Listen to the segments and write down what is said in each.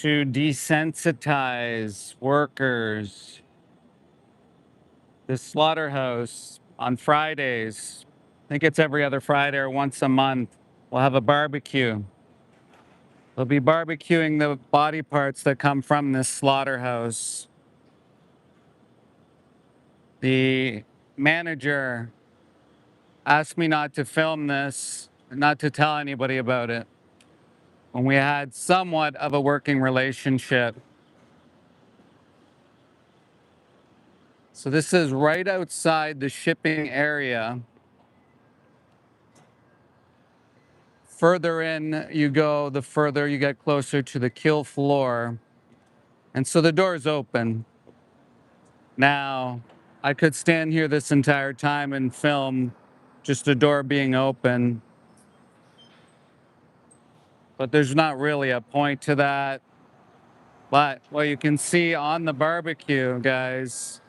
to desensitize workers. This slaughterhouse on Fridays, I think it's every other Friday or once a month, we'll have a barbecue. They'll be barbecuing the body parts that come from this slaughterhouse. The manager asked me not to film this, not to tell anybody about it, when we had somewhat of a working relationship. So this is right outside the shipping area. Further in you go, the further you get closer to the kill floor. And so the door is open. Now, I could stand here this entire time and film just the door being open. But there's not really a point to that. But what you can see on the barbecue, guys,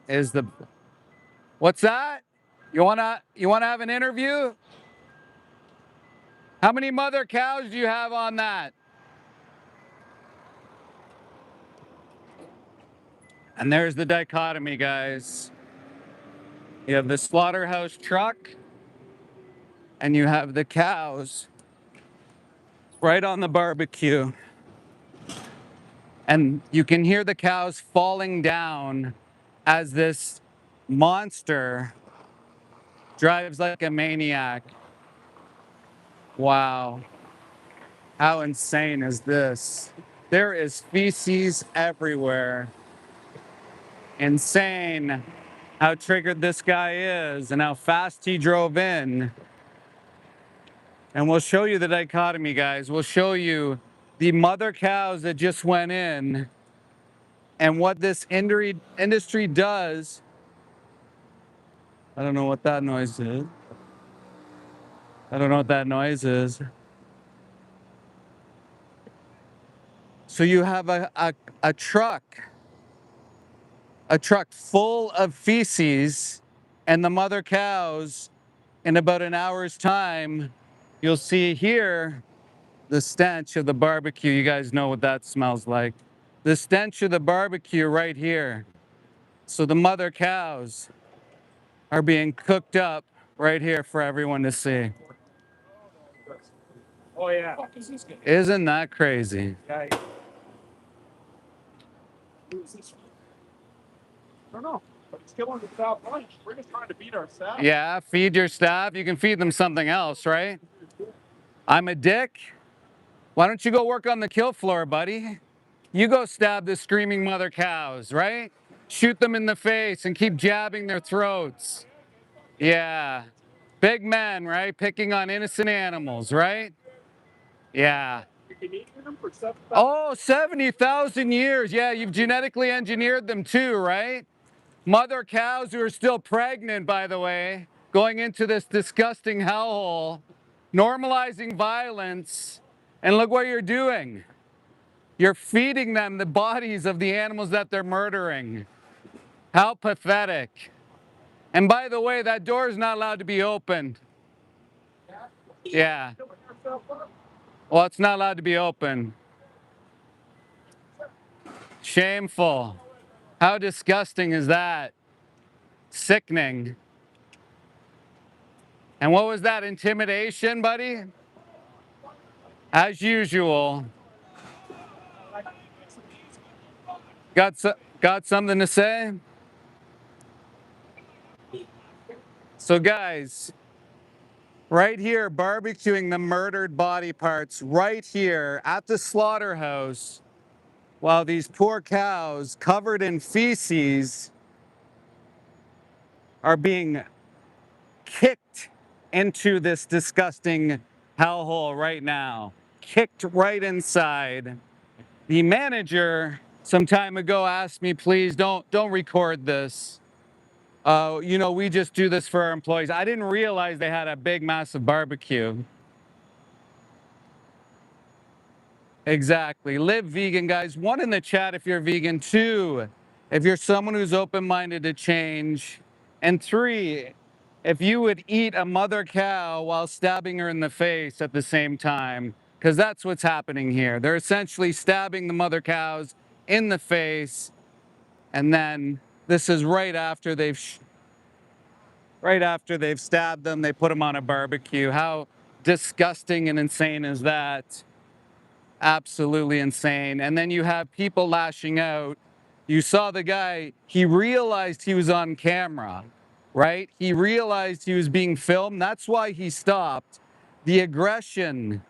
is the... What's that? You wanna have an interview? How many mother cows do you have on that? And there's the dichotomy, guys. You have the slaughterhouse truck, and you have the cows right on the barbecue. And you can hear the cows falling down as this monster drives like a maniac. Wow. How insane is this? There is feces everywhere. Insane how triggered this guy is and how fast he drove in. And we'll show you the dichotomy, guys. We'll show you the mother cows that just went in and what this industry does. I don't know what that noise is. I don't know what that noise is. So you have a truck full of feces, and the mother cows, in about an hour's time, you'll see here the stench of the barbecue. You guys know what that smells like. The stench of the barbecue right here. So the mother cows are being cooked up right here for everyone to see. Oh, yeah. Isn't that crazy? I don't know, but it's killing the staff lunch. We're just trying to feed our staff. Yeah, feed your staff. You can feed them something else, right? I'm a dick. Why don't you go work on the kill floor, buddy? You go stab the screaming mother cows, right? Shoot them in the face and keep jabbing their throats. Yeah. Big men, right? Picking on innocent animals, right? Yeah. Oh, 70,000 years. Yeah, you've genetically engineered them too, right? Mother cows who are still pregnant, by the way, going into this disgusting hellhole, normalizing violence, and look what you're doing. You're feeding them the bodies of the animals that they're murdering. How pathetic. And by the way, that door is not allowed to be opened. Yeah. Well, it's not allowed to be open. Shameful. How disgusting is that? Sickening. And what was that, intimidation, buddy? As usual. Got something to say? So guys, right here, barbecuing the murdered body parts right here at the slaughterhouse, while these poor cows covered in feces are being kicked into this disgusting hellhole right now. Kicked right inside. The manager some time ago asked me, please don't record this. You know, we just do this for our employees. I didn't realize they had a big, massive barbecue. Exactly. Live vegan, guys. 1 in the chat if you're vegan. 2, if you're someone who's open-minded to change. And 3, if you would eat a mother cow while stabbing her in the face at the same time. because that's what's happening here. They're essentially stabbing the mother cows in the face, and then this is right after they've stabbed them. They put them on a barbecue. How disgusting and insane is that? Absolutely insane. And then you have people lashing out. You saw the guy, he realized he was on camera, right? He realized he was being filmed. That's why he stopped. The aggression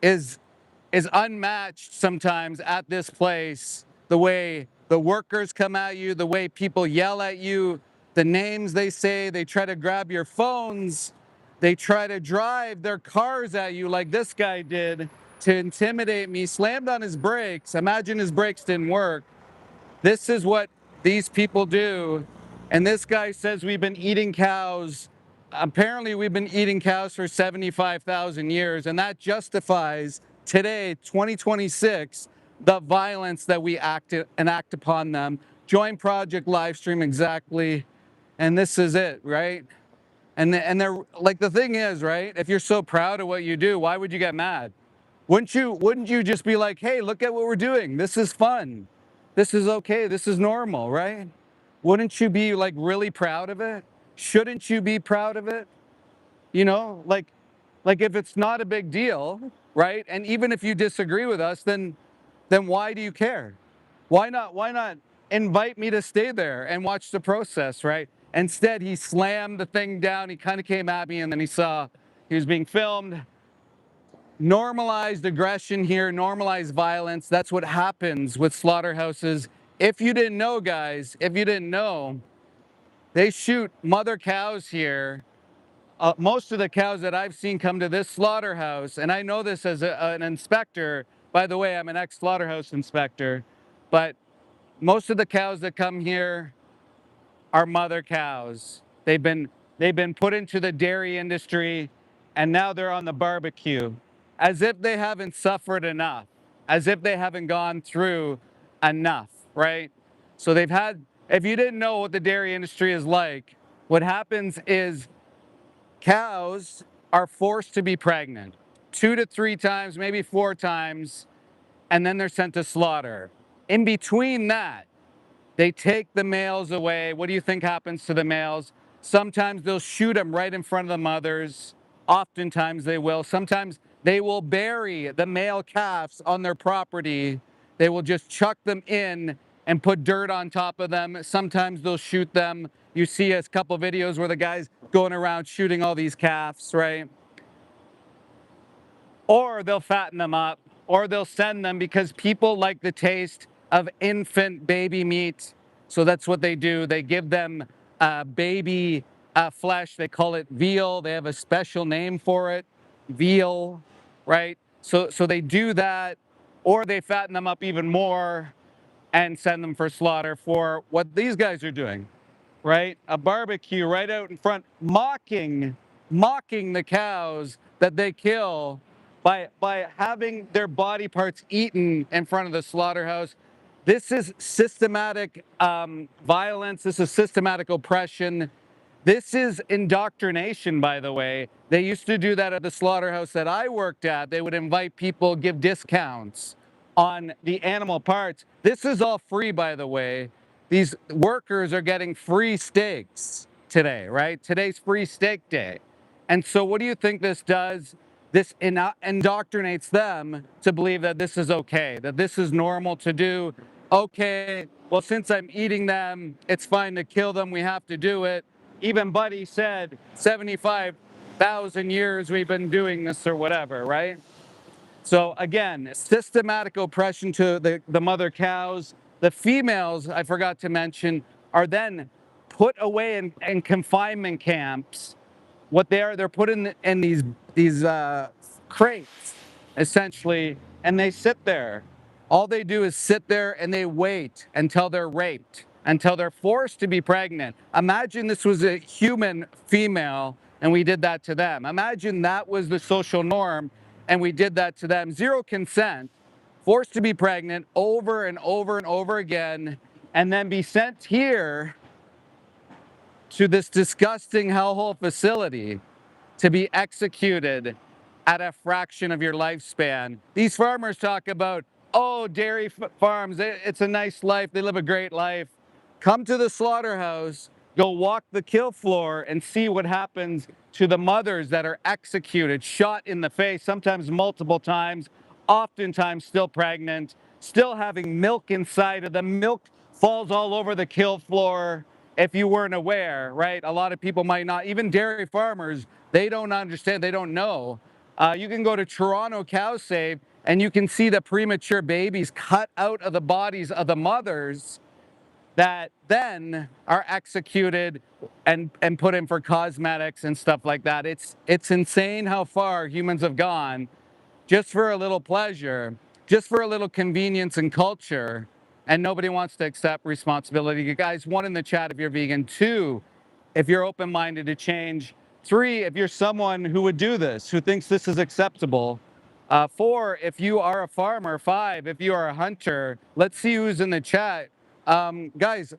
is unmatched sometimes at this place. The way the workers come at you, the way people yell at you, the names they say, they try to grab your phones, they try to drive their cars at you like this guy did to intimidate me, slammed on his brakes. Imagine his brakes didn't work. This is what these people do. And this guy says we've been eating cows. Apparently, we've been eating cows for 75,000 years. And that justifies today, 2026, the violence that we enact upon them. Join Project Livestream exactly. And this is it, right? And they're like, the thing is, right? If you're so proud of what you do, why would you get mad? Wouldn't you just be like, hey, look at what we're doing. This is fun. This is okay. This is normal, right? Wouldn't you be like really proud of it? Shouldn't you be proud of it? You know, like if it's not a big deal, right? And even if you disagree with us, then why do you care? Why not invite me to stay there and watch the process, right? Instead, he slammed the thing down. He kind of came at me and then he saw he was being filmed. Normalized aggression here, normalized violence. That's what happens with slaughterhouses. If you didn't know, guys, if you didn't know, they shoot mother cows here. Most of the cows that I've seen come to this slaughterhouse, and I know this as an inspector. By the way, I'm an ex-slaughterhouse inspector, but most of the cows that come here are mother cows. They've been put into the dairy industry, and now they're on the barbecue, as if they haven't suffered enough, as if they haven't gone through enough, right? So they've had, if you didn't know what the dairy industry is like, what happens is cows are forced to be pregnant 2 to 3 times, maybe 4 times, and then they're sent to slaughter. In between that, they take the males away. What do you think happens to the males? Sometimes they'll shoot them right in front of the mothers. Oftentimes they will. Sometimes they will bury the male calves on their property. They will just chuck them in and put dirt on top of them. Sometimes they'll shoot them. You see a couple videos where the guy's going around shooting all these calves, right? Or they'll fatten them up, or they'll send them because people like the taste of infant baby meat. So that's what they do. They give them baby flesh. They call it veal. They have a special name for it, veal, right? So they do that, or they fatten them up even more and send them for slaughter for what these guys are doing, right? A barbecue right out in front, mocking the cows that they kill by having their body parts eaten in front of the slaughterhouse. This is systematic violence. This is systematic oppression. This is indoctrination, by the way. They used to do that at the slaughterhouse that I worked at. They would invite people, give discounts on the animal parts. This is all free, by the way. These workers are getting free steaks today, right? Today's free steak day. And so what do you think this does? This indoctrinates them to believe that this is okay, that this is normal to do. Okay, well, since I'm eating them, it's fine to kill them. We have to do it. Even Buddy said 75,000 years we've been doing this or whatever, right? So again, systematic oppression to the mother cows. The females, I forgot to mention, are then put away in confinement camps. What they're put in these crates, essentially, and they sit there. All they do is sit there and they wait until they're raped, until they're forced to be pregnant. Imagine this was a human female and we did that to them. Imagine that was the social norm and we did that to them. Zero consent, forced to be pregnant over and over and over again, and then be sent here to this disgusting hellhole facility to be executed at a fraction of your lifespan. These farmers talk about, oh, dairy farms, it's a nice life, they live a great life. Come to the slaughterhouse, go walk the kill floor and see what happens to the mothers that are executed, shot in the face, sometimes multiple times, oftentimes still pregnant, still having milk inside of them. Milk falls all over the kill floor if you weren't aware, right? A lot of people might not, even dairy farmers, they don't understand, they don't know. You can go to Toronto Cow Save and you can see the premature babies cut out of the bodies of the mothers that then are executed and put in for cosmetics and stuff like that. It's insane how far humans have gone just for a little pleasure, just for a little convenience and culture, and nobody wants to accept responsibility. You guys, 1 in the chat if you're vegan, 2 if you're open-minded to change, 3 if you're someone who would do this, who thinks this is acceptable, 4 if you are a farmer, 5 if you are a hunter. Let's see who's in the chat. Guys,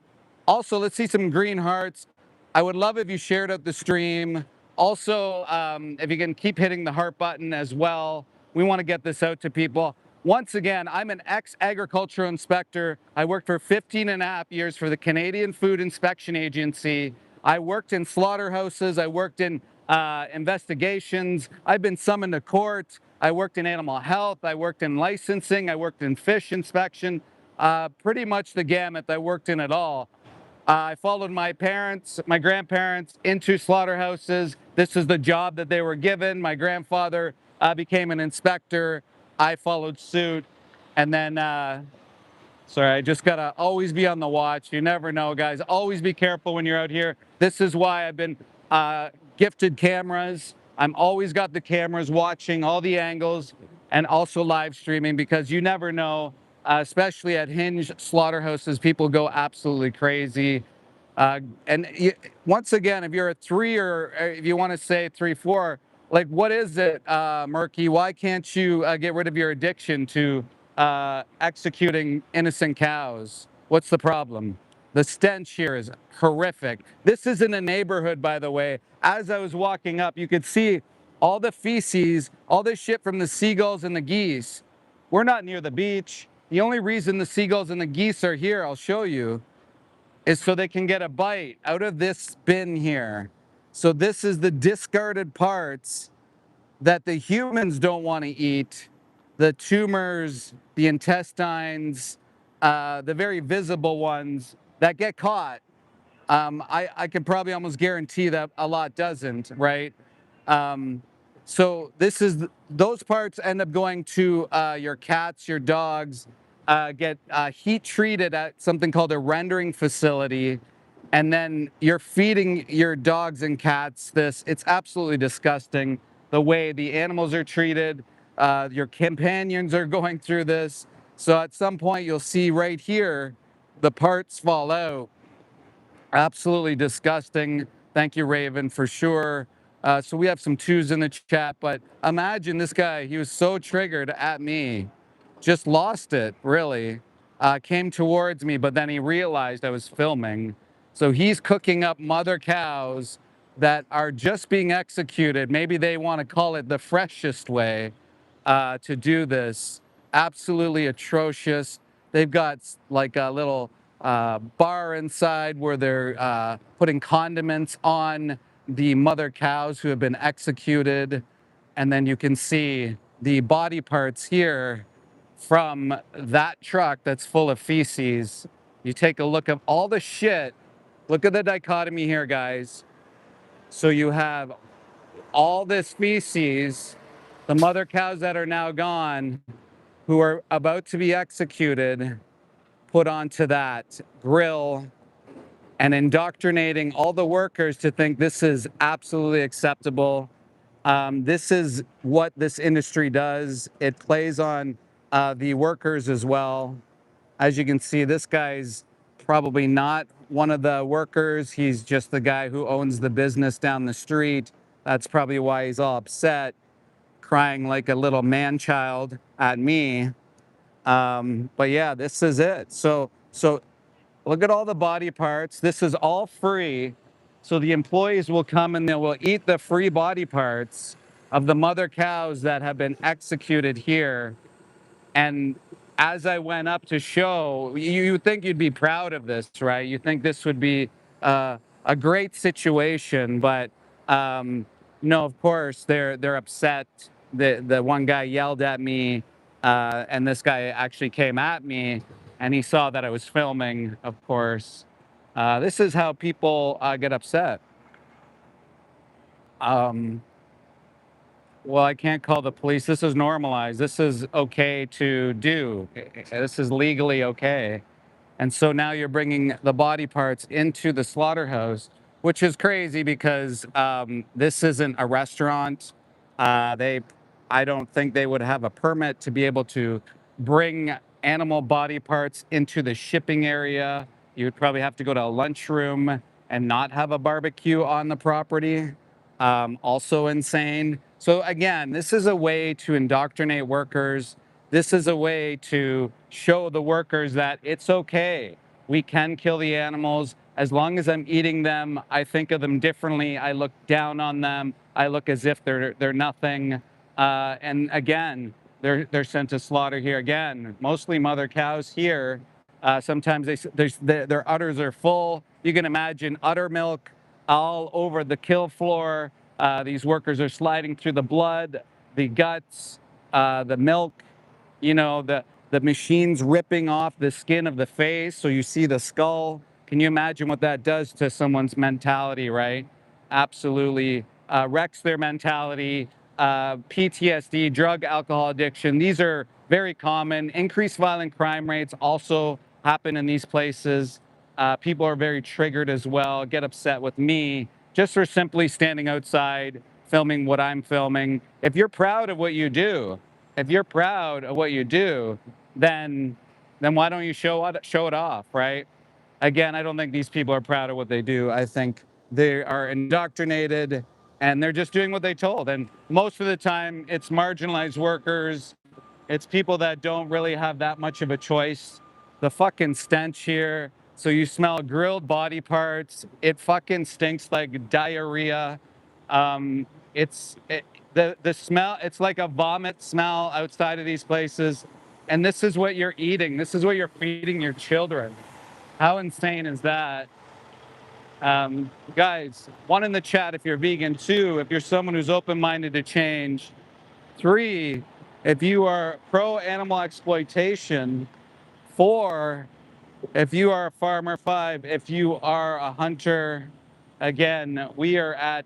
also let's see some green hearts. I would love if you shared out the stream. Also, if you can keep hitting the heart button as well. We want to get this out to people. Once again, I'm an ex-agricultural inspector. I worked for 15.5 years for the Canadian Food Inspection Agency. I worked in slaughterhouses. I worked in investigations. I've been summoned to court. I worked in animal health. I worked in licensing. I worked in fish inspection. Pretty much the gamut. I worked in it all. I followed my parents, my grandparents into slaughterhouses. This is the job that they were given. My grandfather became an inspector. I followed suit. And then, sorry, I just gotta always be on the watch. You never know, guys. Always be careful when you're out here. This is why I've been gifted cameras. I'm always got the cameras watching all the angles and also live streaming because you never know. Especially at hinge slaughterhouses, people go absolutely crazy. Once again, if you're a 3 or if you want to say 3, 4, like what is it, Murky? Why can't you get rid of your addiction to executing innocent cows? What's the problem? The stench here is horrific. This is in a neighborhood, by the way. As I was walking up, you could see all the feces, all this shit from the seagulls and the geese. We're not near the beach. The only reason the seagulls and the geese are here, I'll show you, is so they can get a bite out of this bin here. So this is the discarded parts that the humans don't want to eat, the tumors, the intestines, the very visible ones that get caught. I could probably almost guarantee that a lot doesn't, right? So this is those parts end up going to your cats, your dogs, get heat treated at something called a rendering facility, and then you're feeding your dogs and cats this. It's absolutely disgusting the way the animals are treated. Your companions are going through this. So at some point you'll see right here, the parts fall out. Absolutely disgusting. Thank you, Raven, for sure. So we have some 2s in the chat, but imagine this guy, he was so triggered at me, just lost it, really. Came towards me, but then he realized I was filming. So he's cooking up mother cows that are just being executed. Maybe they want to call it the freshest way to do this. Absolutely atrocious. They've got like a little bar inside where they're putting condiments on the mother cows who have been executed. And then you can see the body parts here from that truck that's full of feces. You take a look at all the shit. Look at the dichotomy here, guys. So you have all this feces, the mother cows that are now gone, who are about to be executed, put onto that grill and indoctrinating all the workers to think this is absolutely acceptable. This is what this industry does. It plays on the workers as well. As you can see, this guy's probably not one of the workers. He's just the guy who owns the business down the street. That's probably why he's all upset, crying like a little man-child at me. But yeah, this is it. So look at all the body parts. This is all free. So the employees will come and they will eat the free body parts. of the mother cows that have been executed here. And as I went up to show, you think you'd be proud of this, right? You think this would be a great situation, but no, of course they're upset. The one guy yelled at me, and this guy actually came at me, and he saw that I was filming. Of course, this is how people get upset. Um, well, I can't call the police. This is normalized. This is okay to do. This is legally okay. And so now you're bringing the body parts into the slaughterhouse, which is crazy because this isn't a restaurant. I don't think they would have a permit to be able to bring animal body parts into the shipping area. You would probably have to go to a lunchroom and not have a barbecue on the property. Also insane. So again, this is a way to indoctrinate workers. This is a way to show the workers that it's okay. We can kill the animals. As long as I'm eating them, I think of them differently. I look down on them. I look as if they're nothing. And again, they're sent to slaughter here again. Mostly mother cows here. Sometimes their udders are full. You can imagine udder milk all over the kill floor. These workers are sliding through the blood, the guts, the milk, the machines ripping off the skin of the face. So you see the skull. Can you imagine what that does to someone's mentality, right? Absolutely wrecks their mentality. PTSD, drug, alcohol addiction. These are very common. Increased violent crime rates also happen in these places. People are very triggered as well, get upset with me just for simply standing outside filming what I'm filming. If you're proud of what you do, if you're proud of what you do, then why don't you show it off, right? Again, I don't think these people are proud of what they do. I think they are indoctrinated and they're just doing what they told. And most of the time, it's marginalized workers. It's people that don't really have that much of a choice. The fucking stench here. So you smell grilled body parts. It fucking stinks like diarrhea. Um, the smell. It's like a vomit smell outside of these places. And this is what you're eating. This is what you're feeding your children. How insane is that? Guys, one in the chat if you're vegan. Two, if you're someone who's open-minded to change. Three, if you are pro-animal exploitation. Four, if you are a farmer. Five, if you are a hunter. Again, we are at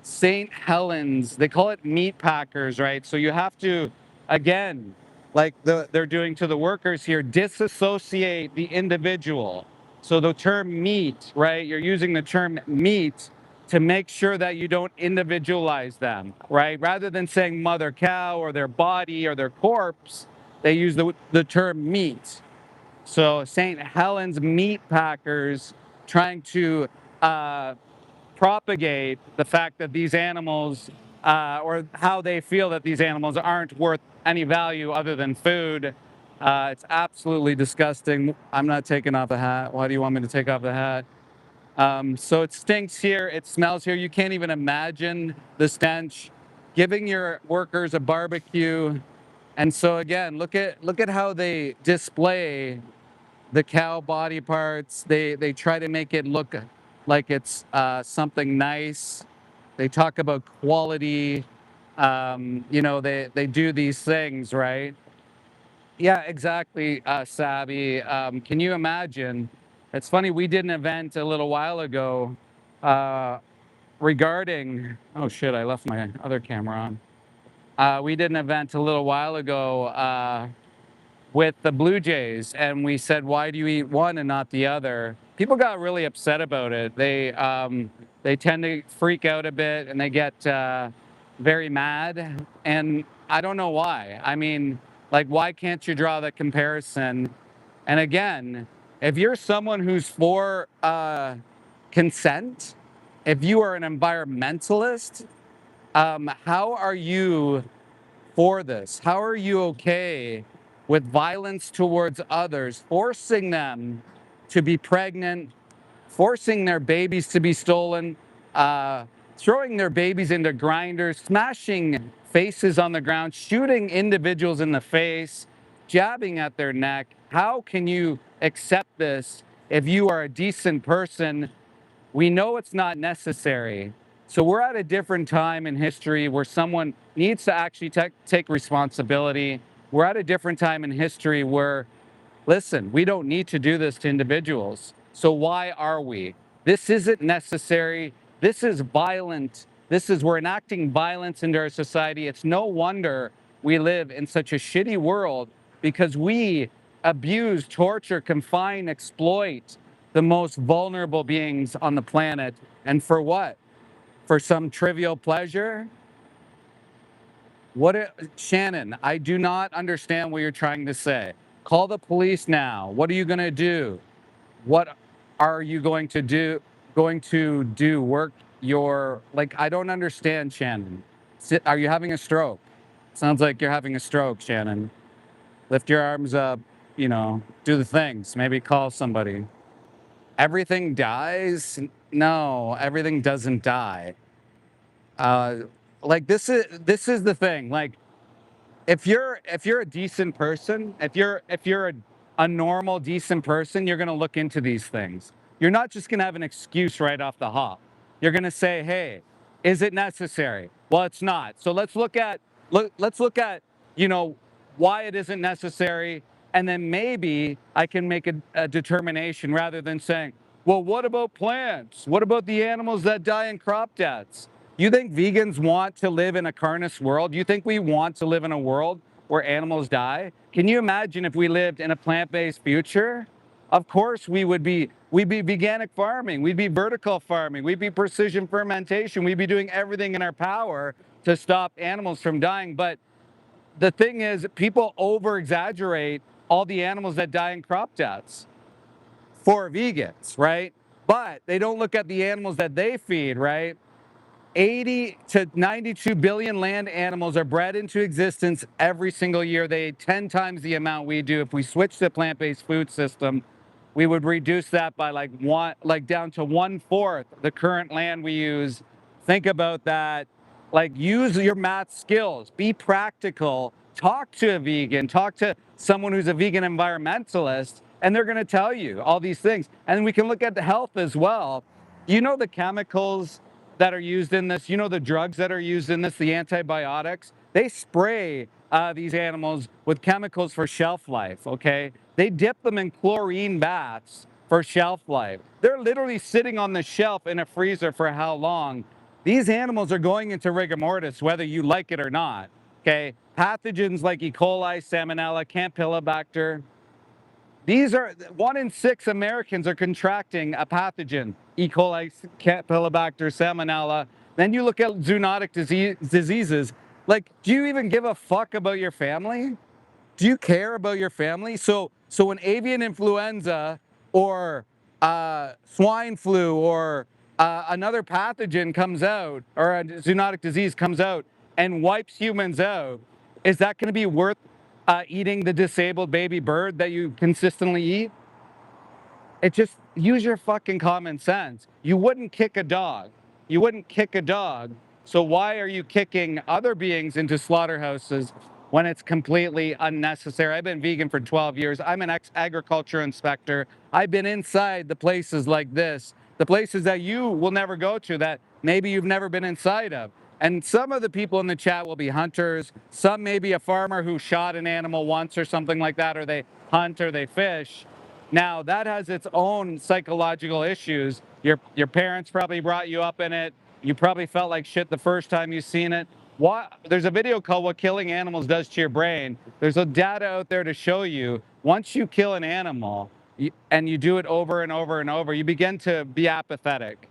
St. Helens. They call it meat packers, right? So you have to, again, like they're doing to the workers here, disassociate the individual. So the term meat, right? You're using the term meat to make sure that you don't individualize them, right? Rather than saying mother cow or their body or their corpse, they use the term meat. So St. Helens meat packers trying to propagate the fact that these animals, or how they feel that these animals aren't worth any value other than food. It's absolutely disgusting. I'm not taking off the hat. Why do you want me to take off the hat? So it stinks here. It smells here. You can't even imagine the stench. Giving your workers a barbecue. And so again, look at how they display the cow body parts. They try to make it look like it's something nice. They talk about quality. They do these things, right? Yeah, exactly, Savvy. Can you imagine? It's funny, we did an event a little while ago regarding, oh shit, I left my other camera on. We did an event a little while ago with the Blue Jays, and we said, why do you eat one and not the other? People got really upset about it. They tend to freak out a bit and they get very mad. And I don't know why. I mean, like, why can't you draw the comparison? And again, if you're someone who's for consent, if you are an environmentalist, how are you for this? How are you okay with violence towards others, forcing them to be pregnant, forcing their babies to be stolen, throwing their babies into grinders, smashing faces on the ground, shooting individuals in the face, jabbing at their neck. How can you accept this if you are a decent person? We know it's not necessary. So we're at a different time in history where someone needs to actually take responsibility. We're at a different time in history where, listen, we don't need to do this to individuals. So why are we? This isn't necessary. This is violent. We're enacting violence into our society. It's no wonder we live in such a shitty world because we abuse, torture, confine, exploit the most vulnerable beings on the planet. And for what? For some trivial pleasure? Shannon, I do not understand what you're trying to say. Call the police now. What are you going to do? What are you going to do? Work your, like, I don't understand, Shannon. Are you having a stroke? Sounds like you're having a stroke, Shannon. Lift your arms up, do the things. Maybe call somebody. Everything dies? No, everything doesn't die. Uh, like this is the thing. Like, if you're a decent person, if you're a normal decent person, you're going to look into these things. You're not just going to have an excuse right off the hop. You're going to say, "Hey, is it necessary?" Well, it's not. So let's look at you know why it isn't necessary, and then maybe I can make a determination rather than saying, "Well, what about plants? What about the animals that die in crop deaths?" You think vegans want to live in a carnivore world? You think we want to live in a world where animals die? Can you imagine if we lived in a plant-based future? Of course we'd be veganic farming, we'd be vertical farming, we'd be precision fermentation, we'd be doing everything in our power to stop animals from dying. But the thing is, people over exaggerate all the animals that die in crop deaths for vegans, right? But they don't look at the animals that they feed, right? 80 to 92 billion land animals are bred into existence every single year. They eat 10 times the amount we do. If we switch to a plant-based food system, we would reduce that by down to 1/4 the current land we use. Think about that. Like, use your math skills, be practical, talk to a vegan, talk to someone who's a vegan environmentalist, and they're going to tell you all these things. And we can look at the health as well. The chemicals that are used in this, the drugs that are used in this, the antibiotics, they spray these animals with chemicals for shelf life, okay? They dip them in chlorine baths for shelf life. They're literally sitting on the shelf in a freezer for how long? These animals are going into rigor mortis, whether you like it or not, okay? Pathogens like E. coli, Salmonella, Campylobacter, these are 1 in 6 Americans are contracting a pathogen, E. coli, Campylobacter, Salmonella. Then you look at zoonotic diseases. Like, do you even give a fuck about your family? Do you care about your family? So when avian influenza or swine flu or another pathogen comes out, or a zoonotic disease comes out and wipes humans out, is that going to be worth eating the disabled baby bird that you consistently eat? It just, use your fucking common sense. You wouldn't kick a dog. You wouldn't kick a dog. So why are you kicking other beings into slaughterhouses when it's completely unnecessary? I've been vegan for 12 years. I'm an ex-agriculture inspector. I've been inside the places like this, the places that you will never go to, that maybe you've never been inside of. And some of the people in the chat will be hunters. Some may be a farmer who shot an animal once or something like that, or they hunt or they fish. Now, that has its own psychological issues. Your parents probably brought you up in it. You probably felt like shit the first time you seen it. There's a video called What Killing Animals Does to Your Brain. There's a data out there to show you, once you kill an animal and you do it over and over and over, you begin to be apathetic.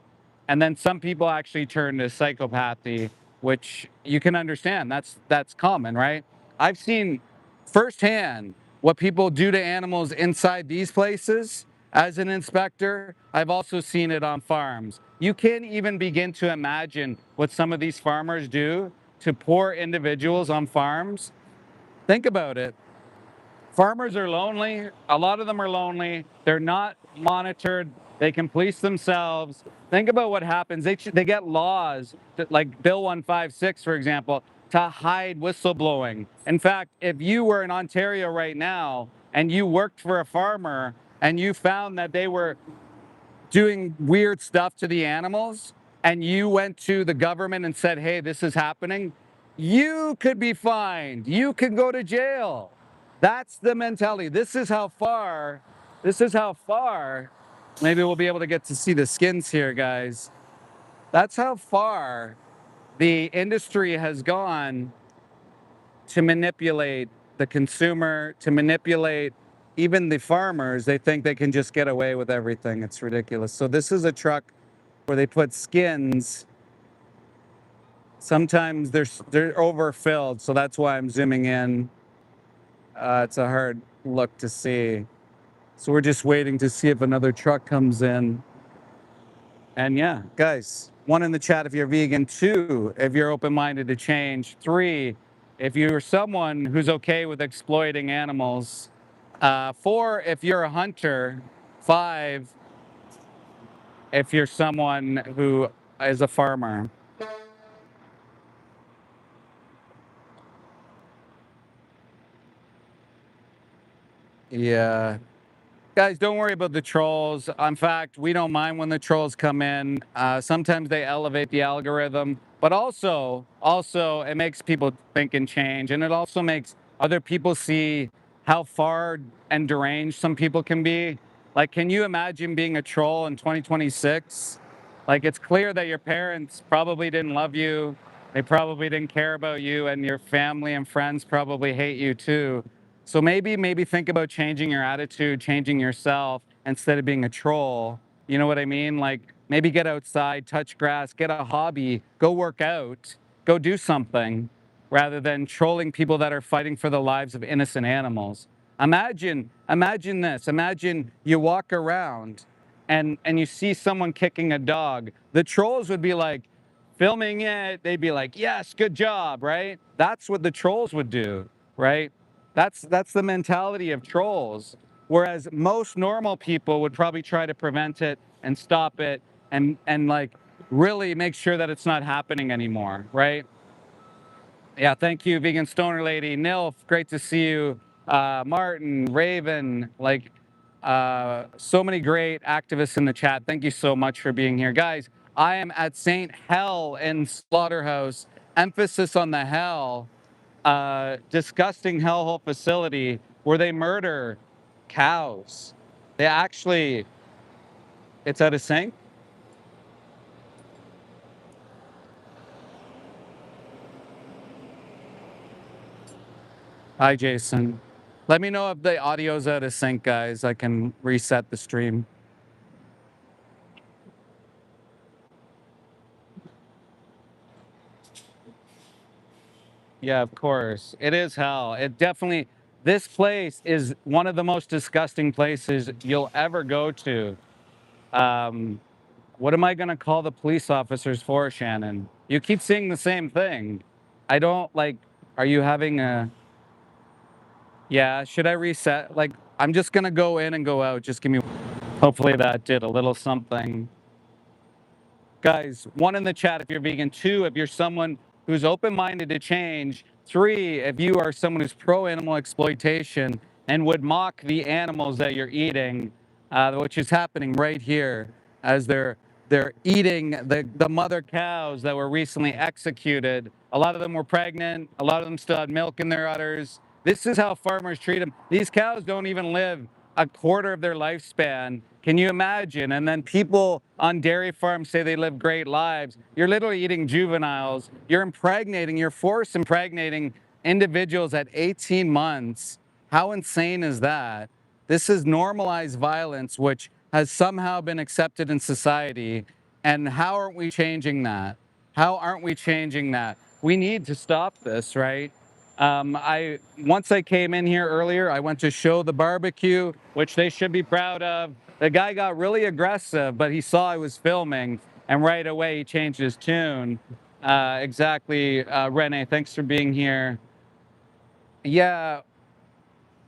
And then some people actually turn to psychopathy, which you can understand. That's common, right? I've seen firsthand what people do to animals inside these places as an inspector. I've also seen it on farms. You can't even begin to imagine what some of these farmers do to poor individuals on farms. Think about it. Farmers are lonely. A lot of them are lonely. They're not monitored. They can police themselves. Think about what happens. They get laws, like Bill 156, for example, to hide whistleblowing. In fact, if you were in Ontario right now and you worked for a farmer and you found that they were doing weird stuff to the animals and you went to the government and said, hey, this is happening, you could be fined. You could go to jail. That's the mentality. This is how far, maybe we'll be able to get to see the skins here, guys. That's how far the industry has gone to manipulate the consumer, to manipulate even the farmers. They think they can just get away with everything. It's ridiculous. So this is a truck where they put skins. Sometimes they're overfilled, so that's why I'm zooming in. It's a hard look to see. So we're just waiting to see if another truck comes in. And yeah, guys, 1 in the chat if you're vegan, 2 if you're open-minded to change, 3 if you're someone who's okay with exploiting animals, 4 if you're a hunter, 5 if you're someone who is a farmer. Yeah. Guys, don't worry about the trolls. In fact, we don't mind when the trolls come in. Sometimes they elevate the algorithm, but also it makes people think and change, and it also makes other people see how far and deranged some people can be. Like, can you imagine being a troll in 2026? Like, it's clear that your parents probably didn't love you. They probably didn't care about you, and your family and friends probably hate you too. So maybe think about changing your attitude, changing yourself instead of being a troll. You know what I mean? Like, maybe get outside, touch grass, get a hobby, go work out, go do something rather than trolling people that are fighting for the lives of innocent animals. Imagine this. Imagine you walk around and you see someone kicking a dog. The trolls would be like, filming it, they'd be like, yes, good job, right? That's what the trolls would do, right? That's the mentality of trolls. Whereas most normal people would probably try to prevent it and stop it and like really make sure that it's not happening anymore, right? Yeah, thank you, Vegan Stoner Lady. Nilf, great to see you. Martin, Raven, like so many great activists in the chat. Thank you so much for being here. Guys, I am at St. Hell in Slaughterhouse. Emphasis on the hell. Disgusting hellhole facility where they murder cows. They actually, it's out of sync. Hi, Jason. Let me know if the audio's out of sync, guys. I can reset the stream. Yeah, of course. It is hell. It definitely, this place is one of the most disgusting places you'll ever go to. What am I going to call the police officers for, Shannon? You keep seeing the same thing. I don't like, are you having a, yeah, should I reset? Like, I'm just going to go in and go out. Just give me, hopefully that did a little something. Guys, 1 in the chat if you're vegan, 2 if you're someone who's open-minded to change, 3 if you are someone who's pro-animal exploitation and would mock the animals that you're eating, which is happening right here as they're eating the mother cows that were recently executed. A lot of them were pregnant. A lot of them still had milk in their udders. This is how farmers treat them. These cows don't even live a quarter of their lifespan. Can you imagine? And then people on dairy farms say they live great lives. You're literally eating juveniles. You're impregnating, you're force impregnating individuals at 18 months. How insane is that? This is normalized violence, which has somehow been accepted in society. And how aren't we changing that? How aren't we changing that? We need to stop this, right? Once I came in here earlier, I went to show the barbecue, which they should be proud of. The guy got really aggressive, but he saw I was filming, and right away he changed his tune. Exactly, Rene, thanks for being here. Yeah,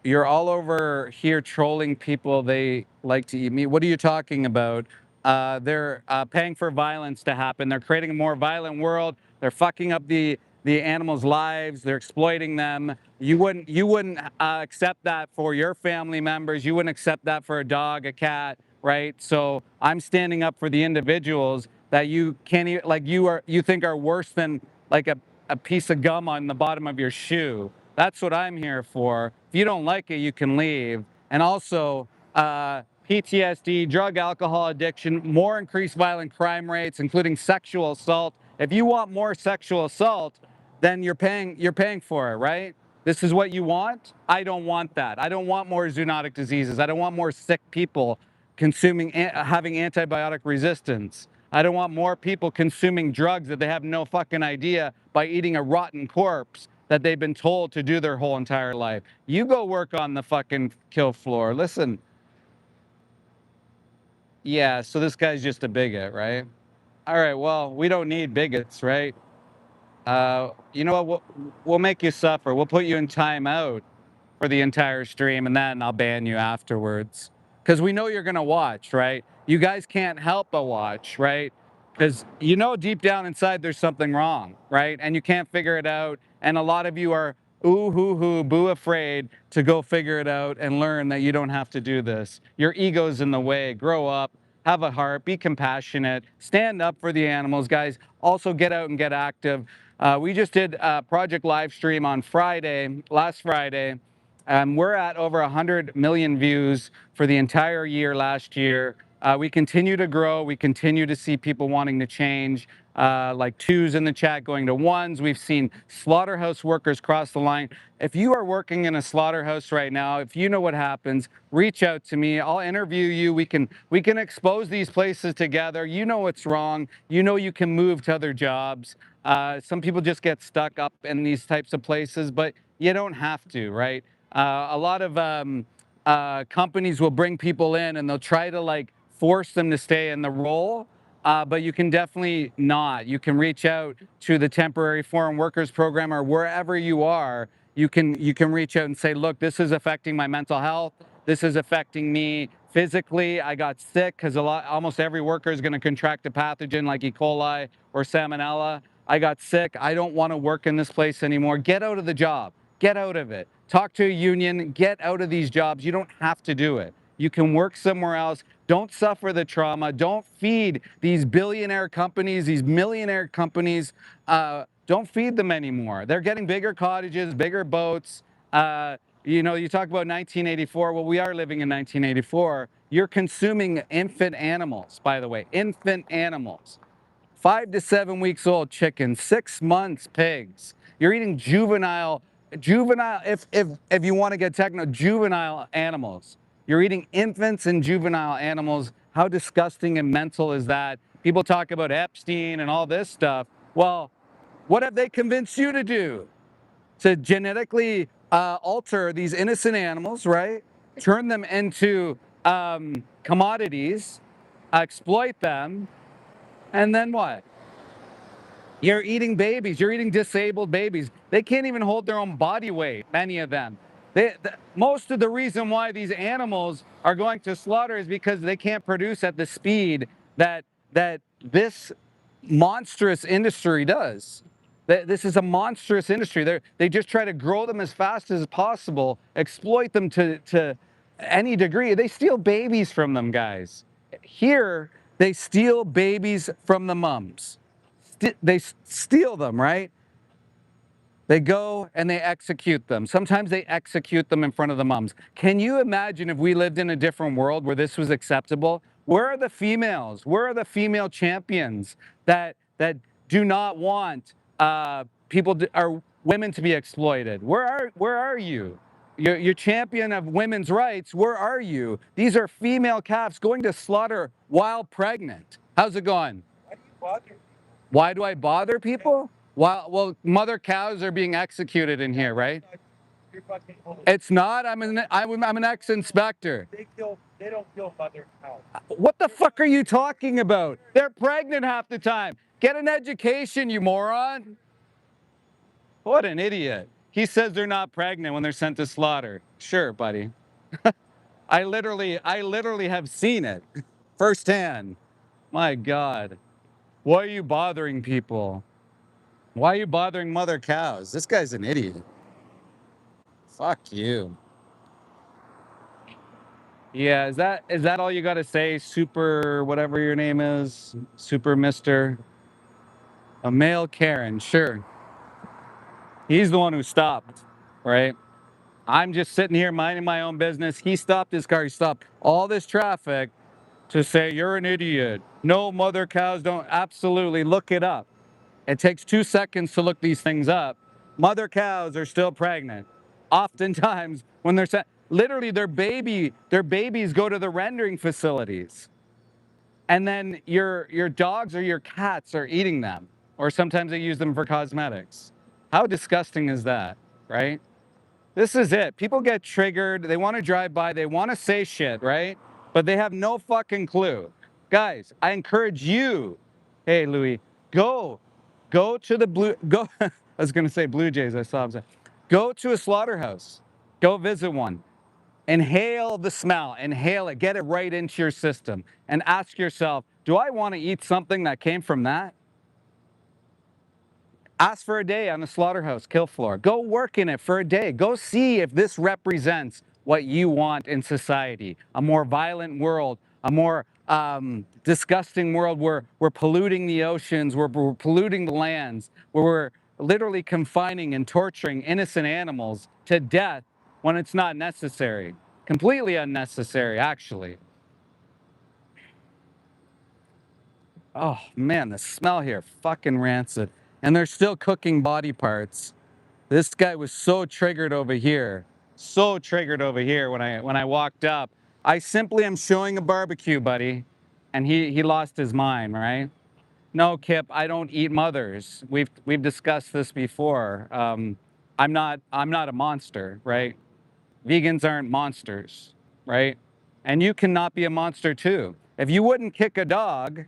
You're all over here trolling people. They like to eat meat. What are you talking about? They're paying for violence to happen. They're creating a more violent world. They're fucking up the animals' lives. They're exploiting them. You wouldn't accept that for your family members. You wouldn't accept that for a dog, a cat, right? So I'm standing up for the individuals that you can't even, like you think are worse than like a piece of gum on the bottom of your shoe. That's what I'm here for. If you don't like it, you can leave. And also, PTSD, drug, alcohol addiction, more increased violent crime rates, including sexual assault. If you want more sexual assault, then you're paying for it, right? This is what you want? I don't want that. I don't want more zoonotic diseases. I don't want more sick people having antibiotic resistance. I don't want more people consuming drugs that they have no fucking idea by eating a rotten corpse that they've been told to do their whole entire life. You go work on the fucking kill floor. Listen. Yeah, so this guy's just a bigot, right? All right, well, we don't need bigots, right? You know what? We'll make you suffer. We'll put you in timeout for the entire stream, and then I'll ban you afterwards. Because we know you're going to watch, right? You guys can't help but watch, right? Because you know deep down inside there's something wrong, right? And you can't figure it out. And a lot of you are ooh, hoo, hoo, boo afraid to go figure it out and learn that you don't have to do this. Your ego's in the way. Grow up. Have a heart. Be compassionate. Stand up for the animals, guys. Also get out and get active. We just did Project Livestream on Friday, last Friday. We're at over 100 million views for the entire year last year. We continue to grow. We continue to see people wanting to change, like twos in the chat going to ones. We've seen slaughterhouse workers cross the line. If you are working in a slaughterhouse right now, if you know what happens, reach out to me. I'll interview you. We can expose these places together. You know what's wrong. You know you can move to other jobs. Some people just get stuck up in these types of places, but you don't have to, right? A lot of companies will bring people in and they'll try to like force them to stay in the role, but you can definitely not. You can reach out to the temporary foreign workers program or wherever you are. You can reach out and say, look, this is affecting my mental health. This is affecting me physically. I got sick because almost every worker is going to contract a pathogen like E. coli or salmonella. I got sick. I don't want to work in this place anymore. Get out of the job. Get out of it. Talk to a union. Get out of these jobs. You don't have to do it. You can work somewhere else. Don't suffer the trauma. Don't feed these billionaire companies, these millionaire companies. Don't feed them anymore. They're getting bigger cottages, bigger boats. You know, you talk about 1984. Well, we are living in 1984. You're consuming infant animals, by the way, infant animals. 5 to 7 weeks old chickens, 6 months pigs. You're eating juvenile, if you want to get technical, juvenile animals. You're eating infants and juvenile animals. How disgusting and mental is that? People talk about Epstein and all this stuff. Well, what have they convinced you to do? To genetically alter these innocent animals, right? Turn them into commodities, exploit them, and then what? You're eating babies. You're eating disabled babies. They can't even hold their own body weight, many of them. Most of the reason why these animals are going to slaughter is because they can't produce at the speed that this monstrous industry does. This is a monstrous industry. They just try to grow them as fast as possible, exploit them to any degree. They steal babies from them, guys. Here, they steal babies from the mums. They steal them, right? They go and they execute them. Sometimes they execute them in front of the mums. Can you imagine if we lived in a different world where this was acceptable? Where are the females? Where are the female champions that do not want or women to be exploited? Where are you? Your champion of women's rights, where are you? These are female calves going to slaughter while pregnant. How's it going? Why do I bother people? Well, mother cows are being executed in here, right? It's not. I'm an ex-inspector. They don't kill mother cows. What the fuck are you talking about? They're pregnant half the time. Get an education, you moron. What an idiot. He says they're not pregnant when they're sent to slaughter. Sure, buddy. I literally have seen it firsthand. My God. Why are you bothering people? Why are you bothering mother cows? This guy's an idiot. Fuck you. Yeah, is that all you got to say? Super, whatever your name is, Super Mister, a male Karen. Sure, he's the one who stopped, right? I'm just sitting here minding my own business. He stopped his car. He stopped all this traffic to say you're an idiot. No, mother cows don't. Absolutely, look it up. It takes 2 seconds to look these things up. Mother cows are still pregnant. Oftentimes, when they're literally their babies go to the rendering facilities, and then your dogs or your cats are eating them, or sometimes they use them for cosmetics. How disgusting is that, right? This is it. People get triggered. They want to drive by. They want to say shit, right? But they have no fucking clue. Guys, I encourage you. Hey, Louis, go to the go. I was going to say Blue Jays. I saw him. Go to a slaughterhouse. Go visit one. Inhale the smell. Inhale it. Get it right into your system. And ask yourself, do I want to eat something that came from that? Ask for a day on the slaughterhouse kill floor. Go work in it for a day. Go see if this represents what you want in society. A more violent world, a more disgusting world where we're polluting the oceans, where we're polluting the lands, where we're literally confining and torturing innocent animals to death when it's not necessary. Completely unnecessary, actually. Oh man, the smell here, fucking rancid. And they're still cooking body parts. This guy was so triggered over here. So triggered over here when I walked up. I simply am showing a barbecue, buddy. And he lost his mind, right? No, Kip, I don't eat mothers. We've discussed this before. I'm not a monster, right? Vegans aren't monsters, right? And you cannot be a monster too. If you wouldn't kick a dog,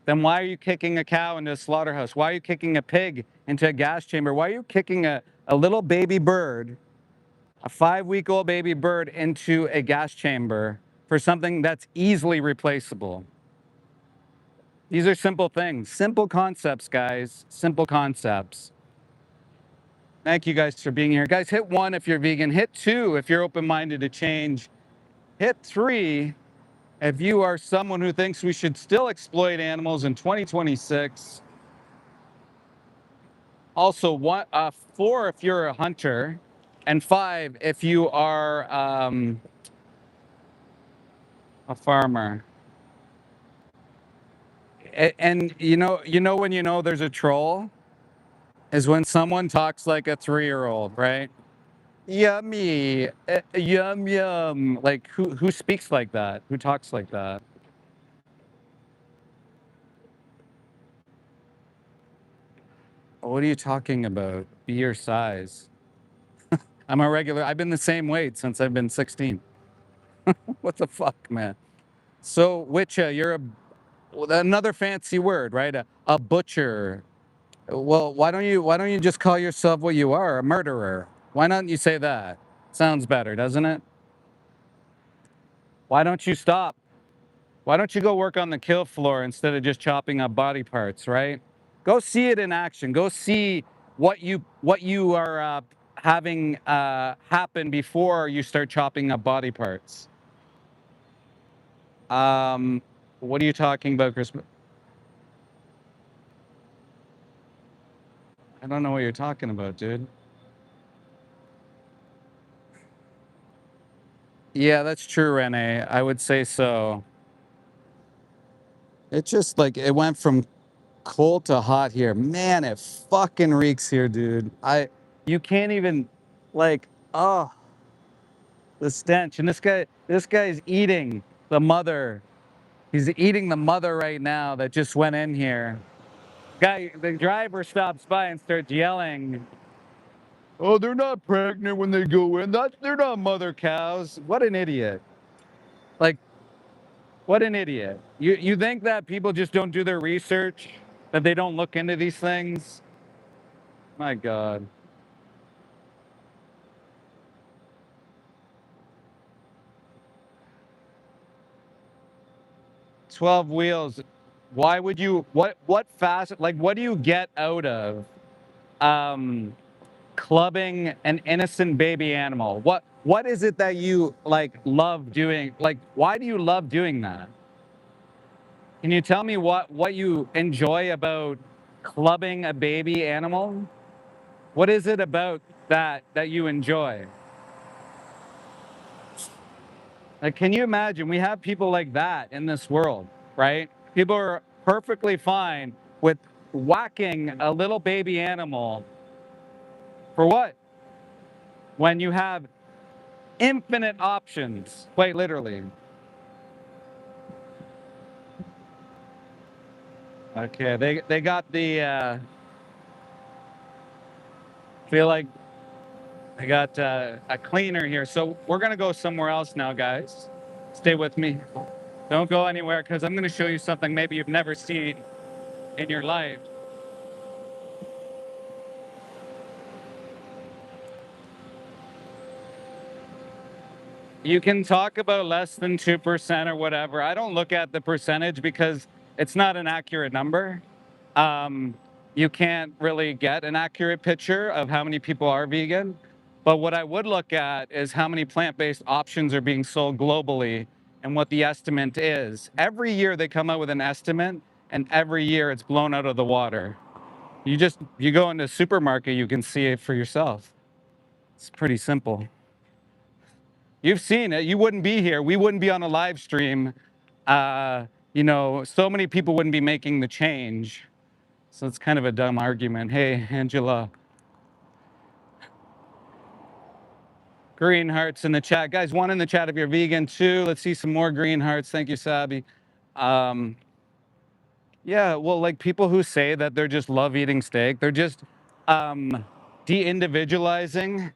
then why are you kicking a cow into a slaughterhouse? Why are you kicking a pig into a gas chamber? Why are you kicking a little baby bird, a 5-week-old baby bird, into a gas chamber for something that's easily replaceable? These are simple things, simple concepts, guys, simple concepts. Thank you guys for being here. Guys, hit 1 if you're vegan, hit 2 if you're open-minded to change, hit 3 if you are someone who thinks we should still exploit animals in 2026. Also, 4 if you're a hunter, and 5 if you are a farmer. And you know when you know there's a troll is when someone talks like a 3-year-old, right? Yummy, yum yum. Like who speaks like that? Who talks like that? What are you talking about? Be your size. I'm a regular. I've been the same weight since I've been 16. What the fuck, man? So, Witcha, you're another fancy word, right? A butcher. Well, why don't you just call yourself what you are, a murderer? Why don't you say that? Sounds better, doesn't it? Why don't you stop? Why don't you go work on the kill floor instead of just chopping up body parts, right? Go see it in action. Go see what you are having happen before you start chopping up body parts. Um, what are you talking about, Chris? I don't know what you're talking about, dude. Yeah, that's true, Renee. I would say so. It just like it went from cold to hot here. Man, it fucking reeks here, dude. You can't even like oh the stench. And this guy's eating the mother. He's eating the mother right now that just went in here. The driver stops by and starts yelling. Oh, they're not pregnant when they go in. They're not mother cows. What an idiot. Like, what an idiot. You think that people just don't do their research? That they don't look into these things? My God. 12 wheels. Why would you, what facet, like what do you get out of clubbing an innocent baby animal? What is it that you like love doing? Like, why do you love doing that? Can you tell me what you enjoy about clubbing a baby animal? What is it about that you enjoy? Like, can you imagine? We have people like that in this world, right? People are perfectly fine with whacking a little baby animal for what? When you have infinite options, quite literally. Okay, they got the feel like they got a cleaner here. So we're gonna go somewhere else now, guys. Stay with me. Don't go anywhere because I'm gonna show you something maybe you've never seen in your life. You can talk about less than 2% or whatever. I don't look at the percentage because it's not an accurate number. Um, you can't really get an accurate picture of how many people are vegan. But what I would look at is how many plant-based options are being sold globally and what the estimate is. Every year they come out with an estimate, and every year it's blown out of the water. You go into a supermarket, you can see it for yourself. It's pretty simple. You've seen it. You wouldn't be here. We wouldn't be on a live stream. You know, so many people wouldn't be making the change. So it's kind of a dumb argument. Hey, Angela. Green hearts in the chat. Guys, one in the chat if you're vegan, too. Let's see some more green hearts. Thank you, Sabi. Yeah, well, like people who say that they're just love eating steak, they're just de-individualizing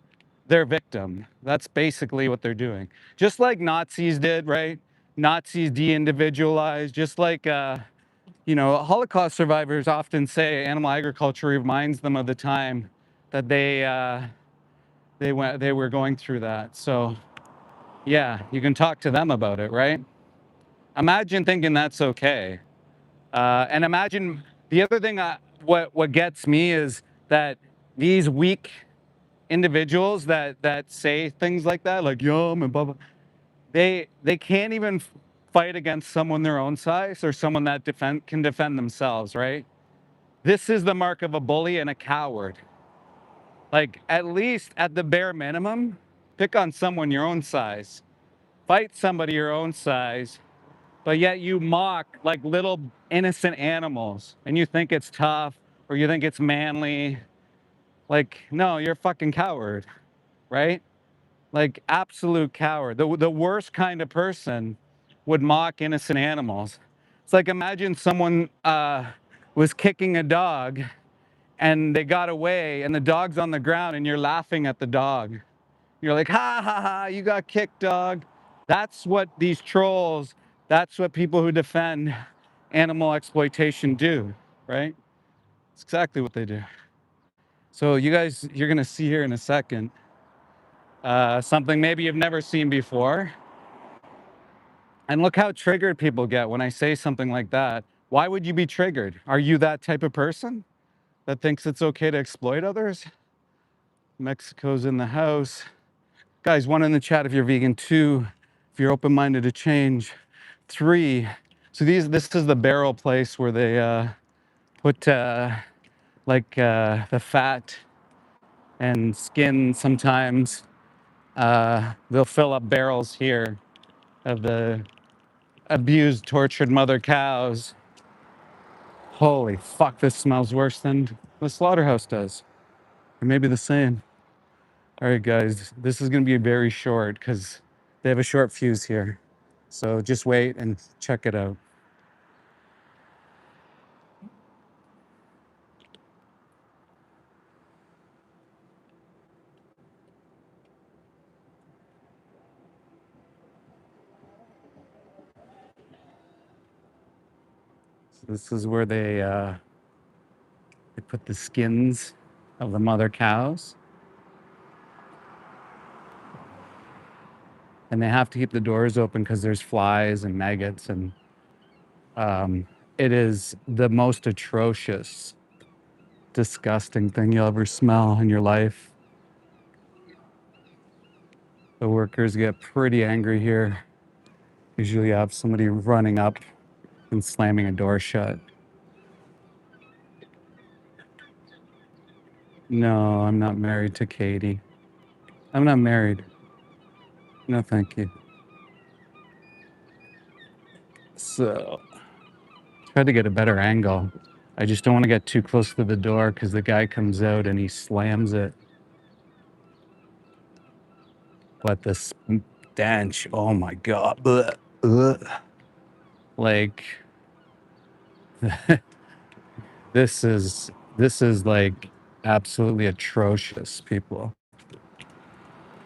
their victim. That's basically what they're doing. Just like Nazis did, right? Nazis de-individualized, just like, you know, Holocaust survivors often say animal agriculture reminds them of the time that they were going through that. So yeah, you can talk to them about it, right? Imagine thinking that's okay. And imagine the other thing, what gets me is that these weak individuals that say things like that, like yum and blah, blah, they can't even fight against someone their own size or someone that can defend themselves, right? This is the mark of a bully and a coward. Like, at least at the bare minimum, pick on someone your own size. Fight somebody your own size, but yet you mock like little innocent animals and you think it's tough or you think it's manly. Like, no, you're a fucking coward, right? Like, absolute coward. The worst kind of person would mock innocent animals. It's like, imagine someone was kicking a dog and they got away and the dog's on the ground and you're laughing at the dog. You're like, ha ha ha, you got kicked, dog. That's what these trolls, that's what people who defend animal exploitation do, right? It's exactly what they do. So you guys, you're gonna see here in a second, something maybe you've never seen before. And look how triggered people get when I say something like that. Why would you be triggered? Are you that type of person that thinks it's okay to exploit others? Mexico's in the house. Guys, one in the chat if you're vegan, 2, if you're open-minded to change, 3. So this is the barrel place where they put the fat and skin sometimes. They'll fill up barrels here of the abused, tortured mother cows. Holy fuck, this smells worse than the slaughterhouse does. Or maybe the same. All right, guys, this is gonna be very short because they have a short fuse here. So just wait and check it out. So this is where they put the skins of the mother cows. And they have to keep the doors open because there's flies and maggots and Um, it is the most atrocious, disgusting thing you'll ever smell in your life. The workers get pretty angry here. Usually you have somebody running up and slamming a door shut. No, I'm not married to Katie. I'm not married. No, thank you. So, try to get a better angle. I just don't want to get too close to the door because the guy comes out and he slams it. But the stench, oh my God. Ugh, ugh. Like, this is like absolutely atrocious, people.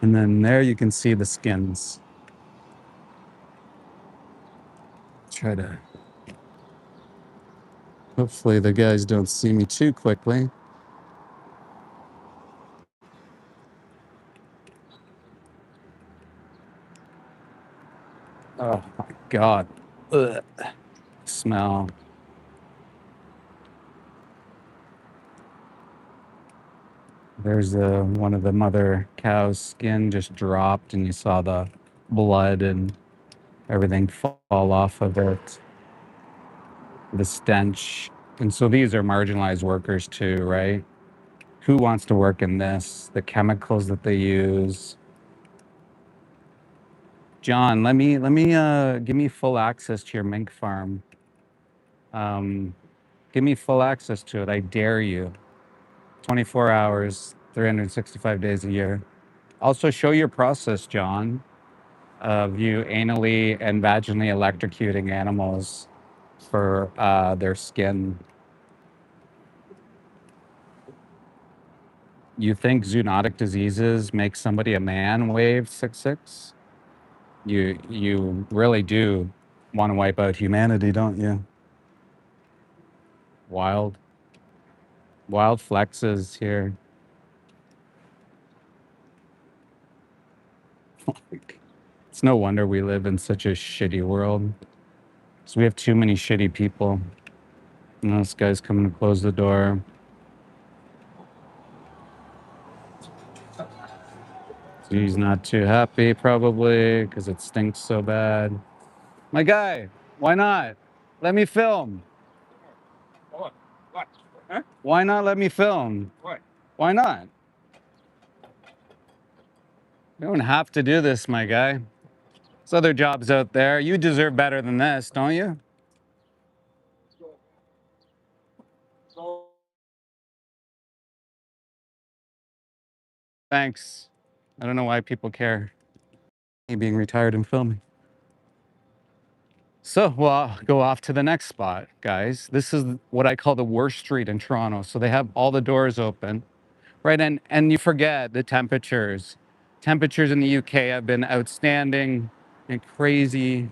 And then there you can see the skins. Try to, hopefully the guys don't see me too quickly. Oh my God. Ugh. Smell. There's one of the mother cow's skin just dropped and you saw the blood and everything fall off of it. The stench. And so these are marginalized workers too, right? Who wants to work in this? The chemicals that they use. John, let me give me full access to your mink farm. Um, give me full access to it. I dare you. 24 hours, 365 days a year. Also show your process, John, of you anally and vaginally electrocuting animals for their skin. You think zoonotic diseases make somebody a man? Wave 66. You really do want to wipe out humanity, don't you? Wild flexes here. It's no wonder we live in such a shitty world. So we have too many shitty people. And this guy's coming to close the door. He's not too happy, probably, because it stinks so bad. My guy, why not? Let me film. What? What? Huh? Why not let me film? What? Why not? You don't have to do this, my guy. There's other jobs out there. You deserve better than this, don't you? So Thanks. I don't know why people care. Me being retired and filming. So, well, I'll go off to the next spot, guys. This is what I call the worst street in Toronto. So they have all the doors open, right? And you forget the temperatures. Temperatures in the UK have been outstanding and crazy.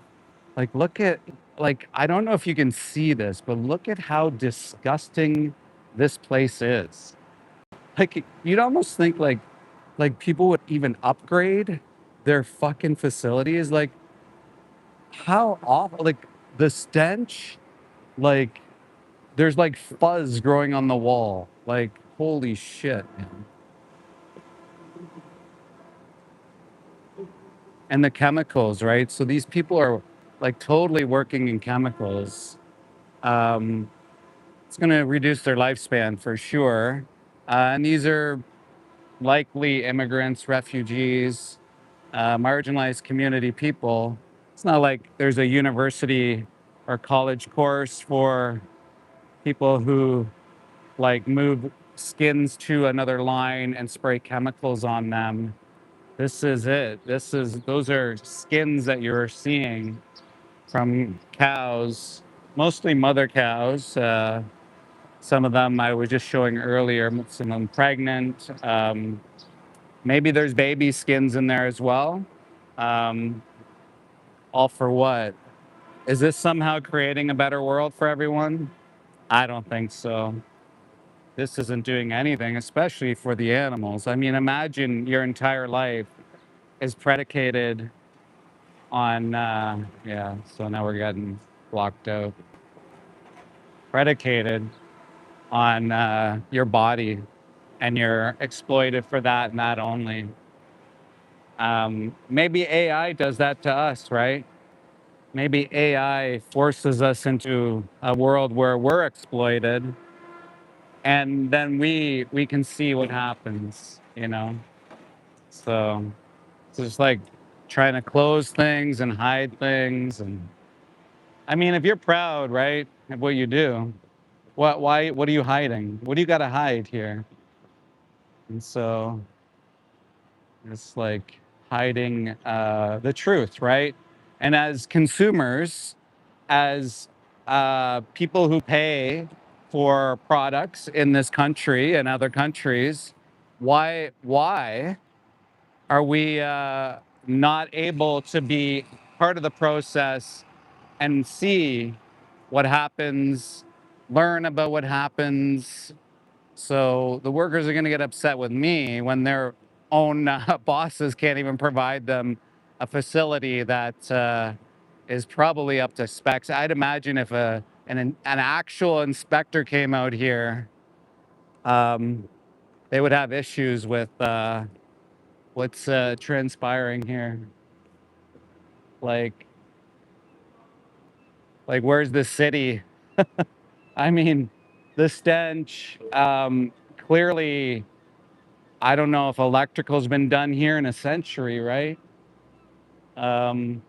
Like, look at, like, I don't know if you can see this, but look at how disgusting this place is. Like, you'd almost think like people would even upgrade their fucking facilities. Like, how awful! Like the stench, like there's like fuzz growing on the wall. Like, holy shit, man. And the chemicals, right? So these people are like totally working in chemicals. Um, it's going to reduce their lifespan for sure. And these are likely immigrants, refugees, marginalized community people. It's not like there's a university or college course for people who like move skins to another line and spray chemicals on them. This is it. Those are skins that you're seeing from cows, mostly mother cows. Some of them I was just showing earlier, some of them pregnant. Maybe there's baby skins in there as well. Um, all for what? Is this somehow creating a better world for everyone? I don't think so. This isn't doing anything, especially for the animals. I mean, imagine your entire life is predicated on, yeah, so now we're getting blocked out, predicated on your body, and you're exploited for that and that only. Maybe AI does that to us, right? Maybe AI forces us into a world where we're exploited, and then we can see what happens, you know? So it's just like trying to close things and hide things. And I mean, if you're proud, right, of what you do, what are you hiding? What do you got to hide here? And so it's like hiding the truth, right? And as consumers, as people who pay for products in this country and other countries, why are we not able to be part of the process and see what happens, learn about what happens? So the workers are going to get upset with me when their own bosses can't even provide them a facility that is probably up to specs. I'd imagine if an actual inspector came out here, um, they would have issues with what's transpiring here. Like, where's the city? I mean, the stench, clearly, I don't know if electrical's been done here in a century, right? Um,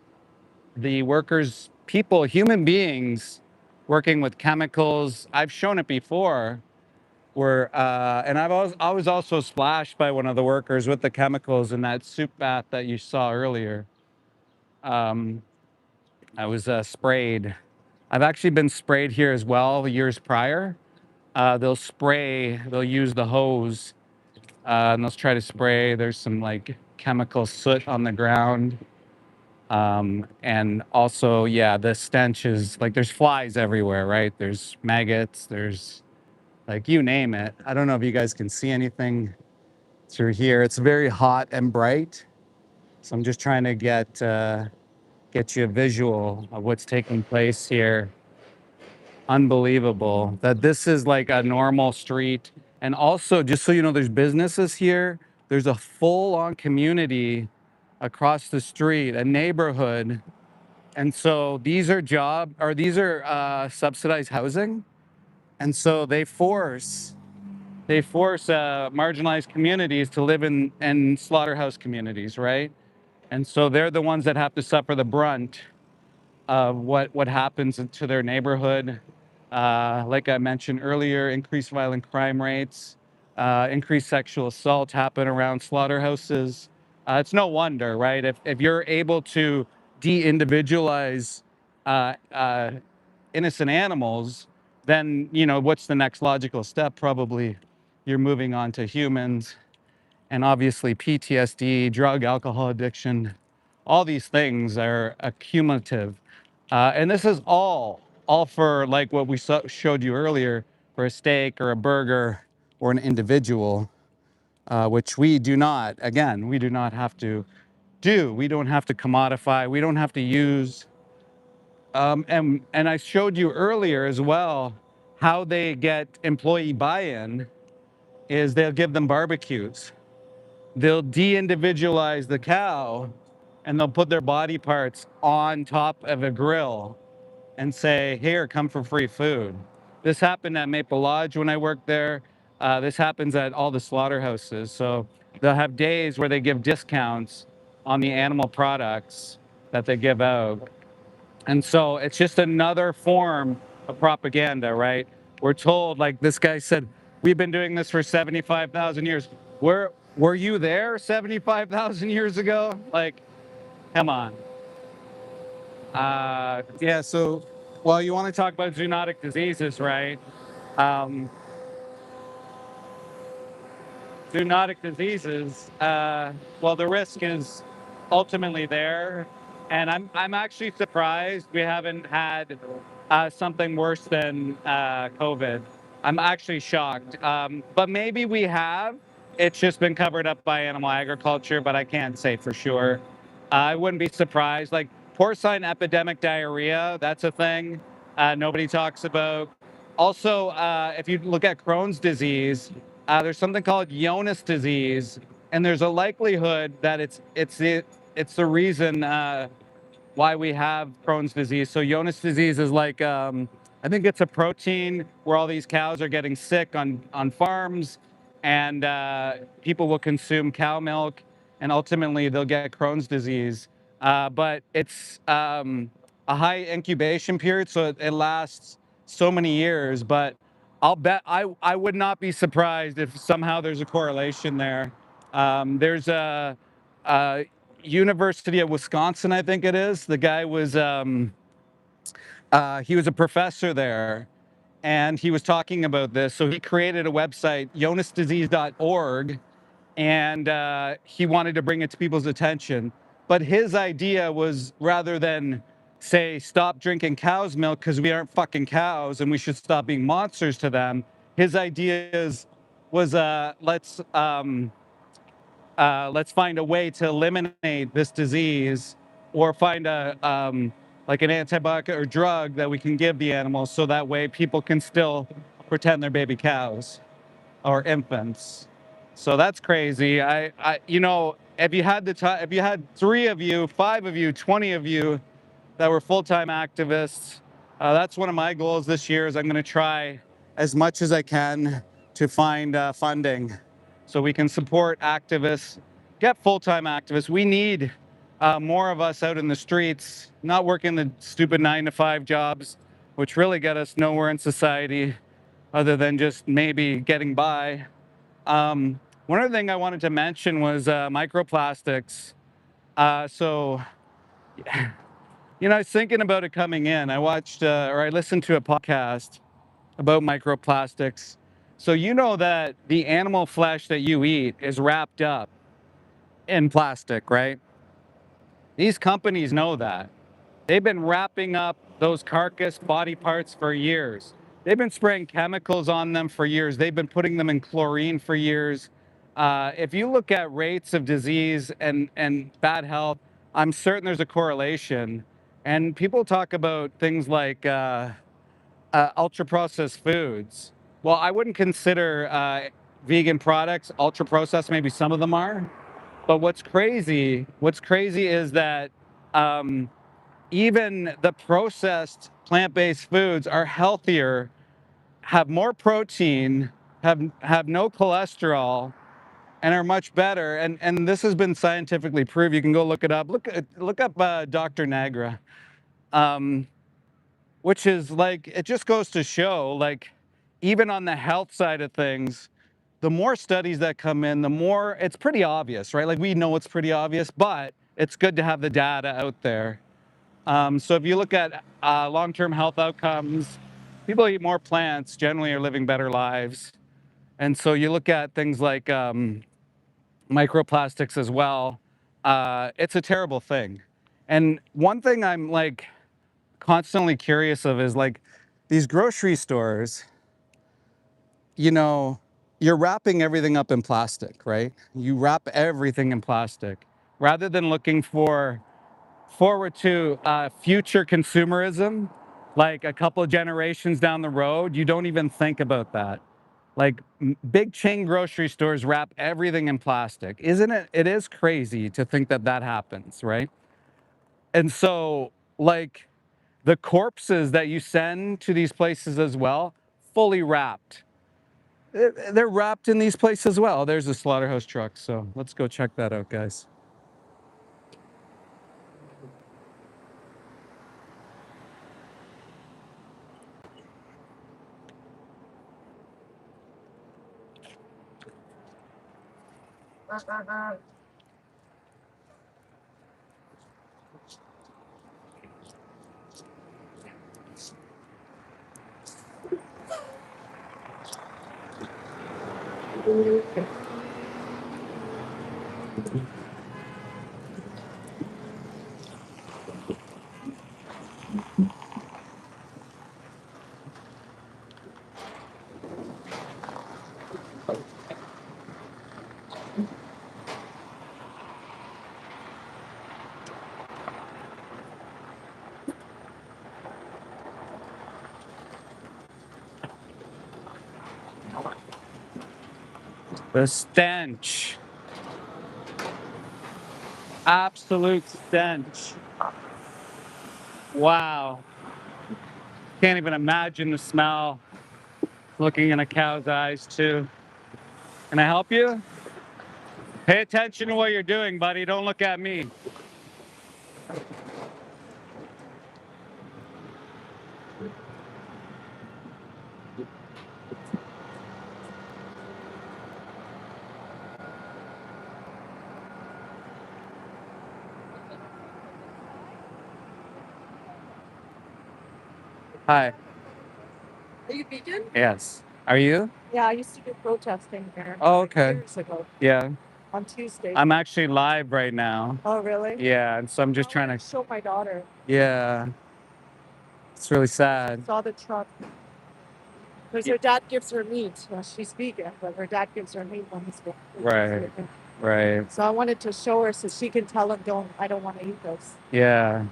the workers, people, human beings working with chemicals. I've shown it before where, and I was also splashed by one of the workers with the chemicals in that soup bath that you saw earlier. Um, I was sprayed. I've actually been sprayed here as well years prior. They'll use the hose and they'll try to spray. There's some like chemical soot on the ground. And also, yeah, the stench is like there's flies everywhere, right? There's maggots, there's like you name it. I don't know if you guys can see anything through here. It's very hot and bright. So I'm just trying to get you a visual of what's taking place here. Unbelievable that this is like a normal street. And also, just so you know, there's businesses here. There's a full-on community across the street, a neighborhood. And so these are subsidized housing. And so they force marginalized communities to live in slaughterhouse communities, right? And so they're the ones that have to suffer the brunt of what happens to their neighborhood. Like I mentioned earlier, increased violent crime rates, increased sexual assault happen around slaughterhouses. It's no wonder, right? If you're able to de-individualize innocent animals, then what's the next logical step? Probably you're moving on to humans, and obviously PTSD, drug, alcohol addiction, all these things are accumulative. And this is all for like what we showed you earlier for a steak or a burger or an individual, which we do not, again, we do not have to do. We don't have to commodify. We don't have to use. And I showed you earlier as well how they get employee buy-in is they'll give them barbecues. They'll de-individualize the cow and they'll put their body parts on top of a grill and say, here, come for free food. This happened at Maple Lodge when I worked there. This happens at all the slaughterhouses. So they'll have days where they give discounts on the animal products that they give out. And so it's just another form of propaganda, right? We're told, like this guy said, we've been doing this for 75,000 years. Were you there 75,000 years ago? Like, come on. Yeah, so, well, you want to talk about zoonotic diseases, right? Um, Zoonotic diseases, well, the risk is ultimately there. And I'm actually surprised we haven't had something worse than COVID. I'm actually shocked. But maybe we have. It's just been covered up by animal agriculture, but I can't say for sure. I wouldn't be surprised. Like porcine epidemic diarrhea, that's a thing nobody talks about. Also, if you look at Crohn's disease, there's something called Jonas disease, and there's a likelihood that it's the reason why we have Crohn's disease. So Jonas disease is like, I think it's a protein where all these cows are getting sick on farms, and people will consume cow milk, and ultimately they'll get Crohn's disease. But it's a high incubation period, so it lasts so many years. But I'll bet I would not be surprised if somehow there's a correlation there. There's a University of Wisconsin, I think it is. The guy was he was a professor there, and he was talking about this. So he created a website, jonasdisease.org, and he wanted to bring it to people's attention. But his idea was, rather than say stop drinking cow's milk because we aren't fucking cows and we should stop being monsters to them, his ideas was let's find a way to eliminate this disease, or find a like an antibiotic or drug that we can give the animals, so that way people can still pretend they're baby cows or infants. So that's crazy. You know, if you had the time, if you had 3 of you, 5 of you, 20 of you that were full-time activists, that's one of my goals this year. Is I'm going to try as much as I can to find funding so we can support activists, get full-time activists. We need more of us out in the streets, not working the stupid 9-to-5 jobs, which really get us nowhere in society other than just maybe getting by. One other thing I wanted to mention was microplastics. So, you know, I was thinking about it coming in. I watched or I listened to a podcast about microplastics. So you know that the animal flesh that you eat is wrapped up in plastic, right? These companies know that. They've been wrapping up those carcass body parts for years. They've been spraying chemicals on them for years. They've been putting them in chlorine for years. If you look at rates of disease and bad health, I'm certain there's a correlation. And people talk about things like ultra processed foods. Well, I wouldn't consider vegan products ultra processed. Maybe some of them are. But what's crazy is that even the processed plant-based foods are healthier, have more protein, have no cholesterol, and are much better. And this has been scientifically proved. You can go look it up. Look up Dr. Nagra, which is like, it just goes to show, like, even on the health side of things, the more studies that come in, the more it's pretty obvious, right? Like, we know it's pretty obvious, but it's good to have the data out there. So if you look at long-term health outcomes, people who eat more plants generally are living better lives. And so you look at things like microplastics as well. It's a terrible thing. And one thing I'm like constantly curious of is, like, these grocery stores, you know, you're wrapping everything up in plastic, right? You wrap everything in plastic rather than looking forward to future consumerism, like a couple of generations down the road. You don't even think about that. Like, big chain grocery stores wrap everything in plastic. Isn't it? It is crazy to think that that happens, right? And so, like, the corpses that you send to these places as well, fully wrapped. They're wrapped in these places as well. There's a slaughterhouse truck, so let's go check that out, guys. The stench. Absolute stench. Wow. Can't even imagine the smell. Looking in a cow's eyes too. Can I help you? Pay attention to what you're doing, buddy. Don't look at me. Hi. Are you vegan? Yes. Are you? Yeah, I used to do protesting there. Oh, like, okay. Years ago Yeah. on Tuesdays. I'm actually live right now. Oh, really? Yeah, and so I'm just I trying wanted to. show my daughter. Yeah. It's really sad. Saw the truck. Because her dad gives her meat. Well, she's vegan, but her dad gives her meat when he's vegan. Right. Right. So I wanted to show her so she can tell him, I don't want to eat those. Yeah.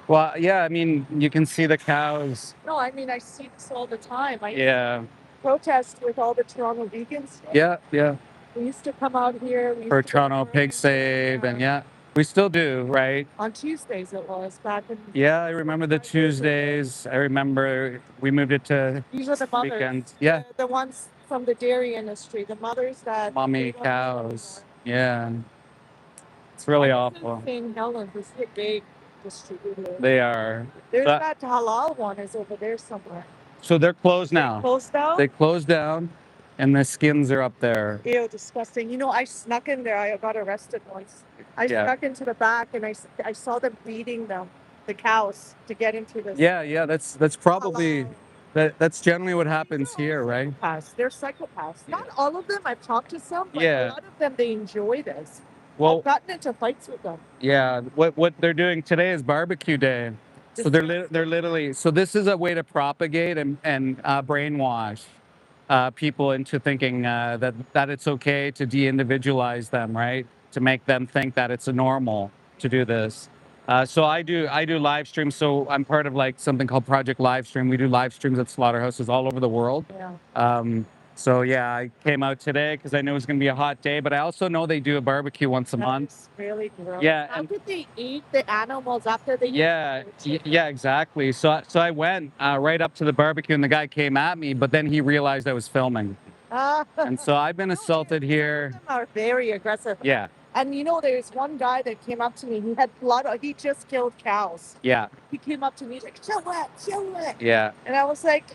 Well, yeah, I mean, you can see the cows. No, I mean, I see this all the time. I Yeah. protest with all the Toronto vegans. Yeah, yeah. We used to come out here. We For used to go Toronto to Pig work. Save, and yeah, we still do, right? On Tuesdays it was back in. Yeah, I remember the 5 years ago. Tuesdays. I remember we moved it to These are the mothers. weekends. Yeah, The ones from the dairy industry, the mothers that. mommy they don't cows. anymore. Yeah, it's really I was in awful. St. Helens is the big distributor. They are. There's But- that halal one is over there somewhere. So they're closed now. Closed down? They closed down, and the skins are up there. Ew, disgusting. You know, I snuck in there. I got arrested once. I Yeah. snuck into the back and I saw them beating them, the cows, to get into this. Yeah, that's probably halal. that's generally what happens here, right? Psychopaths. They're psychopaths. Not all of them. I've talked to some, but Yeah. a lot of them, they enjoy this. Well, I've gotten into fights with them. yeah, what they're doing today is barbecue day. So they're literally, so this is a way to propagate and brainwash people into thinking that it's okay to de-individualize them, right? To make them think that it's a normal to do this. So I do live streams. So I'm part of like something called Project Livestream. We do live streams at slaughterhouses all over the world. Yeah. So yeah, I came out today because I know it's going to be a hot day, but I also know they do a barbecue once a month. That's really gross. Yeah, How and- could they eat the animals after they Yeah, eat yeah, exactly. So I went right up to the barbecue, and the guy came at me, but then he realized I was filming, and so I've been assaulted here. Some of them are very aggressive. Yeah, And you know, there's one guy that came up to me. He had blood. He just killed cows. yeah, He came up to me. He's like, "Show it, show it." yeah. And I was like,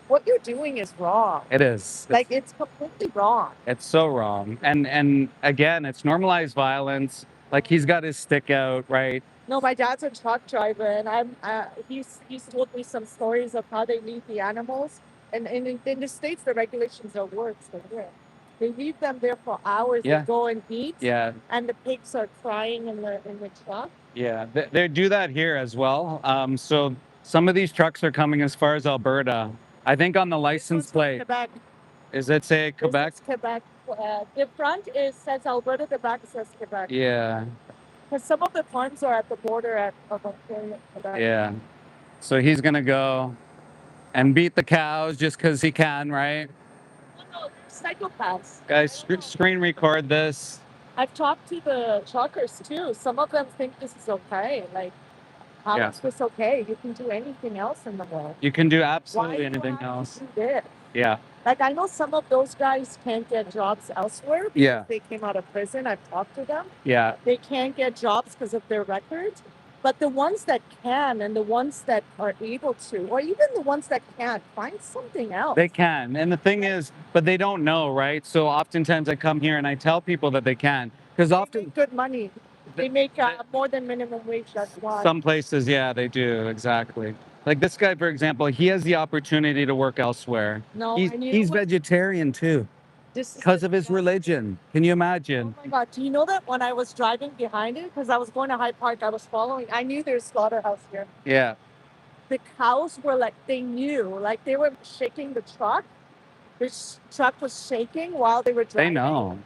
"What you're doing is wrong. It is. Like, it's completely wrong." It's so wrong, and again, it's normalized violence. Like he's got his stick out, right? No, my dad's a truck driver, and he's told me some stories of how they leave the animals. And in the States, the regulations are worse than here. They leave them there for hours. Yeah. They go and eat. Yeah, And the pigs are crying in the truck. yeah. They do that here as well. So some of these trucks are coming as far as Alberta. I think on the license This one's from plate, Quebec. is it say This Quebec? is Quebec. The front says Alberta. The back says Quebec. Yeah, Because some of the farms are at the border of Ontario and Quebec. yeah. So he's gonna go and beat the cows just because he can, right? No, they're psychopaths. Guys, screen record this. I've talked to the truckers too. Some of them think this is okay. Like, how Yeah. is this okay? You can do anything else in the world. You can do Why absolutely do you anything have to else. do this? Yeah, Like, I know some of those guys can't get jobs elsewhere because Yeah. they came out of prison. I've talked to them. yeah, They can't get jobs because of their records. But the ones that can and the ones that are able to, or even the ones that can't, find something else. they can. And the thing is, but they don't know, right? So oftentimes I come here and I tell people that they can, because They often make good money. They make more than minimum wage. That's why. some places, yeah, they do exactly. Like this guy, for example, he has the opportunity to work elsewhere. No, He's and you know what? vegetarian too, This is because of his disgusting. religion. Can you imagine? Oh my God, do you know that when I was driving behind it, because I was going to Hyde Park, I was following, I knew there's slaughterhouse here. Yeah, The cows were like, they knew, like they were shaking the truck. The truck was shaking while they were they driving. know.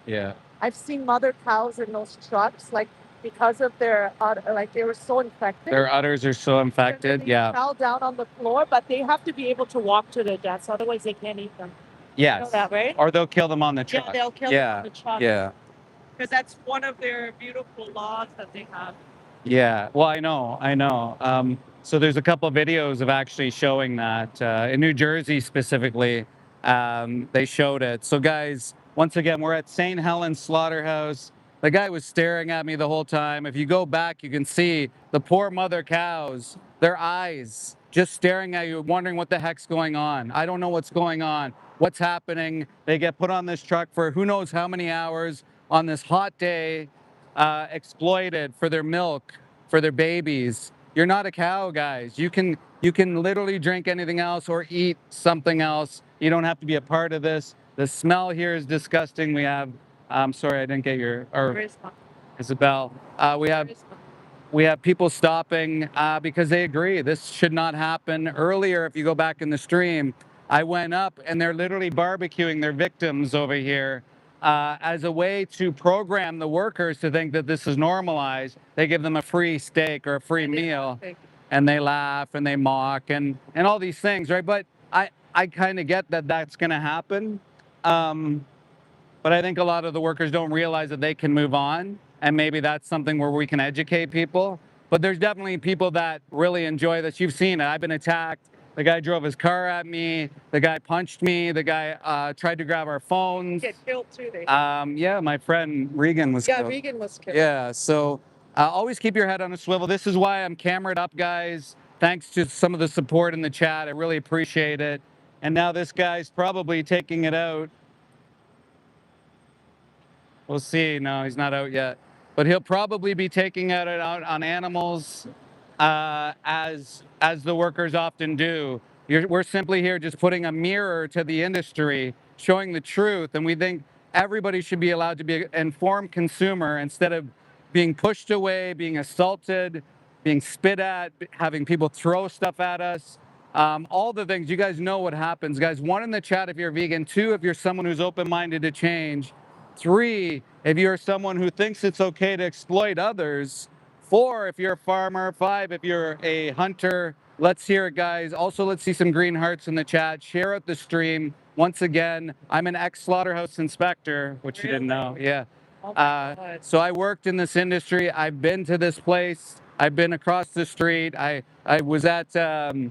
Yeah, I've seen mother cows in those trucks, like because of their, like they were so infected. their udders are so infected. They Yeah, fell down on the floor, but they have to be able to walk to their deaths, otherwise they can't eat them. Yes. You know that, right? Or they'll kill them on the truck. Yeah, they'll kill them on the truck. Yeah. Because that's one of their beautiful laws that they have. Yeah, well, I know. So there's a couple of videos of actually showing that in New Jersey specifically. They showed it. So guys, once again, we're at St. Helens Slaughterhouse. The guy was staring at me the whole time. If you go back, you can see the poor mother cows, their eyes just staring at you, wondering what the heck's going on. I don't know what's going on. What's happening? They get put on this truck for who knows how many hours on this hot day. Exploited for their milk, for their babies. You're not a cow, guys. You can literally drink anything else or eat something else. You don't have to be a part of this. The smell here is disgusting. We have, sorry, I didn't get your, or Isabel. We have people stopping because they agree this should not happen. Earlier, if you go back in the stream, I went up and they're literally barbecuing their victims over here as a way to program the workers to think that this is normalized. They give them a free steak or a free meal, and they laugh and they mock and all these things, right? But I kind of get that that's going to happen. But I think a lot of the workers don't realize that they can move on. And maybe that's something where we can educate people. But there's definitely people that really enjoy this. You've seen it. I've been attacked. The guy drove his car at me. The guy punched me. The guy tried to grab our phones. Get killed too, they. Yeah, my friend Regan was killed. Yeah, Regan was killed. Yeah, so always keep your head on a swivel. This is why I'm cameraed up, guys. Thanks to some of the support in the chat. I really appreciate it. And now this guy's probably taking it out. We'll see. No, he's not out yet. But he'll probably be taking it out on animals as the workers often do. We're simply here just putting a mirror to the industry, showing the truth. And we think everybody should be allowed to be an informed consumer instead of being pushed away, being assaulted, being spit at, having people throw stuff at us. All the things. You guys know what happens, guys. 1 in the chat if you're vegan. 2 if you're someone who's open-minded to change. 3, if you're someone who thinks it's okay to exploit others. 4, if you're a farmer. 5, if you're a hunter. Let's hear it, guys. Also, let's see some green hearts in the chat. Share out the stream. Once again, I'm an ex-slaughterhouse inspector, which you didn't know. Yeah. So I worked in this industry. I've been to this place. I've been across the street. I was at the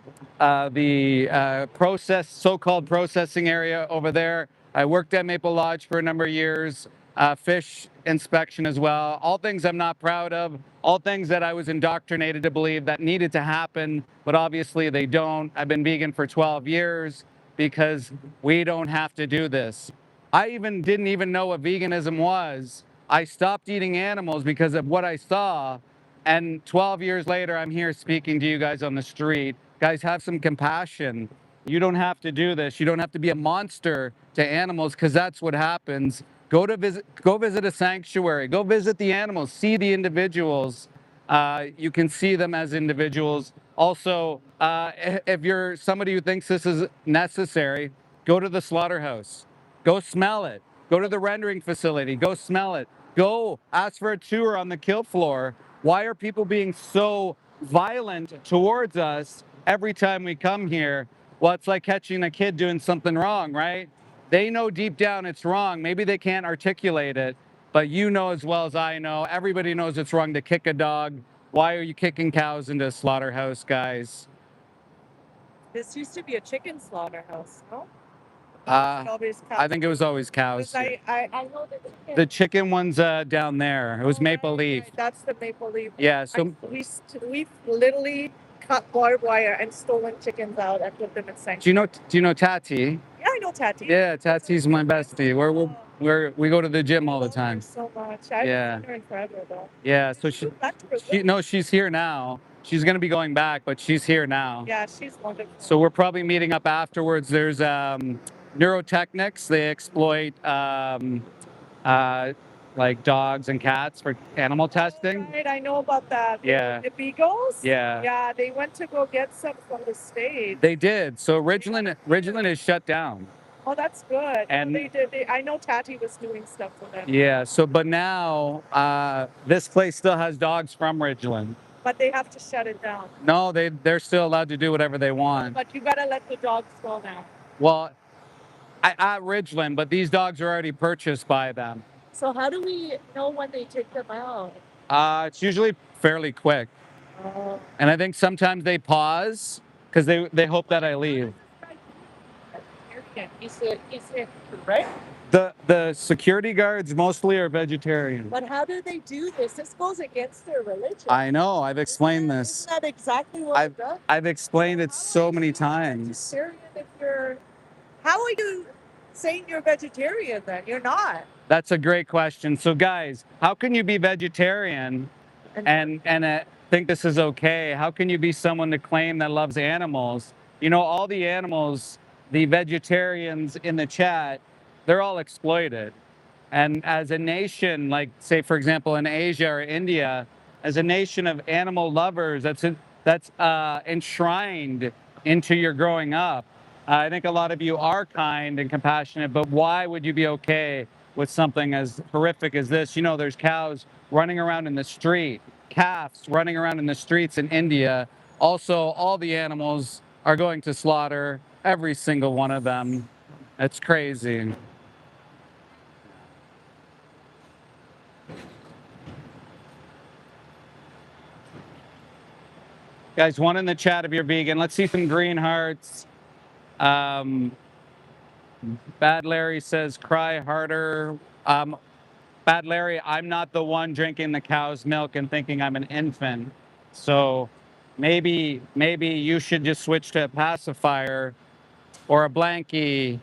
so-called processing area over there. I worked at Maple Lodge for a number of years, fish inspection as well. All things I'm not proud of, all things that I was indoctrinated to believe that needed to happen, but obviously they don't. I've been vegan for 12 years because we don't have to do this. I didn't even know what veganism was. I stopped eating animals because of what I saw. And 12 years later, I'm here speaking to you guys on the street. Guys, have some compassion. You don't have to do this. You don't have to be a monster to animals because that's what happens. Go visit a sanctuary. Go visit the animals. See the individuals. You can see them as individuals. Also, if you're somebody who thinks this is necessary, go to the slaughterhouse. Go smell it. Go to the rendering facility. Go smell it. Go ask for a tour on the kill floor. Why are people being so violent towards us every time we come here? Well, it's like catching a kid doing something wrong, right? They know deep down it's wrong. Maybe they can't articulate it, but you know as well as I know, everybody knows it's wrong to kick a dog. Why are you kicking cows into a slaughterhouse, guys? This used to be a chicken slaughterhouse, no? I think it was always cows. I know the chicken one's down there. It was Maple Leaf. Right. That's the Maple Leaf. Yeah, so we've literally cut barbed wire and stolen chickens out and put them in sanctuary. do you know Tati? Yeah, I know Tati. Yeah, Tati's my bestie. We go to the gym all the time. So much. I haven't seen her in forever though. Yeah, so she's here now. She's going to be going back, but she's here now. Yeah, she's wonderful. So we're probably meeting up afterwards. There's Neurotechnics. They exploit like dogs and cats for animal testing. Right, I know about that. Yeah. The beagles? Yeah. Yeah, they went to go get some from the state. They did. So Ridgeland is shut down. Oh, that's good. And they did. I know Tati was doing stuff for them. Yeah. So, but now this place still has dogs from Ridgeland. But they have to shut it down. No, they're still allowed to do whatever they want. But you gotta let the dogs go now. Well, At Ridgeland, but these dogs are already purchased by them. So how do we know when they take them out? It's usually fairly quick. And I think sometimes they pause because they hope that I leave. He's right? The security guards mostly are vegetarian. But how do they do this? This goes against their religion. I know. I've explained this. Isn't that exactly what it does? I've explained it so many times. Vegetarian if you're... How are you saying you're vegetarian then? You're not. That's a great question. So guys, how can you be vegetarian and think this is okay? How can you be someone to claim that loves animals? You know, all the animals, the vegetarians in the chat, they're all exploited. And as a nation, like say, for example, in Asia or India, as a nation of animal lovers, that's enshrined into your growing up. I think a lot of you are kind and compassionate, but why would you be okay with something as horrific as this? You know, there's cows running around in the street, calves running around in the streets in India. Also, all the animals are going to slaughter, every single one of them. It's crazy. Guys, one in the chat if you're vegan. Let's see some green hearts. Bad Larry says, cry harder. Bad Larry, I'm not the one drinking the cow's milk and thinking I'm an infant. So maybe you should just switch to a pacifier or a blankie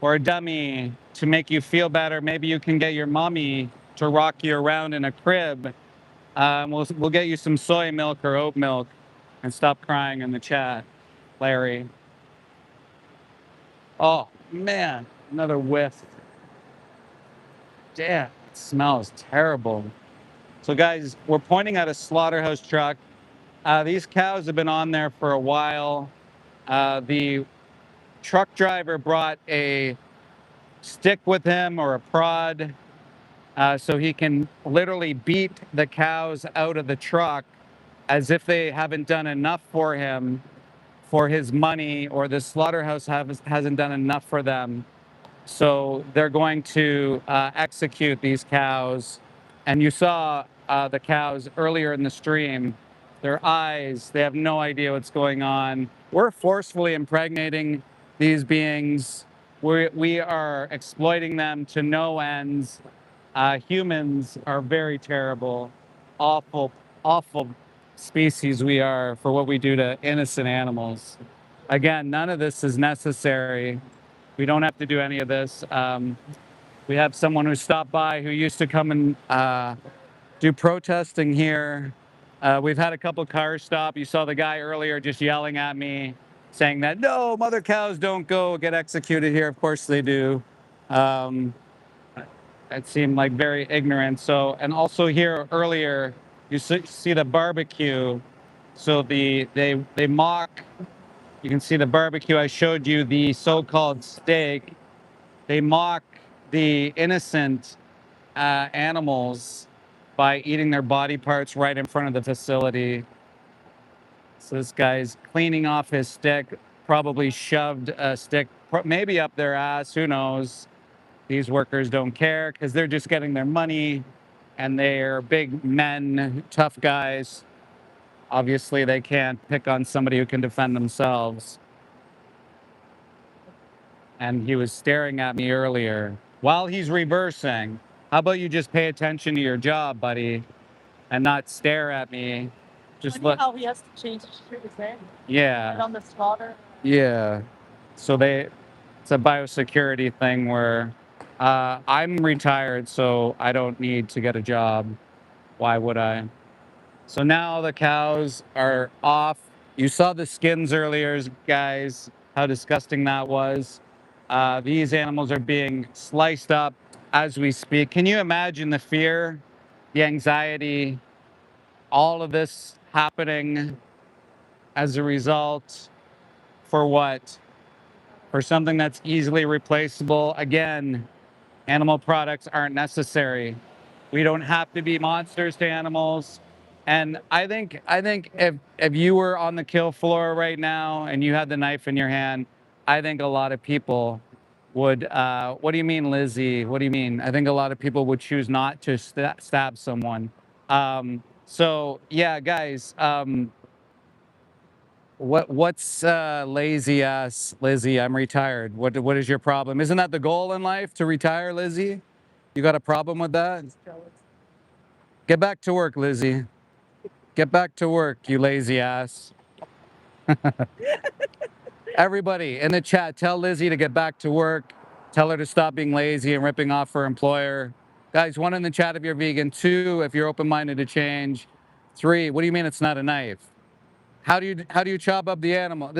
or a dummy to make you feel better. Maybe you can get your mommy to rock you around in a crib. We'll get you some soy milk or oat milk. And stop crying in the chat, Larry. Oh, man, another whiff. Damn, it smells terrible. So guys, we're pointing at a slaughterhouse truck. These cows have been on there for a while. The truck driver brought a stick with him or a prod so he can literally beat the cows out of the truck as if they haven't done enough for him for his money, or the slaughterhouse hasn't done enough for them. So they're going to execute these cows. And you saw the cows earlier in the stream. Their eyes, they have no idea what's going on. We're forcefully impregnating these beings. We are exploiting them to no ends. Humans are very terrible, awful, awful species we are for what we do to innocent animals. Again, none of this is necessary. We don't have to do any of this. We have someone who stopped by who used to come and do protesting here. We've had a couple cars stop. You saw the guy earlier just yelling at me, saying that, no, mother cows don't go get executed here. Of course they do. It seemed like very ignorant. So, and also here earlier, you see the barbecue. So they mock, you can see the barbecue. I showed you the so-called steak. They mock the innocent animals by eating their body parts right in front of the facility. So this guy's cleaning off his stick, probably shoved a stick, maybe up their ass, who knows. These workers don't care because they're just getting their money and they're big men, tough guys. Obviously, they can't pick on somebody who can defend themselves. And he was staring at me earlier while he's reversing. How about you just pay attention to your job, buddy, and not stare at me? Just look. How he has to change his shirt, yeah. right on the slaughter. Yeah. So it's a biosecurity thing where I'm retired, so I don't need to get a job. Why would I? So now the cows are off. You saw the skins earlier, guys, how disgusting that was. These animals are being sliced up as we speak. Can you imagine the fear, the anxiety, all of this happening as a result for what? For something that's easily replaceable. Again, animal products aren't necessary. We don't have to be monsters to animals. And I think if you were on the kill floor right now and you had the knife in your hand, I think a lot of people would, what do you mean, Lizzie? What do you mean? I think a lot of people would choose not to stab someone. So yeah, guys, what's lazy ass Lizzie? I'm retired. What is your problem? Isn't that the goal in life, to retire, Lizzie? You got a problem with that? Get back to work, Lizzie. Get back to work, you lazy ass. Everybody in the chat, tell Lizzie to get back to work. Tell her to stop being lazy and ripping off her employer. Guys, 1 in the chat if you're vegan. 2 if you're open-minded to change. 3, what do you mean it's not a knife? How do you chop up the animal?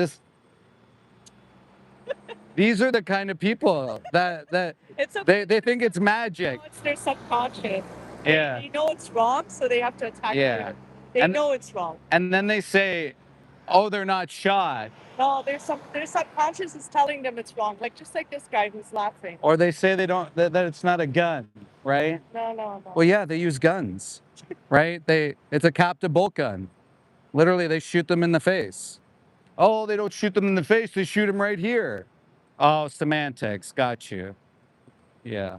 These are the kind of people that It's okay. they think it's magic. It's their subconscious. Yeah. They know it's wrong, so they have to attack Yeah. you. They know it's wrong. And then they say, oh, they're not shot. No, their subconscious is telling them it's wrong. Like just like this guy who's laughing. Or they say they don't that it's not a gun, right? No. Well, yeah, they use guns, right? It's a captive bolt gun. Literally, they shoot them in the face. Oh, they don't shoot them in the face. They shoot them right here. Oh, semantics. Got you. Yeah.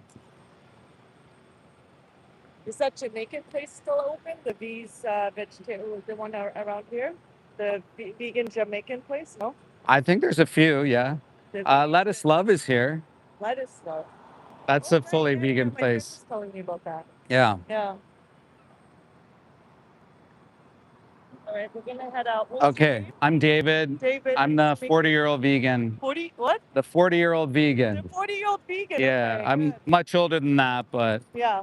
Is that Jamaican place still open? The V's vegetarian, the one around here, the vegan Jamaican place? No. I think there's a few. Yeah. Lettuce Love is here. Lettuce Love. That's a fully vegan My friend was place. telling me about that. Yeah. Yeah. All right, we're gonna head out. Okay, I'm David. David. I'm the 40-year-old vegan. 40 what? The 40-year-old vegan. The 40-year-old vegan. Yeah, Okay, I'm good. much older than that, but Yeah.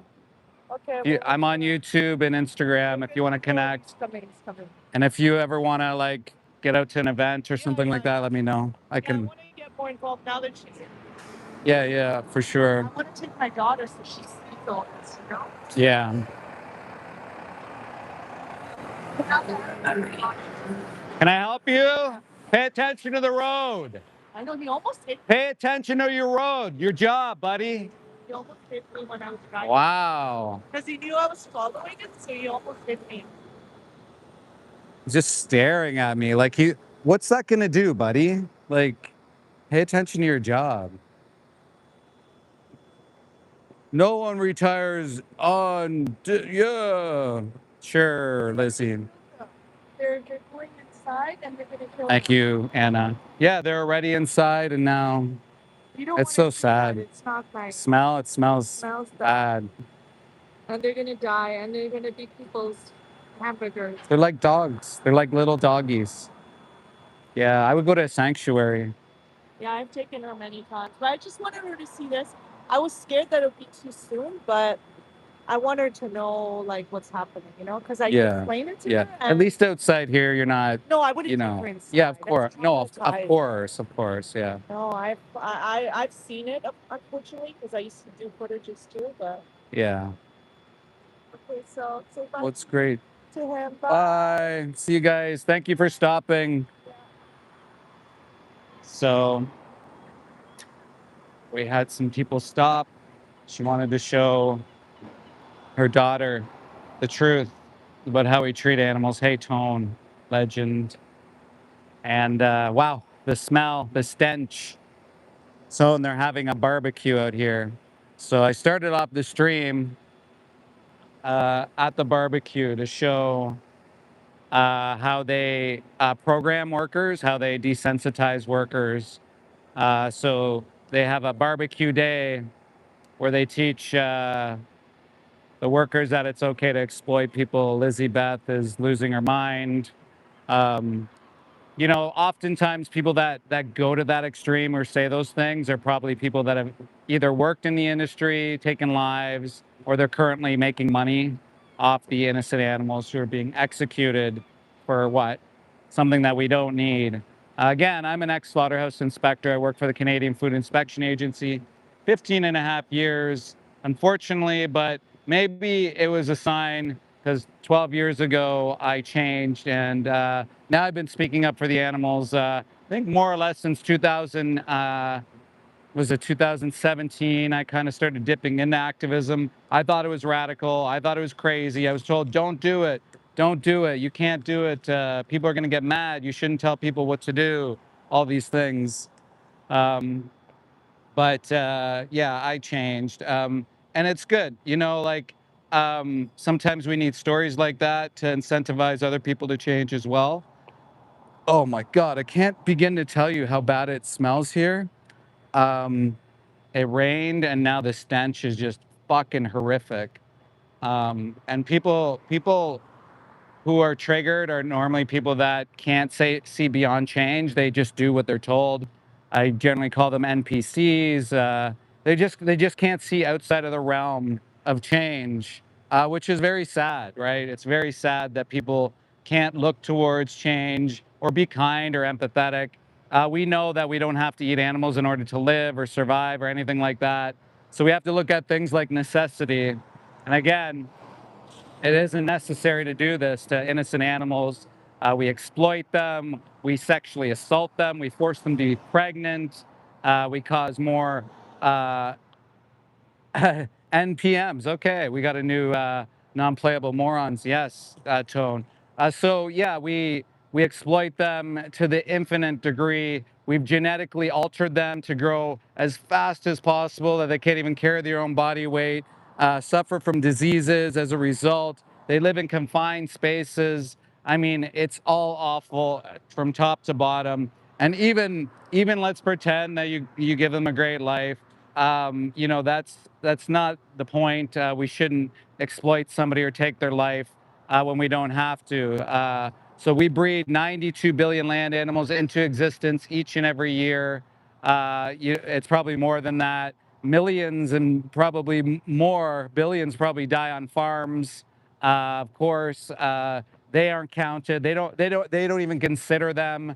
Okay. I'm on YouTube and Instagram if you want to connect. It's coming. And if you ever want to like get out to an event or something like that, let me know. I I want to get more involved now that she's in. Yeah, for sure. I want to take my daughter so she sees all this, you know? Yeah. Can I help you? Pay attention to the road. I know he almost hit me. Pay attention to your road. Your job, buddy. He almost hit me when I was driving. Wow. Because he knew I was following it, so he almost hit me. Just staring at me like what's that gonna do, buddy? Like, pay attention to your job. No one retires on, yeah. Sure, Lizzie. They're going inside and they're going to kill Thank you, Anna. Yeah, they're already inside and now it's so sad. It's not nice. It smells bad. And they're going to die and they're going to be people's hamburgers. They're like dogs. They're like little doggies. Yeah, I would go to a sanctuary. Yeah, I've taken her many times, but I just wanted her to see this. I was scared that it would be too soon, but I want her to know like what's happening, you know, because I explain it to her. At least outside here, you're not. No, I wouldn't take her inside. Yeah, of course. That's No, of traumatized. course, yeah. No, I've seen it unfortunately because I used to do footages too, but Yeah. okay, so bye What's great. to him. Bye. Bye. See you guys. Thank you for stopping. So we had some people stop. She wanted to show her daughter the truth about how we treat animals. Hey, Tone, legend. And wow, the smell, the stench. So, and they're having a barbecue out here. So I started off the stream at the barbecue to show how they program workers, how they desensitize workers. So they have a barbecue day where they teach the workers that it's okay to exploit people. Lizzie Beth is losing her mind. You know, oftentimes people that go to that extreme or say those things are probably people that have either worked in the industry, taken lives, or they're currently making money off the innocent animals who are being executed for what? Something that we don't need. Again, I'm an ex-slaughterhouse inspector. I work for the Canadian Food Inspection Agency, 15 and a half years, unfortunately, but maybe it was a sign because 12 years ago I changed and now I've been speaking up for the animals, I think more or less since 2017. I kind of started dipping into activism. I thought it was radical. I thought it was crazy. I was told, don't do it. Don't do it. You can't do it. People are going to get mad. You shouldn't tell people what to do. All these things. But yeah, I changed, and it's good. You know, like sometimes we need stories like that to incentivize other people to change as well. Oh my God, I can't begin to tell you how bad it smells here. Um, it rained, and now the stench is just fucking horrific. And people who are triggered are normally people that can't see beyond change. They just do what they're told. I generally call them NPCs. They just can't see outside of the realm of change, which is very sad, right? It's very sad that people can't look towards change or be kind or empathetic. We know that we don't have to eat animals in order to live or survive or anything like that. So we have to look at things like necessity. And again, it isn't necessary to do this to innocent animals. We exploit them, we sexually assault them, we force them to be pregnant, we cause more uh, NPMs. Okay, we got a new non-playable morons. Yes, tone. So yeah, we exploit them to the infinite degree. We've genetically altered them to grow as fast as possible, that they can't even carry their own body weight, suffer from diseases as a result. They live in confined spaces. I mean, it's all awful from top to bottom. And even let's pretend that you give them a great life. You know, that's not the point. We shouldn't exploit somebody or take their life when we don't have to. So we breed 92 billion land animals into existence each and every year. It's probably more than that. Millions and probably more, billions probably die on farms. Of course, they aren't counted. They don't even consider them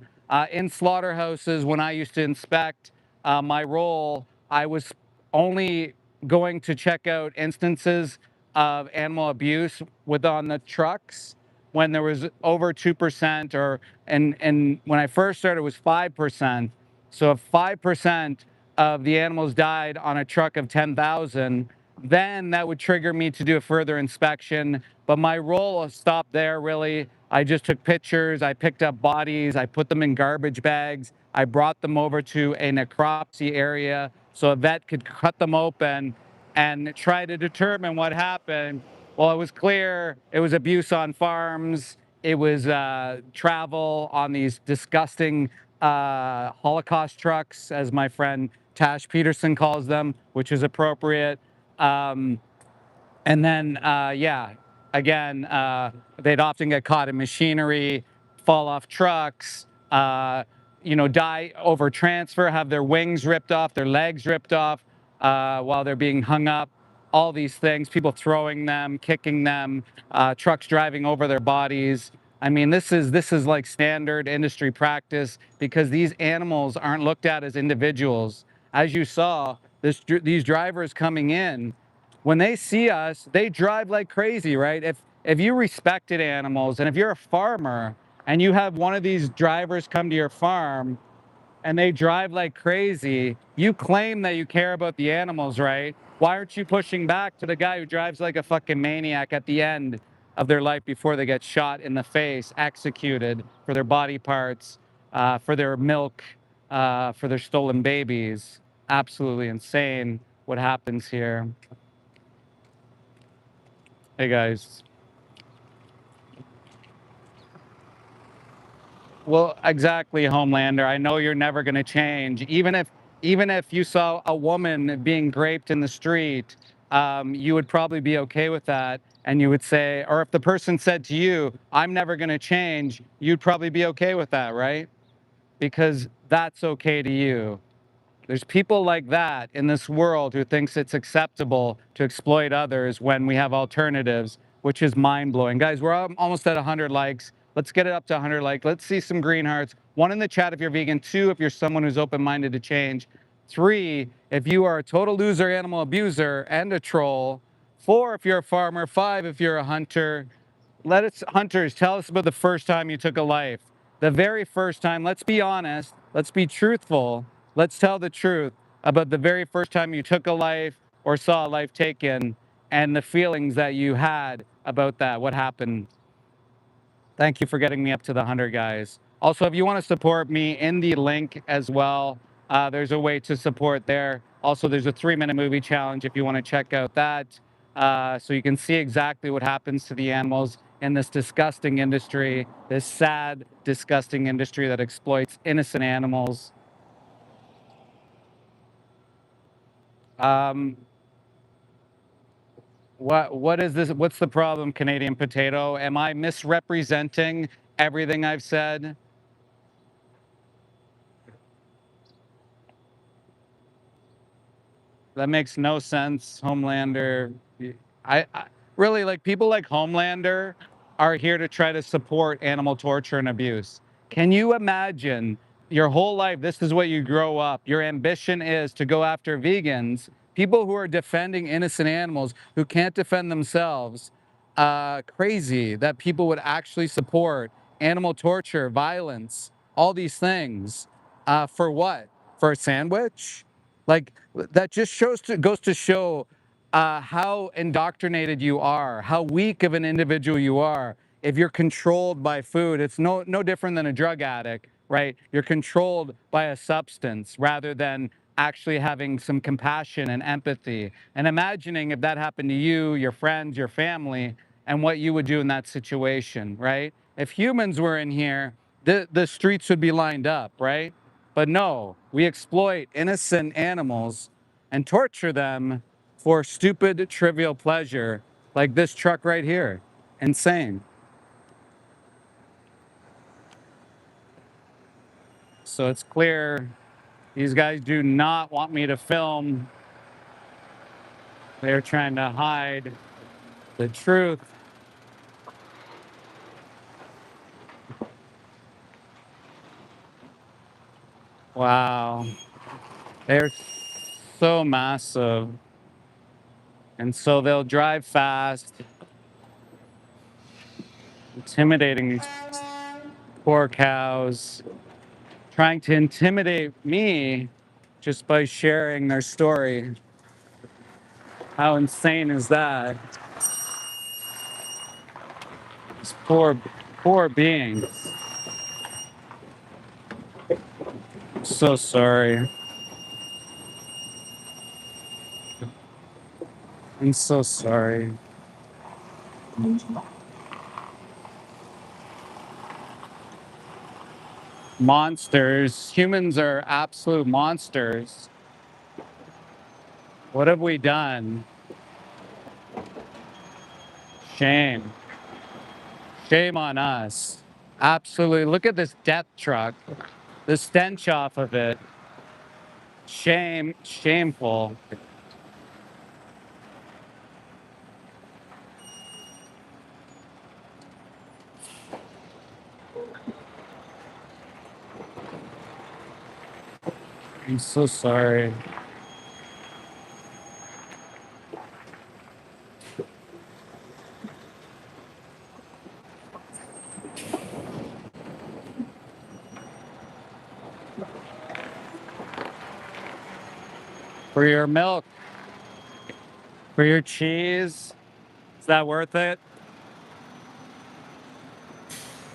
in slaughterhouses. When I used to inspect, my role, I was only going to check out instances of animal abuse on the trucks when there was over 2%, or and when I first started it was 5%. So if 5% of the animals died on a truck of 10,000, then that would trigger me to do a further inspection. But my role stopped there, really. I just took pictures, I picked up bodies, I put them in garbage bags, I brought them over to a necropsy area so a vet could cut them open and try to determine what happened. Well, it was clear it was abuse on farms. It was travel on these disgusting Holocaust trucks, as my friend Tash Peterson calls them, which is appropriate. Um, and then, yeah, again, they'd often get caught in machinery, fall off trucks, die over transfer, have their wings ripped off, their legs ripped off while they're being hung up. All these things, people throwing them, kicking them, trucks driving over their bodies. I mean, this is like standard industry practice because these animals aren't looked at as individuals. As you saw, these drivers coming in, when they see us, they drive like crazy, right? If you respected animals, and if you're a farmer and you have one of these drivers come to your farm and they drive like crazy, you claim that you care about the animals, right? Why aren't you pushing back to the guy who drives like a fucking maniac at the end of their life before they get shot in the face, executed for their body parts, for their milk, for their stolen babies? Absolutely insane what happens here. Hey guys. Well, exactly, Homelander. I know you're never going to change. Even if you saw a woman being raped in the street, you would probably be okay with that, and you would say, or if the person said to you, "I'm never going to change," you'd probably be okay with that, right? Because that's okay to you. There's people like that in this world who thinks it's acceptable to exploit others when we have alternatives, which is mind-blowing. Guys, we're almost at 100 likes. Let's get it up to 100 likes. Let's see some green hearts. 1 in the chat if you're vegan. 2 if you're someone who's open-minded to change. 3 if you are a total loser, animal abuser, and a troll. 4 if you're a farmer. 5 if you're a hunter. Hunters, tell us about the first time you took a life. The very first time. Let's be honest. Let's be truthful. Let's tell the truth about the very first time you took a life or saw a life taken, and the feelings that you had about that. What happened? Thank you for getting me up to the 100, guys. Also, if you want to support me, in the link as well, there's a way to support there. Also, there's a 3-minute movie challenge if you want to check out that. So you can see exactly what happens to the animals in this disgusting industry, this sad, disgusting industry that exploits innocent animals. Um, what is this? What's the problem, Canadian Potato? Am I misrepresenting everything I've said? That makes no sense, Homelander. I really like people like Homelander are here to try to support animal torture and abuse. Can you imagine your whole life? This is what you grow up. Your ambition is to go after vegans, people who are defending innocent animals who can't defend themselves. Crazy that people would actually support animal torture, violence, all these things. For what? For a sandwich? Like that just goes to show how indoctrinated you are, how weak of an individual you are. If you're controlled by food, it's no different than a drug addict, right? You're controlled by a substance rather than actually having some compassion and empathy. And imagining if that happened to you, your friends, your family, and what you would do in that situation, right? If humans were in here, the streets would be lined up, right? But no, we exploit innocent animals and torture them for stupid, trivial pleasure, like this truck right here. Insane. So it's clear these guys do not want me to film. They're trying to hide the truth. Wow. They're so massive. And so they'll drive fast, intimidating these poor cows, trying to intimidate me just by sharing their story. How insane is that? These poor beings. So sorry. I'm so sorry. Monsters. Humans are absolute monsters. What have we done? Shame. Shame on us. Absolutely. Look at this death truck. The stench off of it. Shame. Shameful. I'm so sorry. For your milk, for your cheese, is that worth it?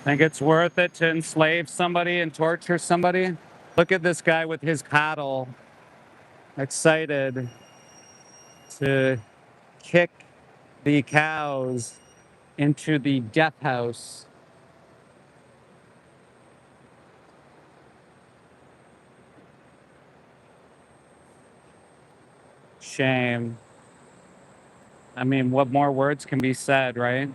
Think it's worth it to enslave somebody and torture somebody? Look at this guy with his paddle, excited to kick the cows into the death house. Shame. I mean, what more words can be said, right?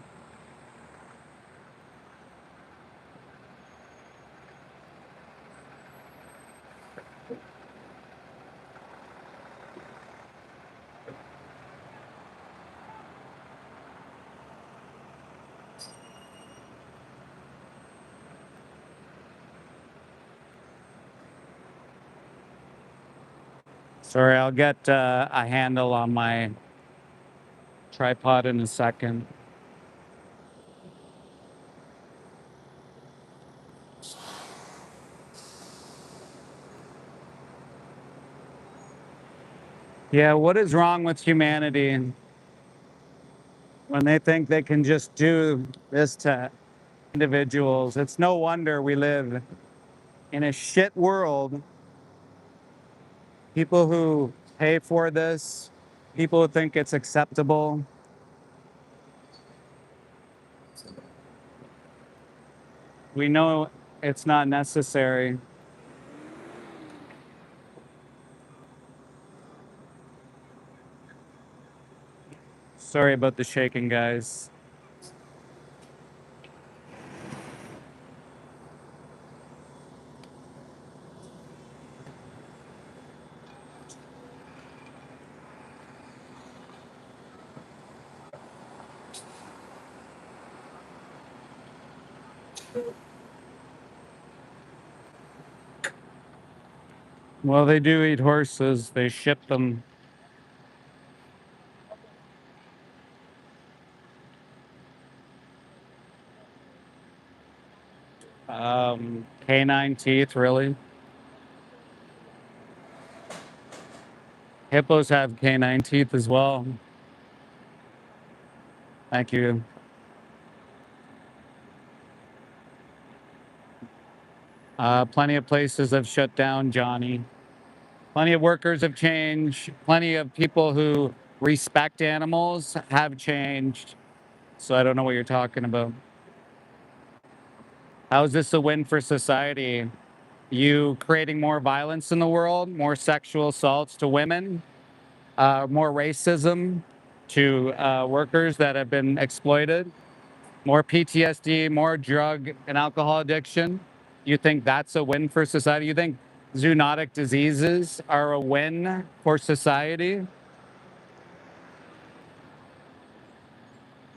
Sorry, I'll get a handle on my tripod in a second. Yeah, what is wrong with humanity when they think they can just do this to individuals? It's no wonder we live in a shit world People who pay for this, people who think it's acceptable. We know it's not necessary. Sorry about the shaking, guys. Well, they do eat horses. They ship them. Canine teeth, really? Hippos have canine teeth as well. Thank you. Plenty of places have shut down, Johnny. Plenty of workers have changed. Plenty of people who respect animals have changed. So I don't know what you're talking about. How is this a win for society? You creating more violence in the world, more sexual assaults to women, more racism to workers that have been exploited, more PTSD, more drug and alcohol addiction. You think that's a win for society? You think zoonotic diseases are a win for society?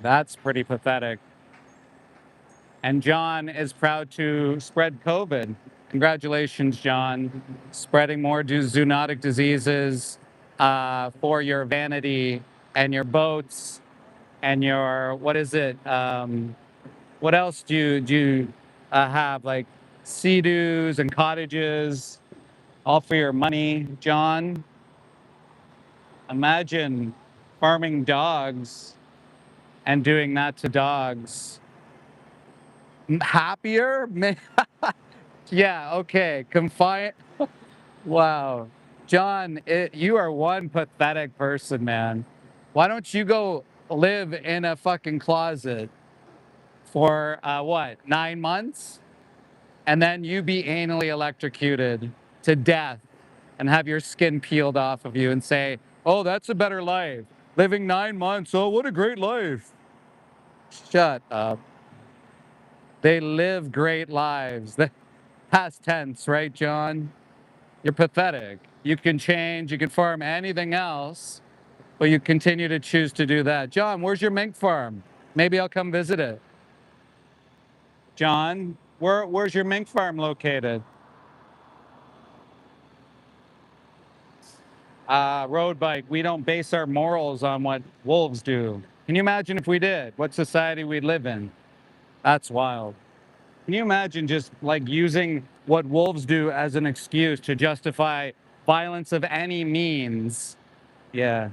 That's pretty pathetic. And John is proud to spread COVID. Congratulations, John. Spreading more zoonotic diseases for your vanity and your boats and your, what is it? What else do you have? Like sea-doos and cottages, all for your money, John. Imagine farming dogs and doing that to dogs. Happier? Yeah, okay. Confine. Wow. John, you are one pathetic person, man. Why don't you go live in a fucking closet for what, 9 months? And then you be anally electrocuted to death and have your skin peeled off of you and say, oh, that's a better life. Living 9 months. Oh, what a great life. Shut up. They live great lives. Past tense, right, John? You're pathetic. You can change, you can farm anything else, but you continue to choose to do that. John, where's your mink farm? Maybe I'll come visit it. John, where's your mink farm located? Road bike. We don't base our morals on what wolves do. Can you imagine if we did? What society we'd live in? That's wild. Can you imagine just like using what wolves do as an excuse to justify violence of any means? Yeah.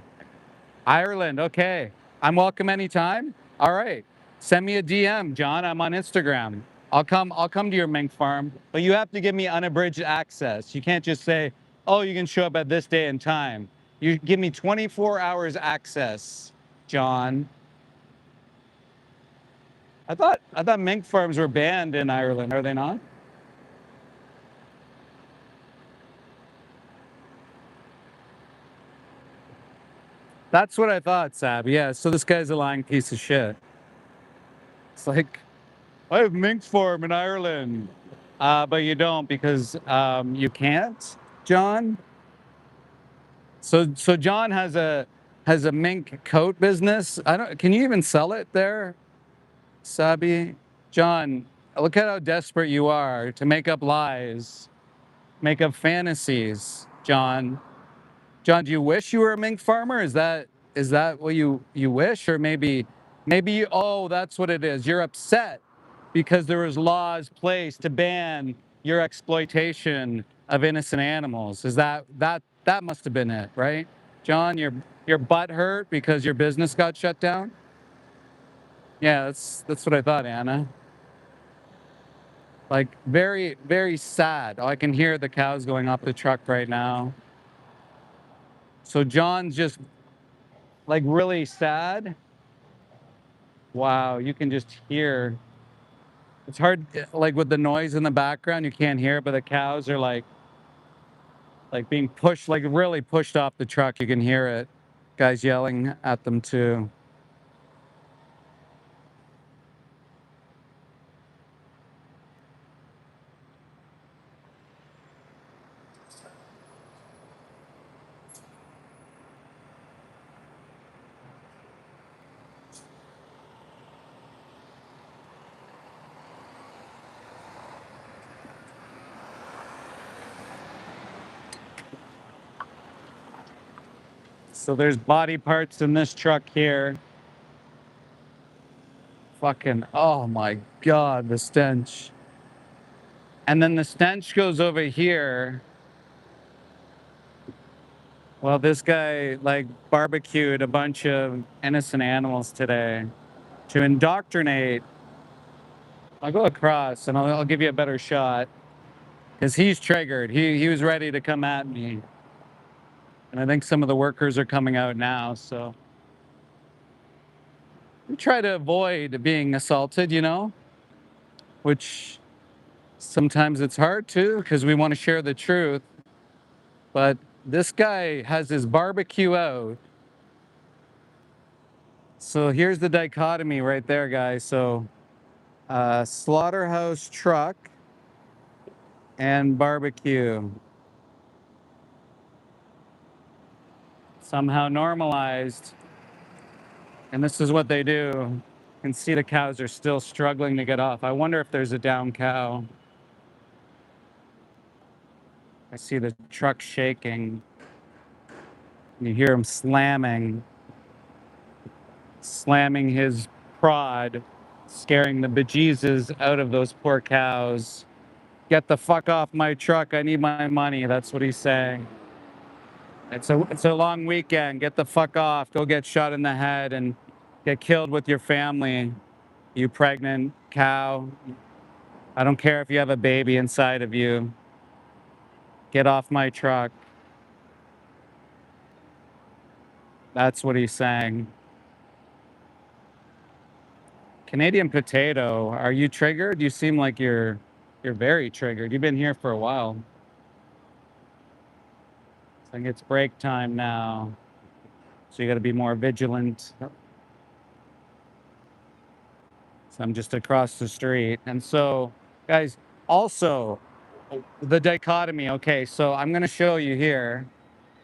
Ireland, okay. I'm welcome anytime. All right. Send me a DM, John. I'm on Instagram. I'll come to your mink farm, but you have to give me unabridged access. You can't just say, "Oh, you can show up at this day and time." You give me 24 hours access, John. I thought mink farms were banned in Ireland, are they not? That's what I thought, Sab. Yeah, so this guy's a lying piece of shit. It's like, I have mink farm in Ireland. But you don't because you can't, John. So John has a mink coat business. I don't. Can you even sell it there, Sabi? John, look at how desperate you are to make up lies, make up fantasies, John. John, do you wish you were a mink farmer? Is that what you wish, or maybe oh, that's what it is. You're upset because there was laws placed to ban your exploitation of innocent animals. Is that must have been it, right? John, your butt hurt because your business got shut down? Yeah, that's what I thought, Anna. Like very, very sad. Oh, I can hear the cows going off the truck right now. So John's just like really sad. Wow, you can just hear. It's hard, like with the noise in the background, you can't hear it, but the cows are like being pushed, like really pushed off the truck. You can hear it. Guys yelling at them too. So there's body parts in this truck here. Fucking, oh my God, the stench. And then the stench goes over here. Well, this guy like barbecued a bunch of innocent animals today to indoctrinate. I'll go across and I'll give you a better shot because he's triggered. He was ready to come at me. And I think some of the workers are coming out now. So we try to avoid being assaulted, you know, which sometimes it's hard to because we want to share the truth. But this guy has his barbecue out. So here's the dichotomy right there, guys. So slaughterhouse truck and barbecue somehow normalized. And this is what they do. You can see the cows are still struggling to get off. I wonder if there's a down cow. I see the truck shaking. You hear him slamming his prod, scaring the bejesus out of those poor cows. Get the fuck off my truck. I need my money. That's what he's saying. It's a long weekend. Get the fuck off. Go get shot in the head and get killed with your family, you pregnant cow. I don't care if you have a baby inside of you. Get off my truck. That's what he's saying. Canadian Potato, are you triggered? You seem like you're very triggered. You've been here for a while. I think it's break time now. So you got to be more vigilant. So I'm just across the street. And so, guys, also the dichotomy. Okay, so I'm going to show you here.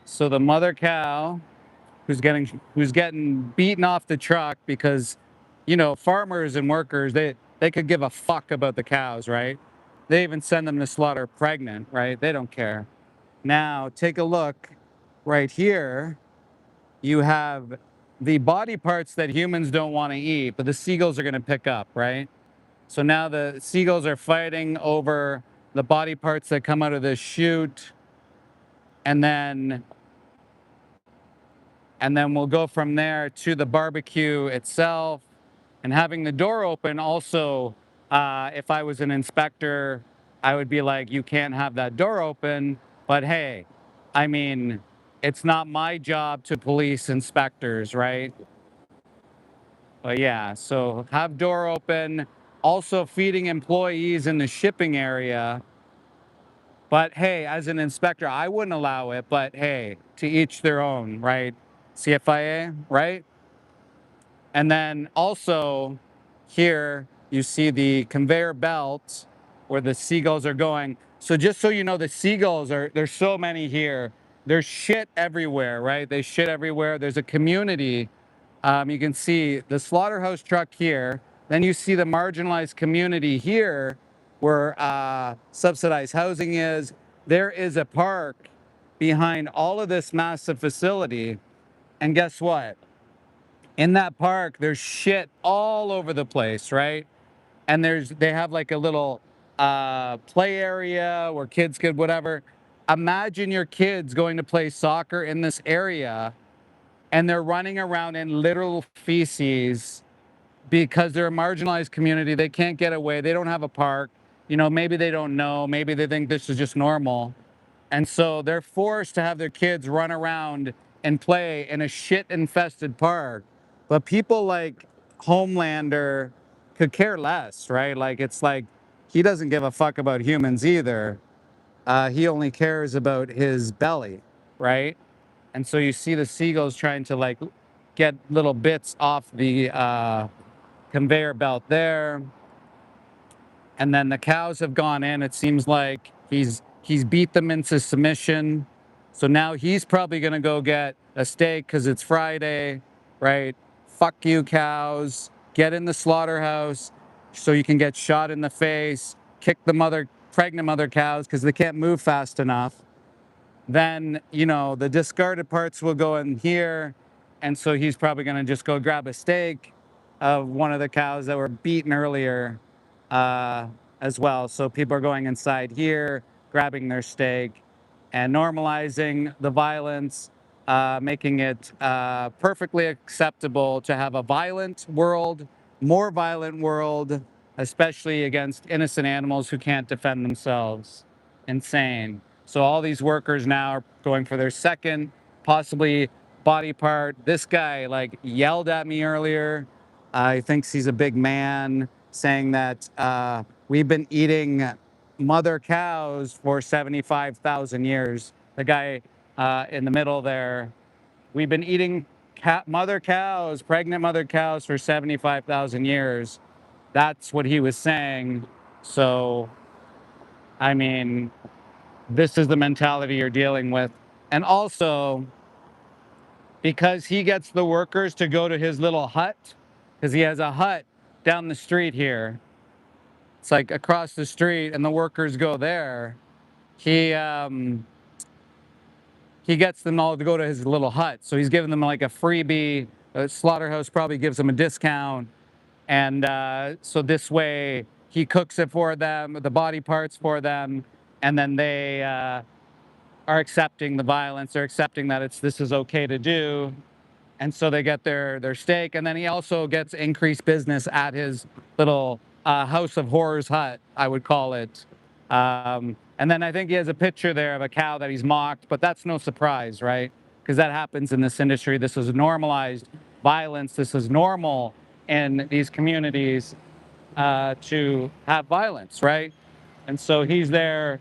So the mother cow who's getting beaten off the truck because, you know, farmers and workers, they could give a fuck about the cows, right? They even send them to slaughter pregnant, right? They don't care. Now take a look right here. You have the body parts that humans don't want to eat, but the seagulls are going to pick up, right? So now the seagulls are fighting over the body parts that come out of this chute, and then we'll go from there to the barbecue itself. And having the door open also, if I was an inspector, I would be like, you can't have that door open. But hey, I mean, it's not my job to police inspectors, right? But yeah, so have door open. Also feeding employees in the shipping area. But hey, as an inspector, I wouldn't allow it. But hey, to each their own, right? CFIA, right? And then also here you see the conveyor belt where the seagulls are going. So just so you know, the seagulls there's so many here. There's shit everywhere, right? They shit everywhere. There's a community. You can see the slaughterhouse truck here. Then you see the marginalized community here where subsidized housing is. There is a park behind all of this massive facility. And guess what? In that park, there's shit all over the place, right? And they have like a little play area where kids could whatever. Imagine your kids going to play soccer in this area and they're running around in literal feces because they're a marginalized community. They can't get away. They don't have a park. You know, maybe they don't know. Maybe they think this is just normal. And so they're forced to have their kids run around and play in a shit-infested park. But people like Homelander could care less, right? Like, it's like he doesn't give a fuck about humans either. He only cares about his belly, right? And so you see the seagulls trying to like get little bits off the conveyor belt there. And then the cows have gone in. It seems like he's beat them into submission. So now he's probably going to go get a steak because it's Friday, right? Fuck you, cows. Get in the slaughterhouse so you can get shot in the face, kick the pregnant mother cows because they can't move fast enough. Then, you know, the discarded parts will go in here. And so he's probably going to just go grab a steak of one of the cows that were beaten earlier uh, as well. So people are going inside here, grabbing their steak and normalizing the violence, making it perfectly acceptable to have a violent world, more violent world, especially against innocent animals who can't defend themselves. Insane. So all these workers now are going for their second, possibly body part. This guy like yelled at me earlier. He thinks he's a big man, saying that we've been eating mother cows for 75,000 years. The guy in the middle there, we've been eating mother cows, pregnant mother cows for 75,000 years. That's what he was saying. So, I mean, this is the mentality you're dealing with. And also, because he gets the workers to go to his little hut, because he has a hut down the street here. It's like across the street, and the workers go there. He he gets them all to go to his little hut. So he's giving them like a freebie. Slaughterhouse probably gives them a discount. And so this way, he cooks it for them, the body parts for them, and then they are accepting the violence. They're accepting that this is okay to do. And so they get their steak. And then he also gets increased business at his little House of Horrors hut, I would call it. And then I think he has a picture there of a cow that he's mocked, but that's no surprise, right? Because that happens in this industry. This is normalized violence. This is normal in these communities to have violence, right? And so he's there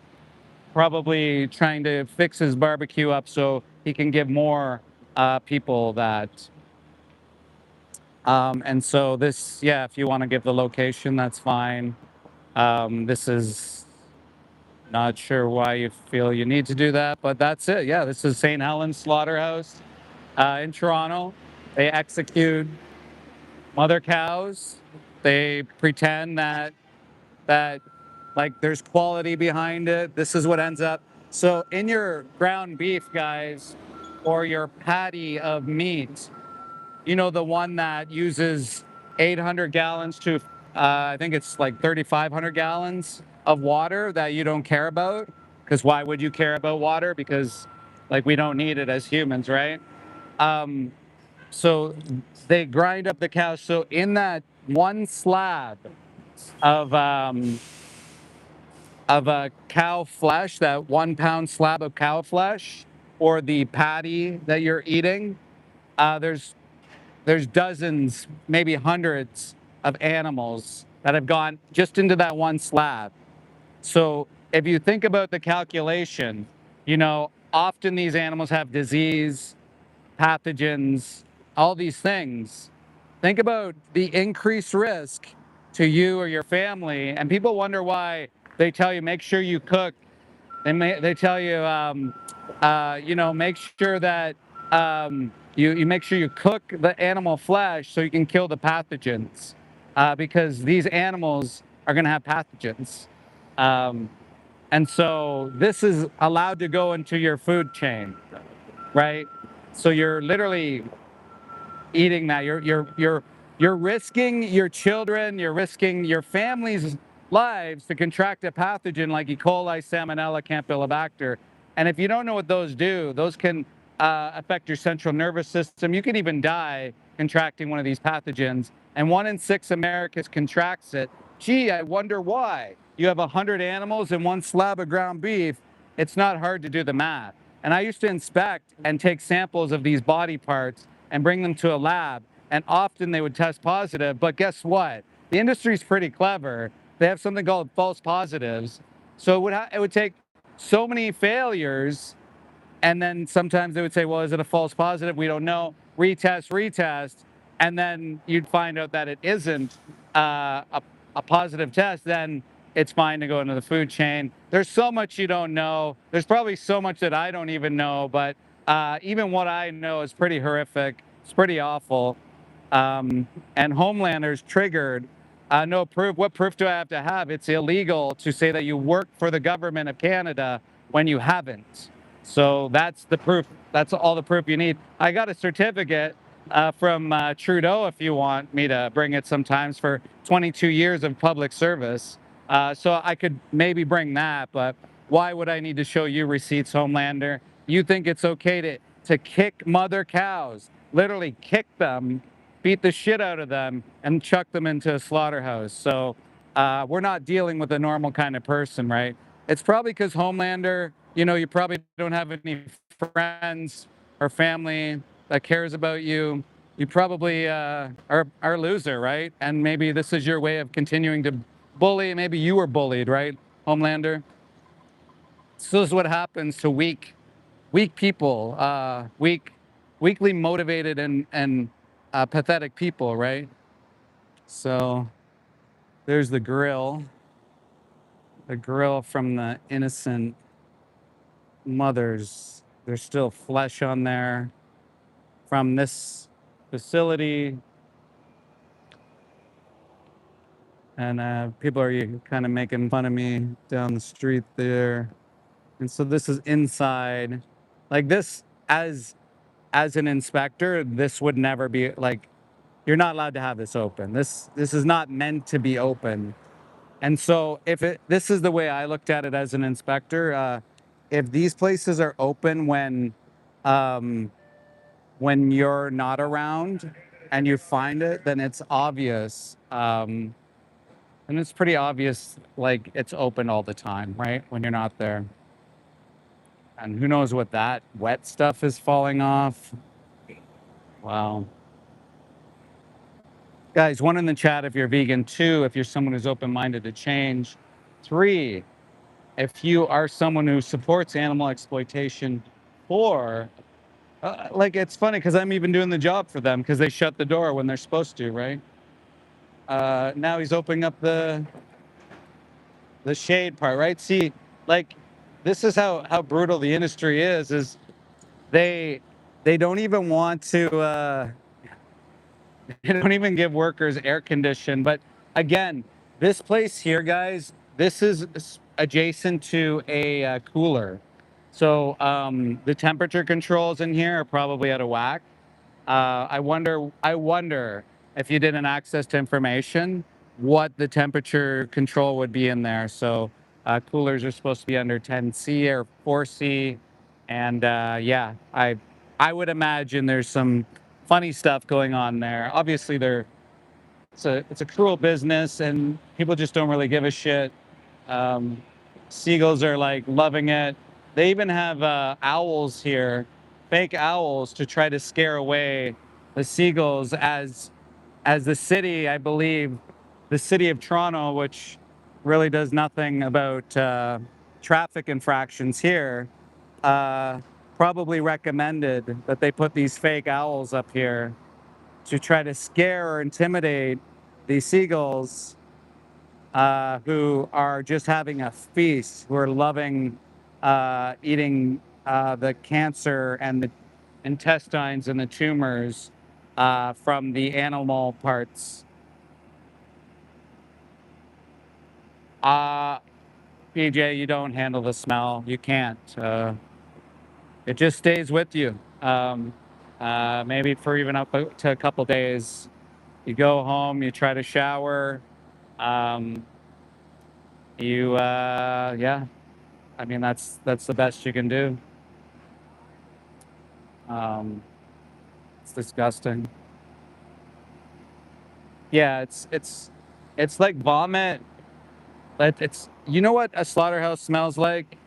probably trying to fix his barbecue up so he can give more people that. And so this, yeah, if you want to give the location, that's fine. This is not sure why you feel you need to do that, but that's it. Yeah, this is St. Helens Slaughterhouse in Toronto. They execute mother cows. They pretend that like there's quality behind it. This is what ends up. So in your ground beef, guys, or your patty of meat, you know, the one that uses 800 gallons to, I think it's like 3,500 gallons of water that you don't care about. Because why would you care about water? Because like we don't need it as humans, right? Um, so they grind up the cow. So in that one slab of cow flesh, that 1 pound slab of cow flesh, or the patty that you're eating, there's dozens, maybe hundreds of animals that have gone just into that one slab. So if you think about the calculation, you know, often these animals have disease, pathogens, all these things. Think about the increased risk to you or your family. And people wonder why they tell you, make sure you cook. They tell you, you know, make sure that you make sure you cook the animal flesh so you can kill the pathogens, because these animals are going to have pathogens. Um, and so this is allowed to go into your food chain, right? So you're literally eating that. You're risking your children, you're risking your family's lives to contract a pathogen like E. coli, Salmonella, Campylobacter. And if you don't know what those do, those can affect your central nervous system. You can even die contracting one of these pathogens. And 1 in 6 Americans contracts it. Gee, I wonder why. You have 100 animals and one slab of ground beef. It's not hard to do the math. And I used to inspect and take samples of these body parts and bring them to a lab. And often they would test positive. But guess what? The industry's pretty clever. They have something called false positives. So it would take so many failures, and then sometimes they would say, well, is it a false positive? We don't know. Retest. And then you'd find out that it isn't a positive test. Then it's fine to go into the food chain. There's so much you don't know. There's probably so much that I don't even know. But even what I know is pretty horrific. It's pretty awful. And Homelander's triggered. No proof. What proof do I have to have? It's illegal to say that you work for the government of Canada when you haven't. So that's the proof. That's all the proof you need. I got a certificate from Trudeau, if you want me to bring it sometimes, for 22 years of public service. So I could maybe bring that, but why would I need to show you receipts, Homelander? You think it's okay to kick mother cows, literally kick them, beat the shit out of them, and chuck them into a slaughterhouse. So we're not dealing with a normal kind of person, right? It's probably because Homelander, you know, you probably don't have any friends or family that cares about you. You probably are a loser, right? And maybe this is your way of continuing to bully. Maybe you were bullied, right, Homelander? So this is what happens to weak people, weakly motivated and pathetic people, right? So there's the grill from the innocent mothers. There's still flesh on there from this facility. And people are kind of making fun of me down the street there. And so this is inside. Like this, as an inspector, this would never be like, you're not allowed to have this open. This is not meant to be open. And so this is the way I looked at it as an inspector. If these places are open when you're not around and you find it, then it's obvious. And it's pretty obvious, like it's open all the time, right? When you're not there. And who knows what that wet stuff is falling off. Wow. Guys, 1 in the chat if you're vegan, 2 if you're someone who's open-minded to change, 3 if you are someone who supports animal exploitation, 4 like it's funny because I'm even doing the job for them because they shut the door when they're supposed to, right? Now he's opening up the shade part, right? See, like this is how brutal the industry is they don't even want to they don't even give workers air condition. But again, this place here, guys, this is adjacent to a cooler. So the temperature controls in here are probably out of whack. I wonder if you didn't access to information, what the temperature control would be in there. So coolers are supposed to be under 10C or 4C. And yeah, I would imagine there's some funny stuff going on there. Obviously, it's a cruel business, and people just don't really give a shit. Um, Seagulls are like loving it. They even have owls here, fake owls, to try to scare away the seagulls. As the city, I believe, the city of Toronto, which really does nothing about traffic infractions here, probably recommended that they put these fake owls up here to try to scare or intimidate these seagulls who are just having a feast, who are loving eating the cancer and the intestines and the tumors from the animal parts. PJ, you don't handle the smell. You can't. It just stays with you. Maybe for even up to a couple days. You go home, you try to shower. Yeah, I mean, that's the best you can do. It's disgusting. Yeah, it's like vomit. But you know what a slaughterhouse smells like?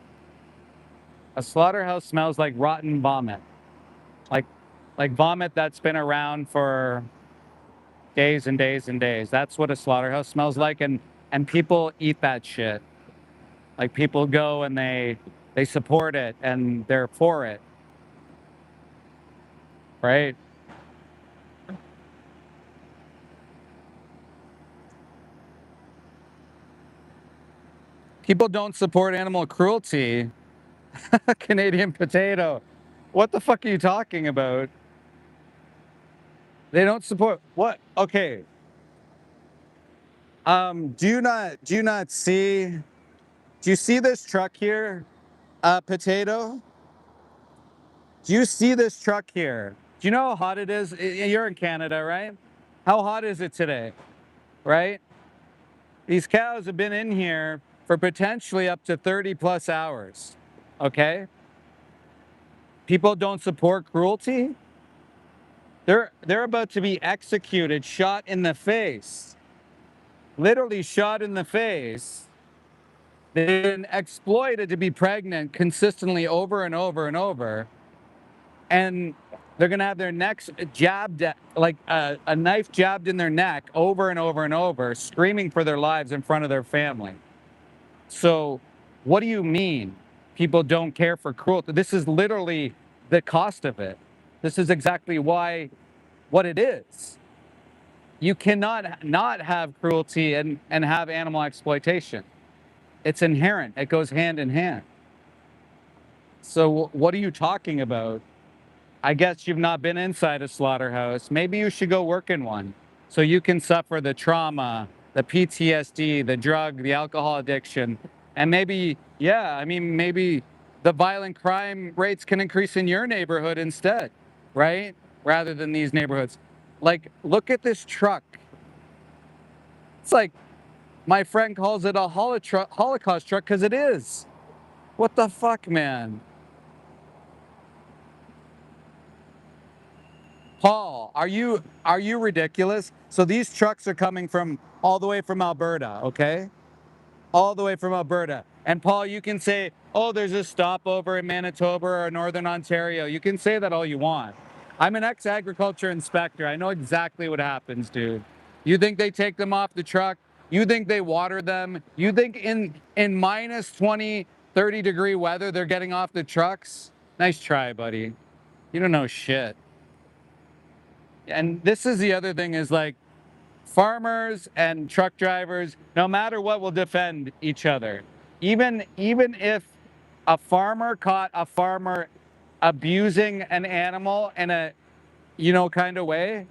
A slaughterhouse smells like rotten vomit. Like vomit that's been around for days and days and days. That's what a slaughterhouse smells like, and people eat that shit. Like people go and they support it and they're for it, right? People don't support animal cruelty. Canadian potato. What the fuck are you talking about? They don't support what? Okay. Do you not see? Do you see this truck here? Potato. Do you see this truck here? Do you know how hot it is? You're in Canada, right? How hot is it today? Right? These cows have been in here for potentially up to 30 plus hours. Okay? People don't support cruelty. They're about to be executed, shot in the face. Literally shot in the face. They've been exploited to be pregnant consistently over and over and over. And they're going to have their necks jabbed, like a knife jabbed in their neck over and over and over, screaming for their lives in front of their family. So what do you mean people don't care for cruelty? This is literally the cost of it. This is exactly what it is. You cannot not have cruelty and have animal exploitation. It's inherent. It goes hand in hand. So what are you talking about? I guess you've not been inside a slaughterhouse. Maybe you should go work in one so you can suffer the trauma, the PTSD, the drug, the alcohol addiction. And maybe, yeah, I mean, maybe the violent crime rates can increase in your neighborhood instead, right? Rather than these neighborhoods. Like, look at this truck. It's like, my friend calls it a Holocaust truck because it is. What the fuck, man? Paul, are you ridiculous? So these trucks are coming from all the way from Alberta, okay? All the way from Alberta. And Paul, you can say, oh, there's a stopover in Manitoba or Northern Ontario. You can say that all you want. I'm an ex-agriculture inspector. I know exactly what happens, dude. You think they take them off the truck? You think they water them? You think in minus 20, 30 degree weather, they're getting off the trucks? Nice try, buddy. You don't know shit. And this is the other thing is like farmers and truck drivers, no matter what, will defend each other. Even if a farmer caught a farmer abusing an animal in a, kind of way,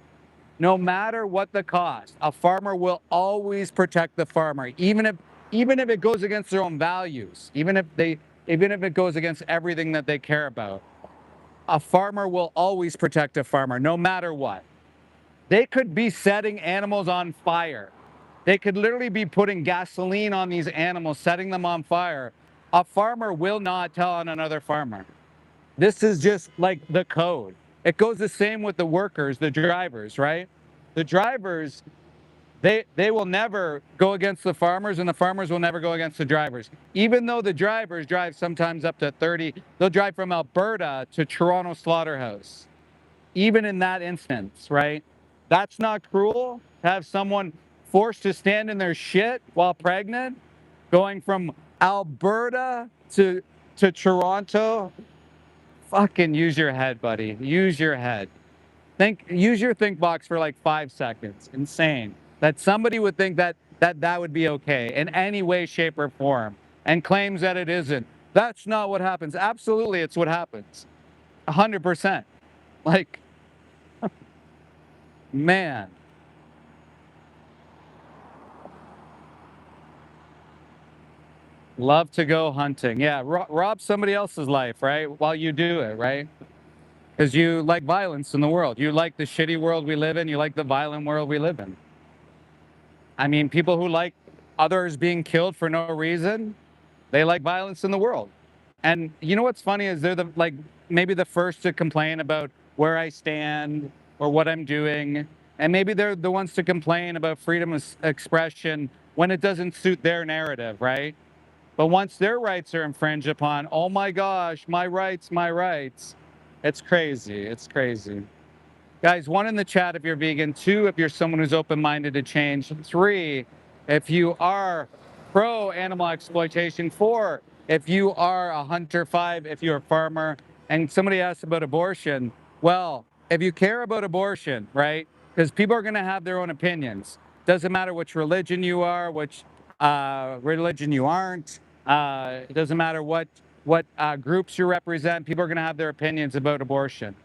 no matter what the cost, a farmer will always protect the farmer, even if it goes against their own values, even if it goes against everything that they care about. A farmer will always protect a farmer, no matter what. They could be setting animals on fire. They could literally be putting gasoline on these animals, setting them on fire. A farmer will not tell on another farmer. This is just like the code. It goes the same with the workers, the drivers, right? The drivers, they will never go against the farmers, and the farmers will never go against the drivers. Even though the drivers drive sometimes up to 30, they'll drive from Alberta to Toronto Slaughterhouse. Even in that instance, right? That's not cruel to have someone forced to stand in their shit while pregnant, going from Alberta to Toronto. Fucking use your head, buddy. Use your head. Use your think box for like 5 seconds. Insane. That somebody would think that would be okay in any way, shape, or form, and claims that it isn't. That's not what happens. Absolutely, it's what happens. 100%. Like, man. Love to go hunting. Yeah, rob somebody else's life, right? While you do it, right? Because you like violence in the world. You like the shitty world we live in. You like the violent world we live in. I mean, people who like others being killed for no reason, they like violence in the world. And you know what's funny is they're maybe the first to complain about where I stand or what I'm doing. And maybe they're the ones to complain about freedom of expression when it doesn't suit their narrative, right? But once their rights are infringed upon, oh my gosh, my rights, my rights. It's crazy. It's crazy. Guys, 1 in the chat if you're vegan, 2 if you're someone who's open-minded to change, 3 if you are pro-animal exploitation, 4 if you are a hunter, 5 if you're a farmer. And somebody asked about abortion. Well, if you care about abortion, right, because people are going to have their own opinions. Doesn't matter which religion you are, which religion you aren't. It doesn't matter what groups you represent. People are going to have their opinions about abortion.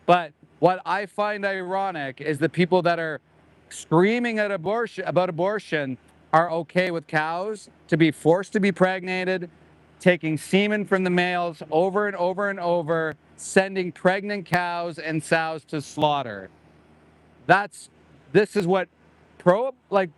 But what I find ironic is the people that are screaming at about abortion are okay with cows to be forced to be pregnated, taking semen from the males over and over and over, sending pregnant cows and sows to slaughter. This is what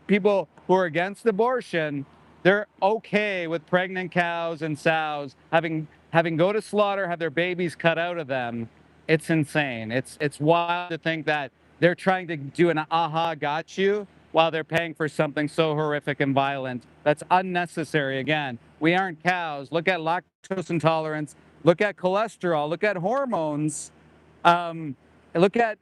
people who are against abortion, they're okay with pregnant cows and sows having go to slaughter, have their babies cut out of them. It's insane. It's wild to think that they're trying to do an aha got you while they're paying for something so horrific and violent. That's unnecessary. Again, we aren't cows. Look at lactose intolerance. Look at cholesterol. Look at hormones. Um, Look at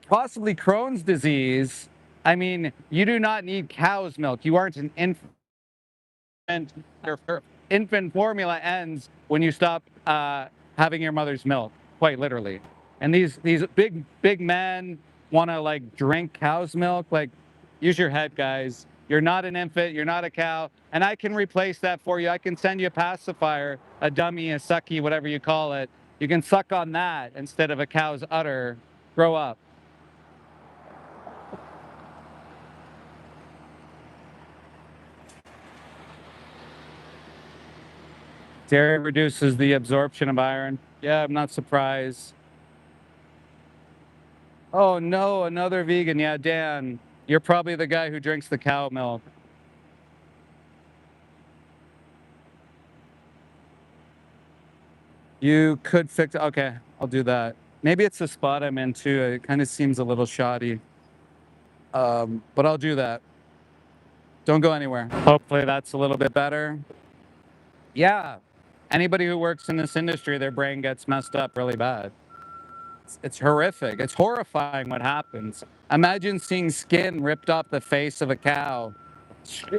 possibly Crohn's disease. I mean, you do not need cow's milk. You aren't an infant. Your infant formula ends when you stop having your mother's milk, quite literally. And these big men want to like drink cow's milk. Like, use your head, guys. You're not an infant. You're not a cow. And I can replace that for you. I can send you a pacifier, a dummy, a sucky, whatever you call it. You can suck on that instead of a cow's udder. Grow up. Dairy reduces the absorption of iron. Yeah, I'm not surprised. Oh no, another vegan. Yeah, Dan, you're probably the guy who drinks the cow milk. You could fix, okay, I'll do that. Maybe it's the spot I'm in too. It kind of seems a little shoddy. But I'll do that. Don't go anywhere. Hopefully that's a little bit better. Yeah. Anybody who works in this industry, their brain gets messed up really bad. It's horrific. It's horrifying what happens. Imagine seeing skin ripped off the face of a cow,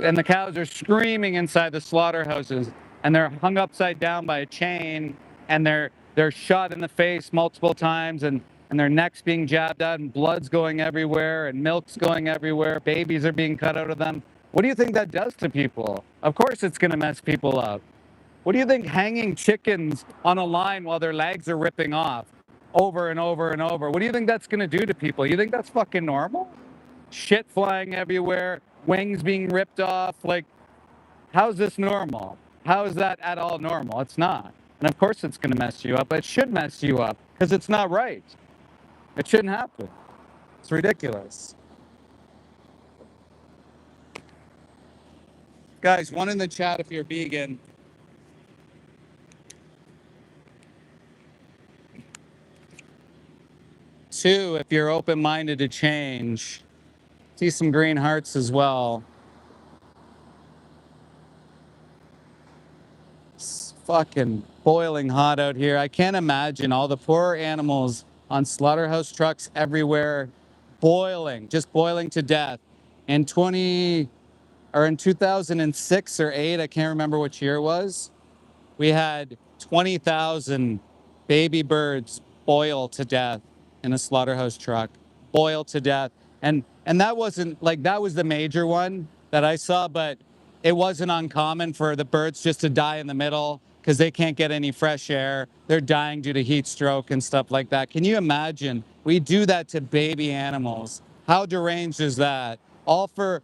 and the cows are screaming inside the slaughterhouses, and they're hung upside down by a chain, and they're shot in the face multiple times, and their necks being jabbed out, and blood's going everywhere, and milk's going everywhere. Babies are being cut out of them. What do you think that does to people? Of course it's going to mess people up. What do you think hanging chickens on a line while their legs are ripping off over and over and over? What do you think that's going to do to people? You think that's fucking normal? Shit flying everywhere, wings being ripped off. Like, how's this normal? How is that at all normal? It's not. And of course it's going to mess you up. It should mess you up because it's not right. It shouldn't happen. It's ridiculous. Guys, 1 in the chat if you're vegan. 2 if you're open-minded to change. See some green hearts as well. It's fucking boiling hot out here. I can't imagine all the poor animals on slaughterhouse trucks everywhere, boiling, just boiling to death. In 2006 or 8, I can't remember which year it was, we had 20,000 baby birds boil to death in a slaughterhouse truck, boil to death. And that wasn't like, that was the major one that I saw, but it wasn't uncommon for the birds just to die in the middle because they can't get any fresh air. They're dying due to heat stroke and stuff like that. Can you imagine? We do that to baby animals. How deranged is that? All for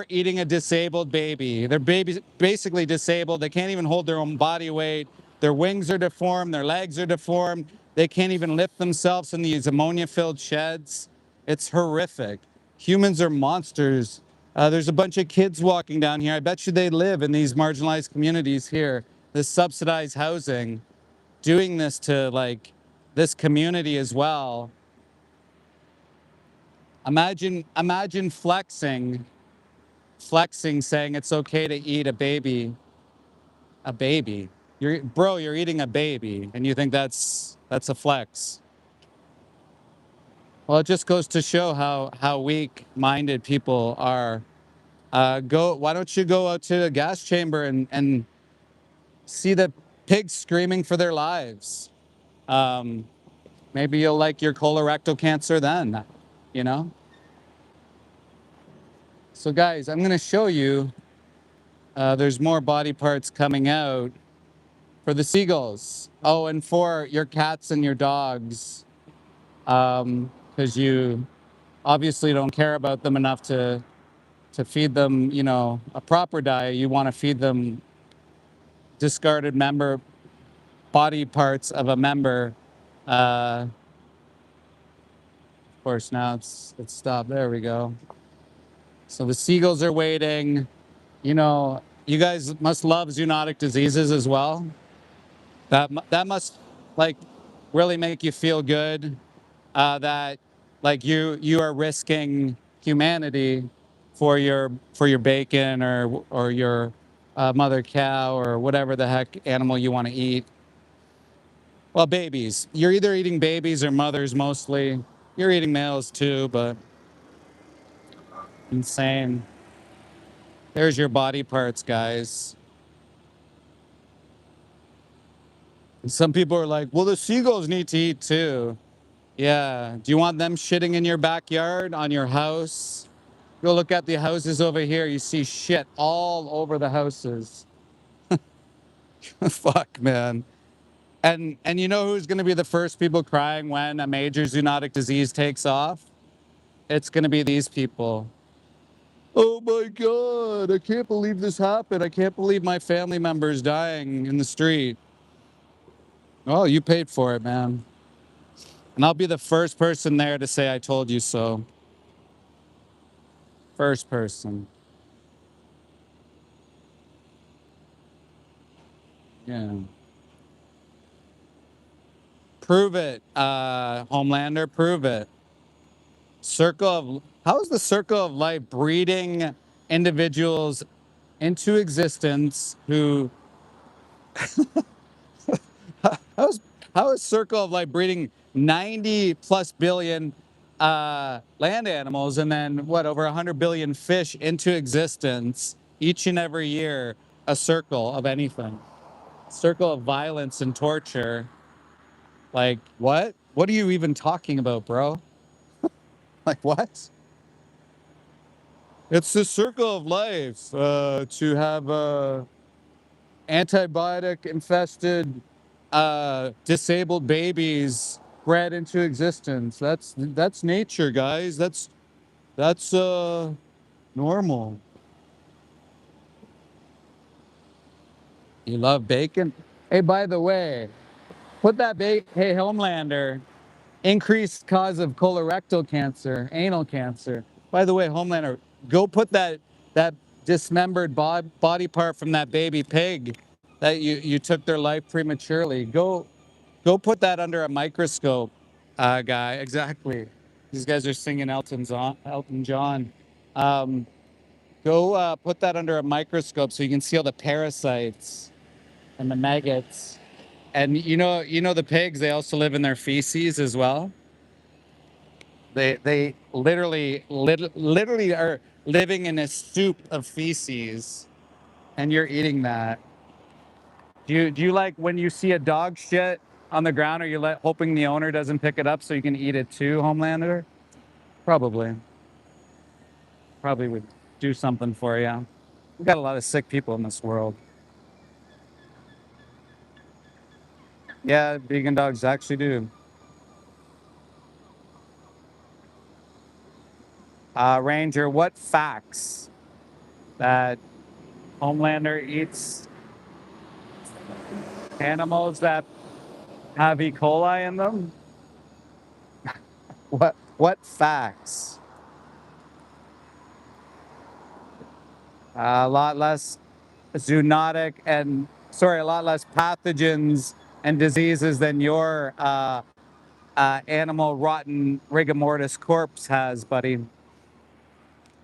eating a disabled baby. Their baby's basically disabled. They can't even hold their own body weight. Their wings are deformed. Their legs are deformed. They can't even lift themselves in these ammonia-filled sheds. It's horrific. Humans are monsters. There's a bunch of kids walking down here. I bet you they live in these marginalized communities here, this subsidized housing, doing this to like this community as well. Imagine flexing saying it's okay to eat a baby. A baby. You're eating a baby, and you think that's a flex. Well, it just goes to show how weak-minded people are. Why don't you go out to a gas chamber and see the pigs screaming for their lives? Maybe you'll like your colorectal cancer then, you know? So guys, I'm gonna show you, there's more body parts coming out for the seagulls. Oh, and for your cats and your dogs, because you obviously don't care about them enough to feed them, you know, a proper diet. You want to feed them discarded member body parts of a member. Of course, now it's stopped. There we go. So the seagulls are waiting. You know, you guys must love zoonotic diseases as well. That must like really make you feel good. That like you are risking humanity for your bacon or your mother cow or whatever the heck animal you want to eat. Well, babies. You're either eating babies or mothers mostly. You're eating males too, but insane. There's your body parts, guys. And some people are like, well, the seagulls need to eat too. Yeah. Do you want them shitting in your backyard, on your house? Go look at the houses over here. You see shit all over the houses. Fuck, man. And you know who's going to be the first people crying when a major zoonotic disease takes off? It's going to be these people. Oh my God, I can't believe this happened. I can't believe my family member's dying in the street. Oh, you paid for it, man. And I'll be the first person there to say I told you so. First person. Yeah. Prove it, Homelander, prove it. How is the circle of life breeding individuals into existence who how's how is circle of life breeding 90 plus billion land animals and then what, over 100 billion fish into existence each and every year? A circle of anything, circle of violence and torture. Like what are you even talking about, bro? Like what? It's the circle of life to have antibiotic infested disabled babies bred into existence. That's nature, guys. That's normal. You love bacon? Hey, by the way, put that hey, Homelander, increased cause of colorectal cancer, anal cancer. By the way, Homelander, go put that dismembered body part from that baby pig that you took their life prematurely. Go put that under a microscope, guy. Exactly. These guys are singing Elton John. Um, go put that under a microscope so you can see all the parasites and the maggots. And you know the pigs, they also live in their feces as well. They literally are living in a soup of feces, and you're eating that. Do you like when you see a dog shit on the ground, or you hoping the owner doesn't pick it up so you can eat it too, Homelander? Probably would do something for you. We got a lot of sick people in this world. Yeah, vegan dogs actually do. Ranger, what facts that Homelander eats animals that have E. coli in them? What facts? A lot less zoonotic and sorry, a lot less pathogens and diseases than your animal rotten rigor mortis corpse has, buddy.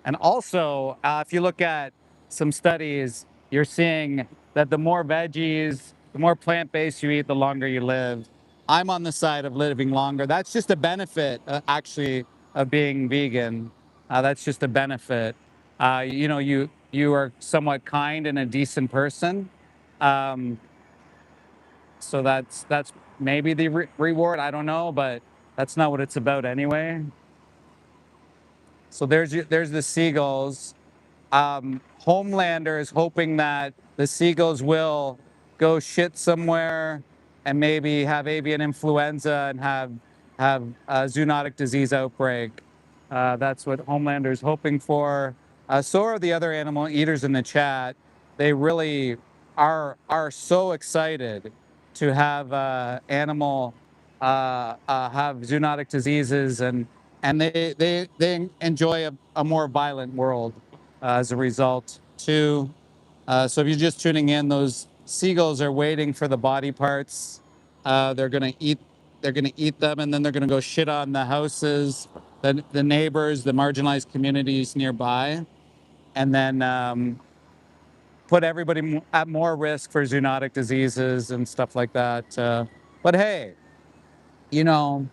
And also, if you look at some studies, you're seeing that the more veggies, the more plant-based you eat, the longer you live. I'm on the side of living longer. That's just a benefit, actually, of being vegan. That's just a benefit. You know, you are somewhat kind and a decent person. Um, so that's maybe the reward. I don't know, but that's not what it's about anyway. So there's the seagulls. Homelander is hoping that the seagulls will go shit somewhere and maybe have avian influenza and have a zoonotic disease outbreak. That's what Homelander is hoping for. So are the other animal eaters in the chat. They really are so excited to have animal have zoonotic diseases, and they enjoy a more violent world as a result too. So if you're just tuning in, those seagulls are waiting for the body parts. They're gonna eat. They're gonna eat them, and then they're gonna go shit on the houses, the neighbors, the marginalized communities nearby, and then put everybody at more risk for zoonotic diseases and stuff like that. But hey, you know,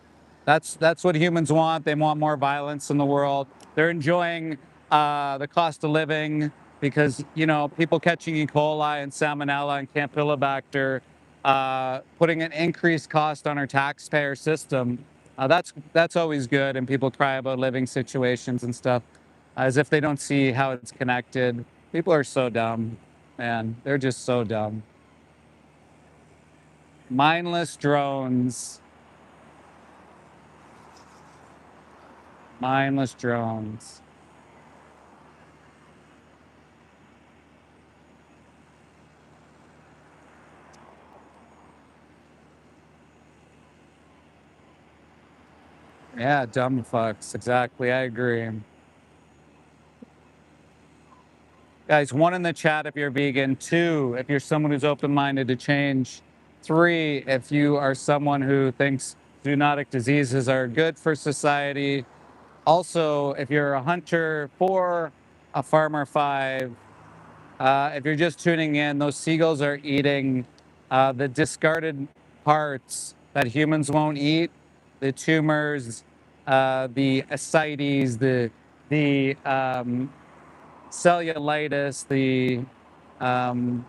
that's what humans want. They want more violence in the world. They're enjoying the cost of living because, you know, people catching E. coli and salmonella and campylobacter, putting an increased cost on our taxpayer system. That's always good, and people cry about living situations and stuff as if they don't see how it's connected. People are so dumb, man. They're just so dumb. Mindless drones. Mindless drones. Yeah, dumb fucks. Exactly. I agree. Guys, 1 in the chat if you're vegan. 2, if you're someone who's open-minded to change. 3, if you are someone who thinks zoonotic diseases are good for society. Also, if you're a hunter. 4, a farmer. 5, if you're just tuning in, those seagulls are eating the discarded parts that humans won't eat, the tumors, the ascites, the cellulitis, the um,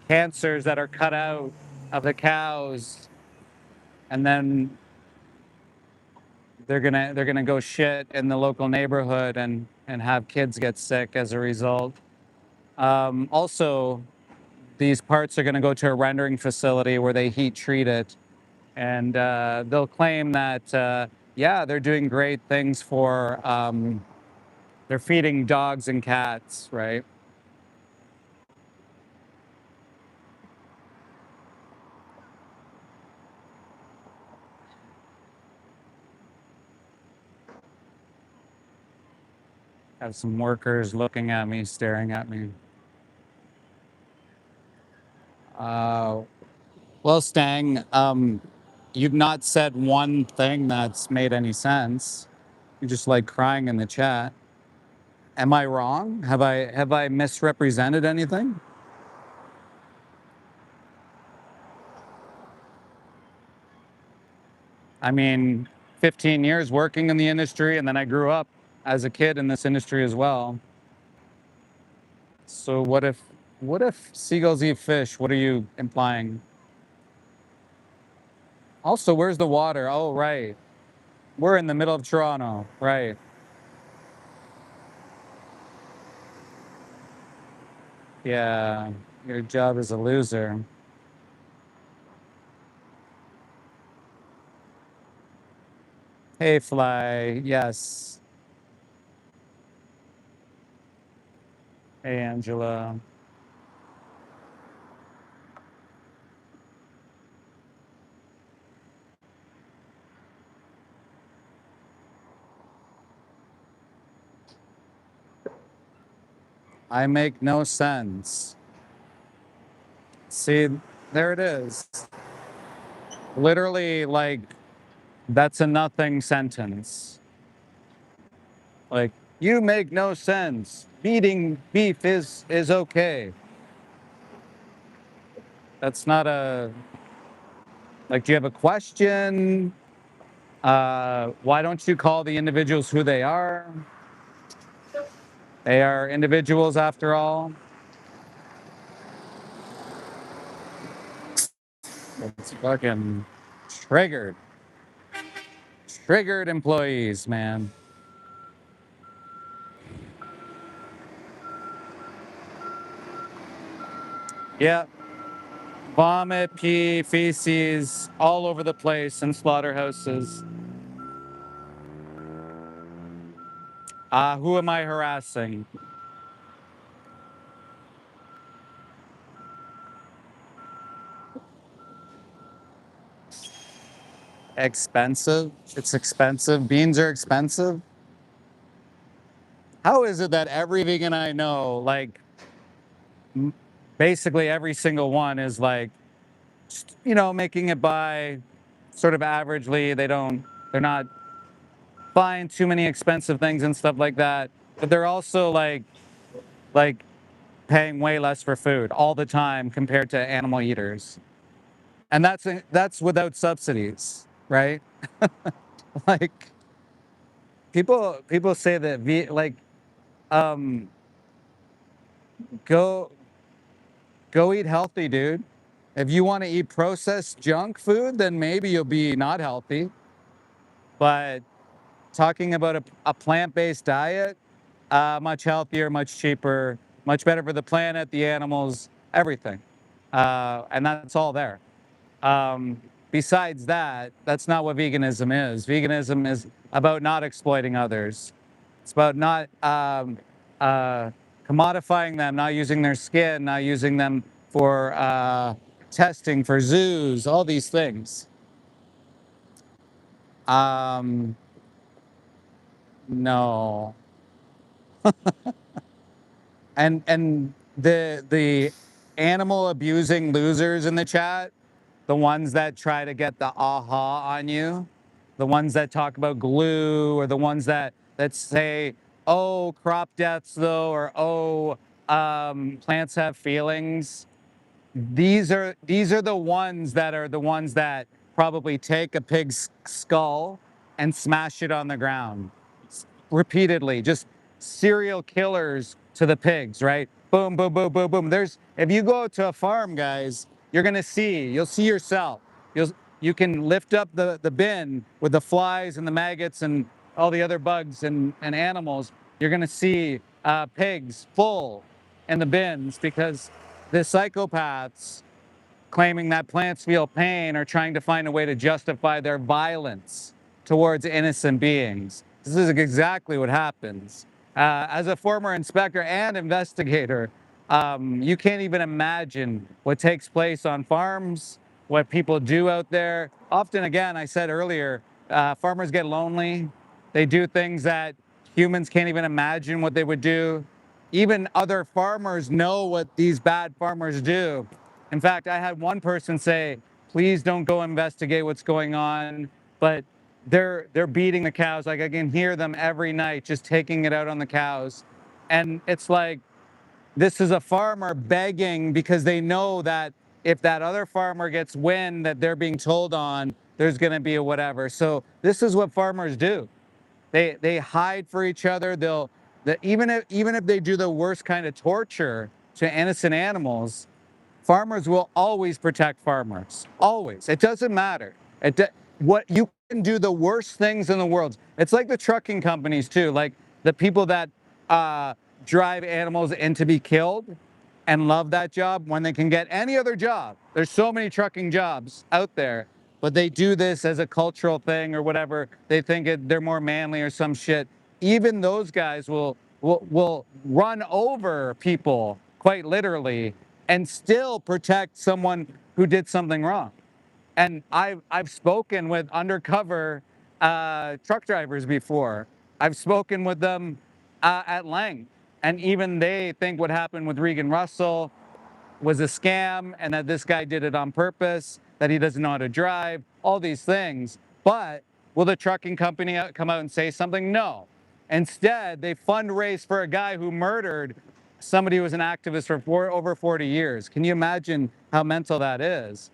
cancers that are cut out of the cows, and then they're gonna go shit in the local neighborhood and have kids get sick as a result. Also, these parts are going to go to a rendering facility where they heat treat it, and they'll claim that yeah, they're doing great things for they're feeding dogs and cats, right? Have some workers looking at me, staring at me. Uh, well, Stang, you've not said one thing that's made any sense. You're just like crying in the chat. Am I wrong? Have I misrepresented anything? I mean, 15 years working in the industry, and then I grew up as a kid in this industry as well. So what if seagulls eat fish? What are you implying? Also, where's the water? Oh, right. We're in the middle of Toronto, right? Yeah, your job is a loser. Hey, Fly. Yes. Hey, Angela. I make no sense. See, there it is. Literally, like, that's a nothing sentence. Like, you make no sense. eating beef is okay. That's not a, like, do you have a question? Why don't you call the individuals who they are? They are individuals after all. It's fucking triggered. Triggered employees, man. Yeah. Vomit, pee, feces all over the place in slaughterhouses. Who am I harassing? Expensive. It's expensive. Beans are expensive. How is it that every vegan I know, like basically every single one is like, making it by sort of averagely. They're not buying too many expensive things and stuff like that. But they're also like paying way less for food all the time compared to animal eaters. And that's without subsidies, right? Like people say that um go go eat healthy, dude. If you want to eat processed junk food, then maybe you'll be not healthy. But talking about a plant-based diet, much healthier, much cheaper, much better for the planet, the animals, everything. And that's all there. Besides that, that's not what veganism is. Veganism is about not exploiting others. It's about not commodifying them, not using their skin, not using them for testing for zoos, all these things. No. And the animal abusing losers in the chat, the ones that try to get the aha on you, the ones that talk about glue, or the ones that say, oh, crop deaths though, or oh, plants have feelings. These are the ones that probably take a pig's skull and smash it on the ground repeatedly, just serial killers to the pigs, right? Boom, boom, boom, boom, boom. If you go to a farm, guys, you'll see yourself. You can lift up the bin with the flies and the maggots and all the other bugs and animals. You're gonna see pigs full in the bins because the psychopaths claiming that plants feel pain are trying to find a way to justify their violence towards innocent beings. This is exactly what happens. As a former inspector and investigator, you can't even imagine what takes place on farms, what people do out there. Often, again, I said earlier, farmers get lonely. They do things that humans can't even imagine what they would do. Even other farmers know what these bad farmers do. In fact, I had one person say, please don't go investigate what's going on, but they're beating the cows. Like I can hear them every night just taking it out on the cows. And it's like, this is a farmer begging because they know that if that other farmer gets wind that they're being told on, there's going to be a whatever. So this is what farmers do. They hide for each other. Even if they do the worst kind of torture to innocent animals, farmers will always protect farmers. Always. It doesn't matter. What you can do the worst things in the world. It's like the trucking companies too, like the people that drive animals in to be killed and love that job when they can get any other job. There's so many trucking jobs out there, but they do this as a cultural thing or whatever. They think they're more manly or some shit. Even those guys will run over people quite literally and still protect someone who did something wrong. And I've spoken with undercover truck drivers before. I've spoken with them at length, and even they think what happened with Regan Russell was a scam, and that this guy did it on purpose, that he doesn't know how to drive, all these things. But will the trucking company come out and say something? No. Instead, they fundraise for a guy who murdered somebody who was an activist for over 40 years. Can you imagine how mental that is?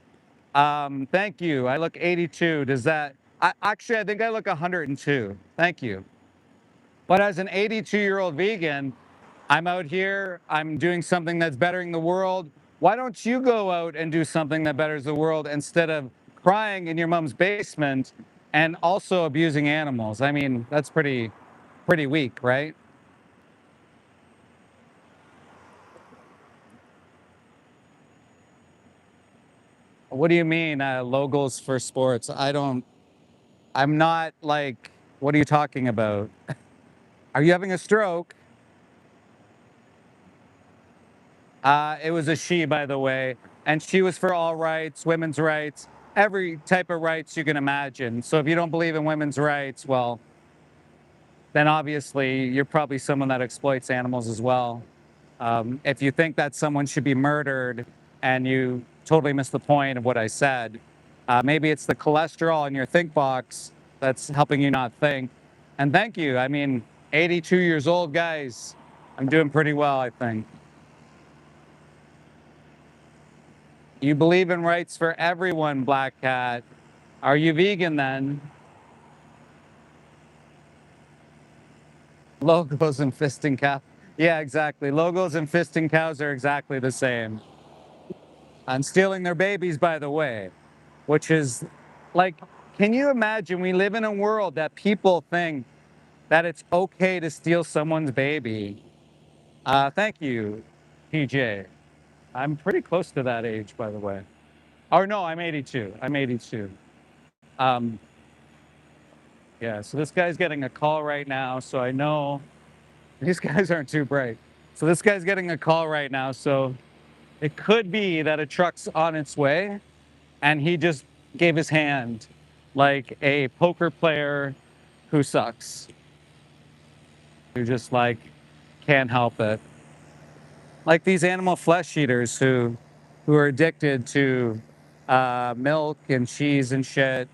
Thank you. I look 82. Does that, actually, I think I look 102. Thank you. But as an 82-year-old vegan, I'm out here, I'm doing something that's bettering the world. Why don't you go out and do something that betters the world instead of crying in your mom's basement and also abusing animals? I mean, that's pretty weak, right? What do you mean, logos for sports? I'm not like, what are you talking about? Are you having a stroke? It was a she, by the way, and she was for all rights, women's rights, every type of rights you can imagine. So if you don't believe in women's rights, well, then obviously you're probably someone that exploits animals as well. If you think that someone should be murdered and you totally missed the point of what I said, maybe it's the cholesterol in your think box that's helping you not think. And thank you. I mean, 82 years old, guys, I'm doing pretty well, I think. You believe in rights for everyone, Black Cat. Are you vegan then? Logos and fisting cows. Yeah, exactly. Logos and fisting cows are exactly the same. And stealing their babies, by the way, which is like, can you imagine we live in a world that people think that it's okay to steal someone's baby? Thank you, PJ. I'm pretty close to that age, by the way. Or no, I'm 82. I'm 82. Um, Yeah, so this guy's getting a call right now, so I know these guys aren't too bright. So this guy's getting a call right now, so it could be that a truck's on its way and he just gave his hand like a poker player who sucks, who just like can't help it. Like these animal flesh eaters who are addicted to milk and cheese and shit,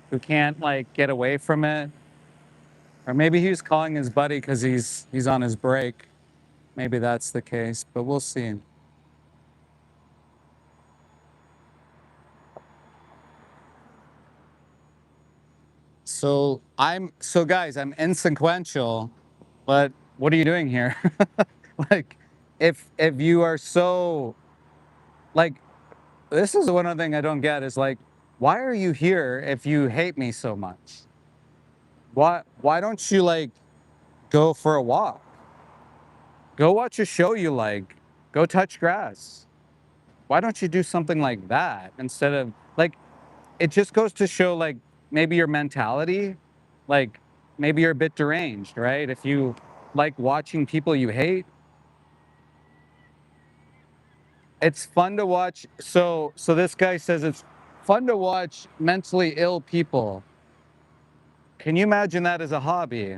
who can't like get away from it. Or maybe he was calling his buddy because he's on his break. Maybe that's the case, but we'll see. So guys, I'm insequential, but what are you doing here? Like if you are so like this is one other thing I don't get is like, why are you here if you hate me so much? Why don't you like go for a walk? Go watch a show you like. Go touch grass. Why don't you do something like that instead of like, it just goes to show like maybe your mentality, like maybe you're a bit deranged, right? If you like watching people you hate, it's fun to watch. So this guy says it's fun to watch mentally ill people. Can you imagine that as a hobby?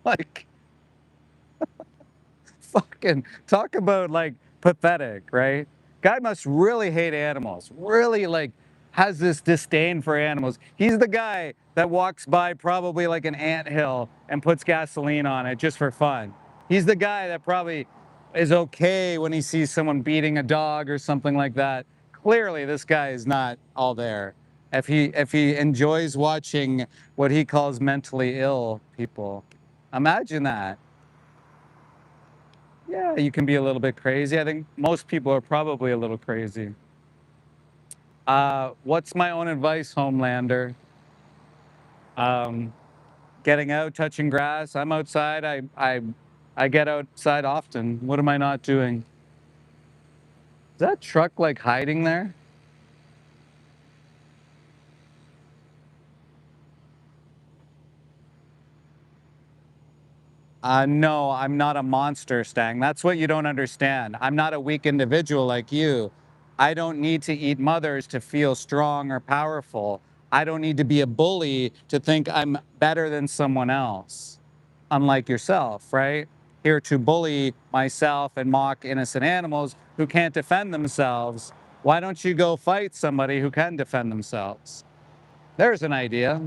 Like fucking talk about like pathetic, right? Guy must really hate animals, really like has this disdain for animals. He's the guy that walks by probably like an anthill and puts gasoline on it just for fun. He's the guy that probably is okay when he sees someone beating a dog or something like that. Clearly, this guy is not all there. If he enjoys watching what he calls mentally ill people, imagine that. Yeah, you can be a little bit crazy. I think most people are probably a little crazy. What's my own advice, Homelander? Um, Getting out, touching grass. I'm outside. I get outside often. What am I not doing? Is that truck like hiding there? No, I'm not a monster, Stang. That's what you don't understand. I'm not a weak individual like you. I don't need to eat mothers to feel strong or powerful. I don't need to be a bully to think I'm better than someone else, unlike yourself, right? Here to bully myself and mock innocent animals who can't defend themselves. Why don't you go fight somebody who can defend themselves? There's an idea.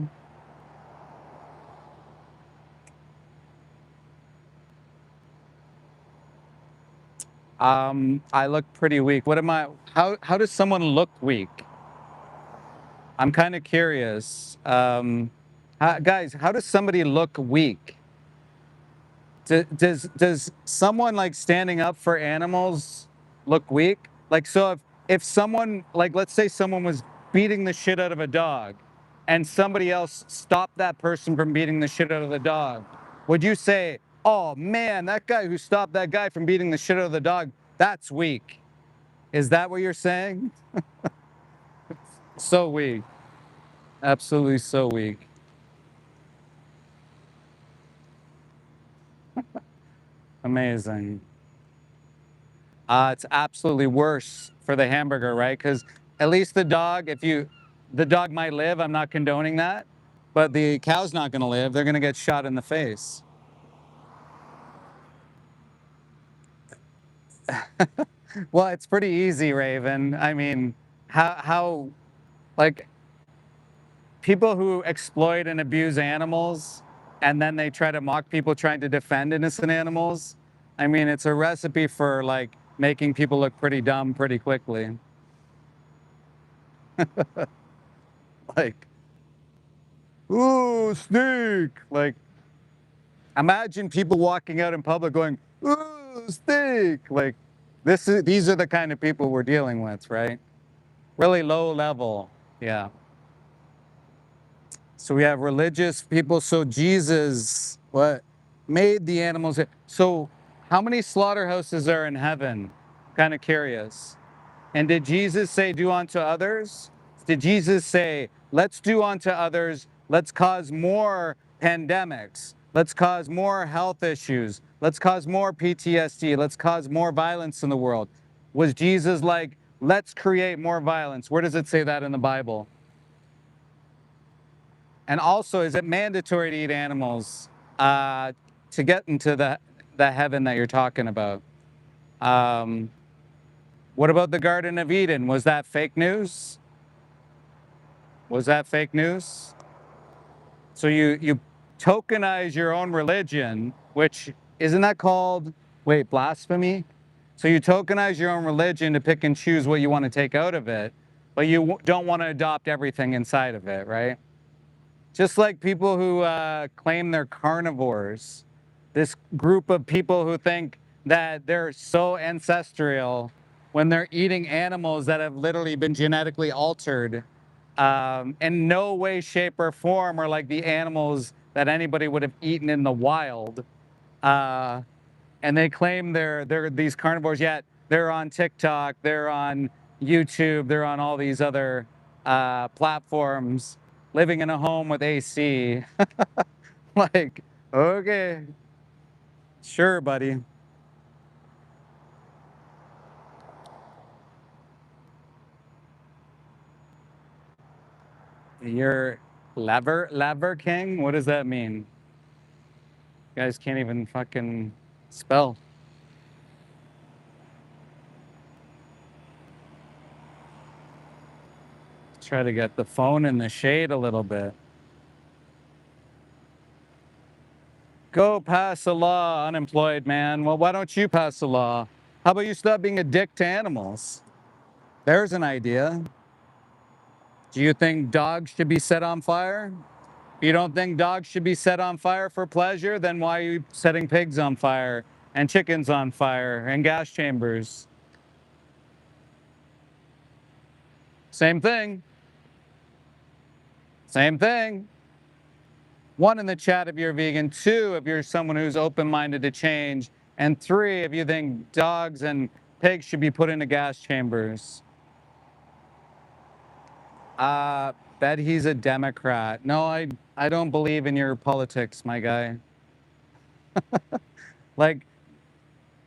I look pretty weak. What am I? How does someone look weak? I'm kind of curious. Guys, how does somebody look weak? Does someone like standing up for animals look weak? Like, so if someone, like, let's say someone was beating the shit out of a dog and somebody else stopped that person from beating the shit out of the dog, would you say, oh man, that guy who stopped that guy from beating the shit out of the dog, that's weak? Is that what you're saying? So weak. Absolutely so weak. Amazing. It's absolutely worse for the hamburger, right? Because at least the dog, the dog might live. I'm not condoning that, but the cow's not going to live. They're going to get shot in the face. Well, it's pretty easy, Raven. I mean, like, people who exploit and abuse animals and then they try to mock people trying to defend innocent animals. I mean, it's a recipe for like making people look pretty dumb pretty quickly. Like, ooh, snake. Like, imagine people walking out in public going, ooh, snake. Like, these are the kind of people we're dealing with, right? Really low level. Yeah. So we have religious people. So Jesus, what, made the animals. So how many slaughterhouses are in heaven? Kind of curious. And did Jesus say, do unto others? Did Jesus say, let's do unto others, let's cause more pandemics, let's cause more health issues, let's cause more PTSD, let's cause more violence in the world? Was Jesus like, let's create more violence? Where does it say that in the Bible? And also, is it mandatory to eat animals to get into the heaven that you're talking about? Um, what about the Garden of Eden? Was that fake news? Was that fake news? So you tokenize your own religion, which isn't that called, wait, blasphemy? So you tokenize your own religion to pick and choose what you want to take out of it, but you don't want to adopt everything inside of it, right? Just like people who claim they're carnivores, this group of people who think that they're so ancestral when they're eating animals that have literally been genetically altered, in no way, shape, or form are like the animals that anybody would have eaten in the wild. Uh, and they claim they're these carnivores, yet they're on TikTok, they're on YouTube, they're on all these other platforms, living in a home with AC. Like, okay, sure, buddy. You're lever king? What does that mean? You guys can't even fucking spell. Try to get the phone in the shade a little bit. Go pass a law, unemployed man. Well, why don't you pass a law? How about you stop being a dick to animals? There's an idea. Do you think dogs should be set on fire? If you don't think dogs should be set on fire for pleasure, then why are you setting pigs on fire and chickens on fire and gas chambers? Same thing. Same thing. One, in the chat if you're vegan. Two, if you're someone who's open-minded to change. And three, if you think dogs and pigs should be put into gas chambers. Bet he's a Democrat. No, I don't believe in your politics, my guy. Like,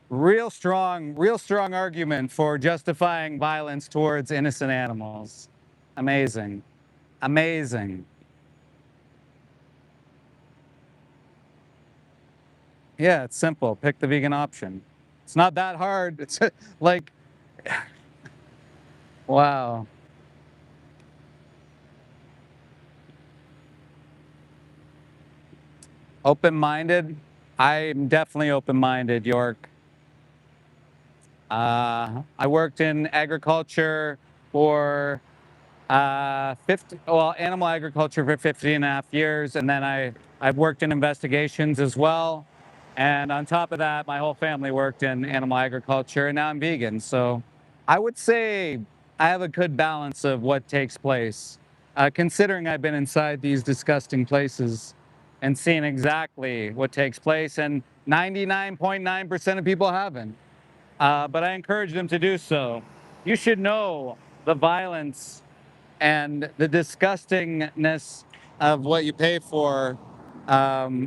real strong argument for justifying violence towards innocent animals. Amazing. Amazing. Yeah, it's simple. Pick the vegan option. It's not that hard. It's like, wow. Open-minded? I'm definitely open-minded, York. I worked in agriculture for animal agriculture for 15 and a half years, and then I've worked in investigations as well. And on top of that, my whole family worked in animal agriculture, and now I'm vegan. So I would say I have a good balance of what takes place, considering I've been inside these disgusting places and seen exactly what takes place, and 99.9% of people haven't. But I encourage them to do so. You should know the violence and the disgustingness of what you pay for,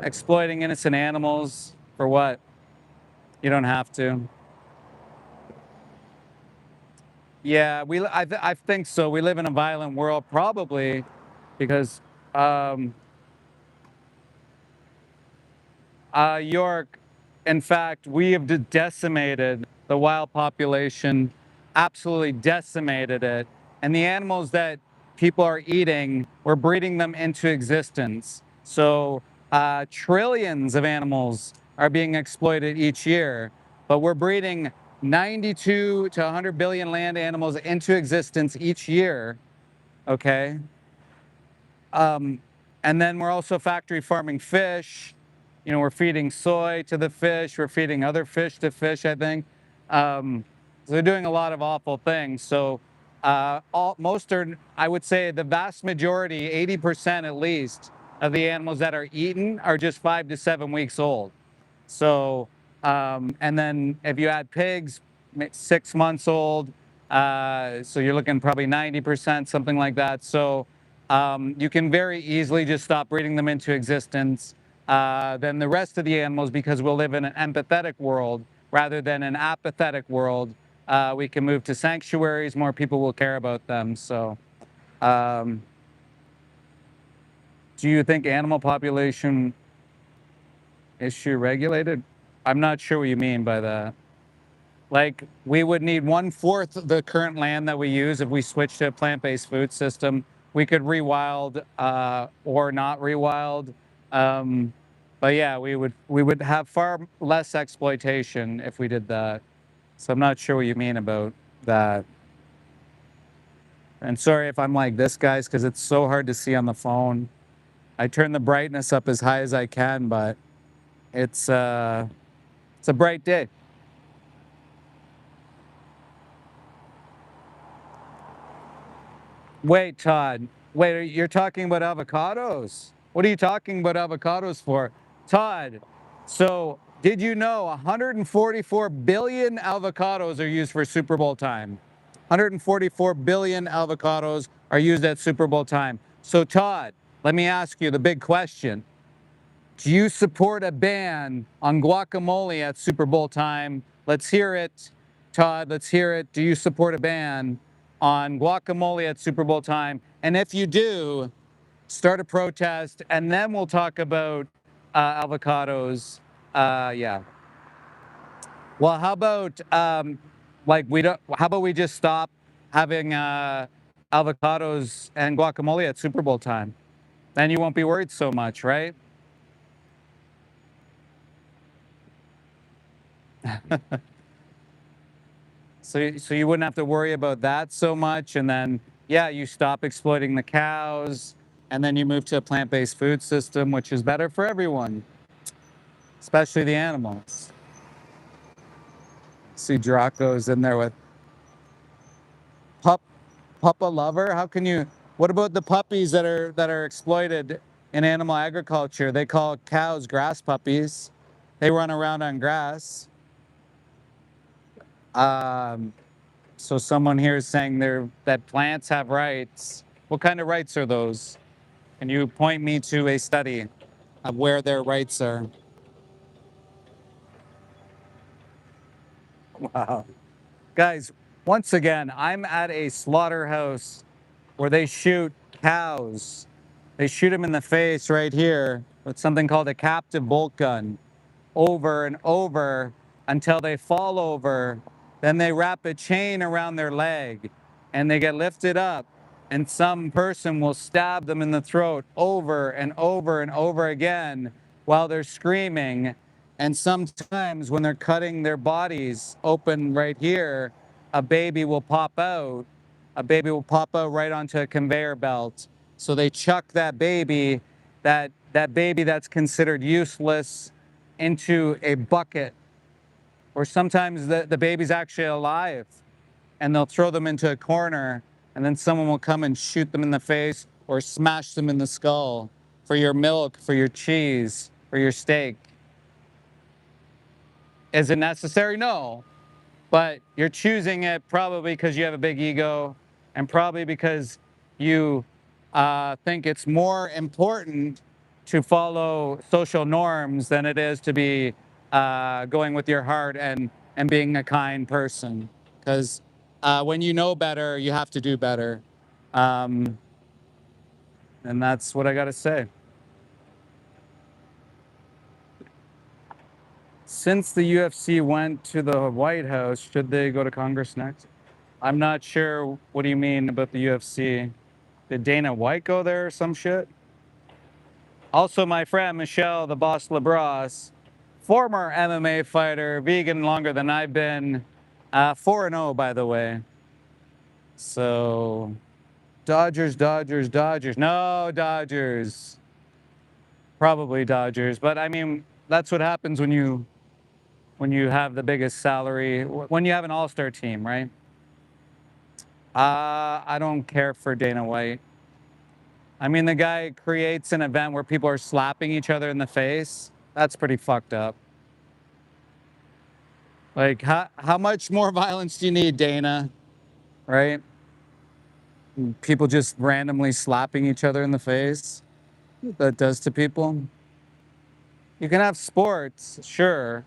exploiting innocent animals for what? You don't have to. Yeah, I think so. We live in a violent world, probably because um, York, in fact, we have decimated the wild population, absolutely decimated it. And the animals that people are eating, we're breeding them into existence. So trillions of animals are being exploited each year, but we're breeding 92 to 100 billion land animals into existence each year, okay? Um, and then we're also factory farming fish. You know, we're feeding soy to the fish. We're feeding other fish to fish, I think. So they're doing a lot of awful things. So most are, I would say the vast majority, 80% at least, of the animals that are eaten are just 5 to 7 weeks old. So, and then if you add pigs, 6 months old, so you're looking probably 90%, something like that. So you can very easily just stop breeding them into existence. Then the rest of the animals, because we'll live in an empathetic world rather than an apathetic world, we can move to sanctuaries. More people will care about them. So um, do you think animal population issue regulated? I'm not sure what you mean by that. Like, we would need 1/4 of the current land that we use if we switched to a plant-based food system. We could rewild or not rewild. Um, but yeah, we would have far less exploitation if we did that. So I'm not sure what you mean about that. And sorry if I'm like this, guys, because it's so hard to see on the phone. I turn the brightness up as high as I can, but it's a bright day. Wait, Todd. Wait, you're talking about avocados? What are you talking about avocados for? Todd, so did you know 144 billion avocados are used for Super Bowl time? 144 billion avocados are used at Super Bowl time. So, Todd, let me ask you the big question. Do you support a ban on guacamole at Super Bowl time? Let's hear it. Todd, let's hear it. Do you support a ban on guacamole at Super Bowl time? And if you do, start a protest, and then we'll talk about avocados. Yeah. Well, how about like we don't? How about we just stop having avocados and guacamole at Super Bowl time? Then you won't be worried so much, right? So you wouldn't have to worry about that so much. And then, yeah, you stop exploiting the cows, and then you move to a plant-based food system, which is better for everyone, especially the animals. See Draco's in there with pup, puppa lover. How can you? What about the puppies that are exploited in animal agriculture? They call cows grass puppies. They run around on grass. Um, So someone here is saying that plants have rights. What kind of rights are those? Can you point me to a study of where their rights are? Wow. Guys, once again, I'm at a slaughterhouse where they shoot cows. They shoot them in the face right here with something called a captive bolt gun, over and over until they fall over. Then they wrap a chain around their leg and they get lifted up, and some person will stab them in the throat over and over and over again while they're screaming. And sometimes when they're cutting their bodies open right here, a baby will pop out. A baby will pop out right onto a conveyor belt. So they chuck that baby, that baby that's considered useless, into a bucket. Or sometimes the baby's actually alive, and they'll throw them into a corner, and then someone will come and shoot them in the face or smash them in the skull for your milk, for your cheese, for your steak. Is it necessary? No. But you're choosing it probably because you have a big ego, and probably because you think it's more important to follow social norms than it is to be going with your heart and being a kind person. Because when you know better, you have to do better. And that's what I got to say. Since the UFC went to the White House, should they go to Congress next? I'm not sure. What do you mean about the UFC? Did Dana White go there or some shit? Also, my friend Michelle, the boss LaBrosse, former MMA fighter, vegan longer than I've been, 4-0, by the way. So, Dodgers. No, Dodgers. Probably Dodgers. But I mean, that's what happens when you have the biggest salary, when you have an all-star team, right? I don't care for Dana White. I mean, the guy creates an event where people are slapping each other in the face. That's pretty fucked up. Like, how much more violence do you need, Dana? Right? People just randomly slapping each other in the face. That does to people. You can have sports, sure.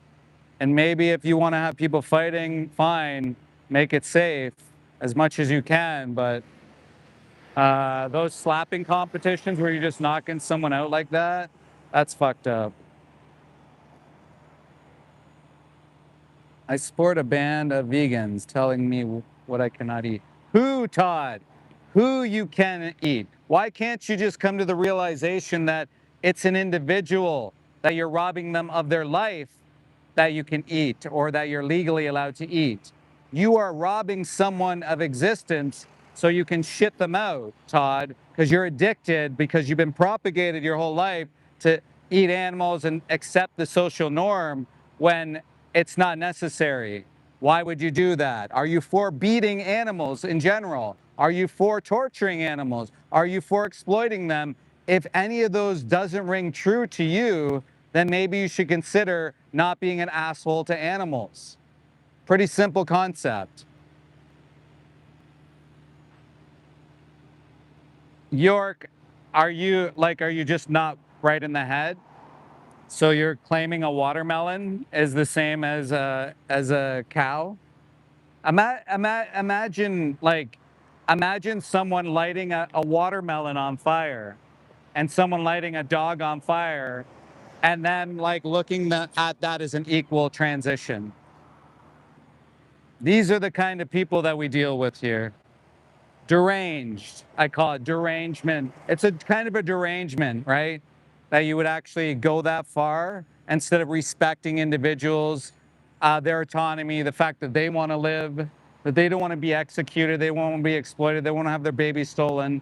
And maybe if you want to have people fighting, fine, make it safe as much as you can. But those slapping competitions where you're just knocking someone out like that, that's fucked up. I support a band of vegans telling me what I cannot eat. Who, Todd? Who you can eat? Why can't you just come to the realization that it's an individual, that you're robbing them of their life, that you can eat or that you're legally allowed to eat? You are robbing someone of existence so you can shit them out, Todd, because you're addicted, because you've been propagated your whole life to eat animals and accept the social norm when it's not necessary. Why would you do that? Are you for beating animals in general? Are you for torturing animals? Are you for exploiting them? If any of those doesn't ring true to you, then maybe you should consider not being an asshole to animals. Pretty simple concept. York, are you just not right in the head? So you're claiming a watermelon is the same as a cow? Imagine someone lighting a watermelon on fire, and someone lighting a dog on fire, and then like looking at that as an equal transition. These are the kind of people that we deal with here. Deranged, I call it derangement. It's a kind of a derangement, right? That you would actually go that far instead of respecting individuals, their autonomy, the fact that they want to live, that they don't want to be executed, they won't be exploited, they won't have their baby stolen.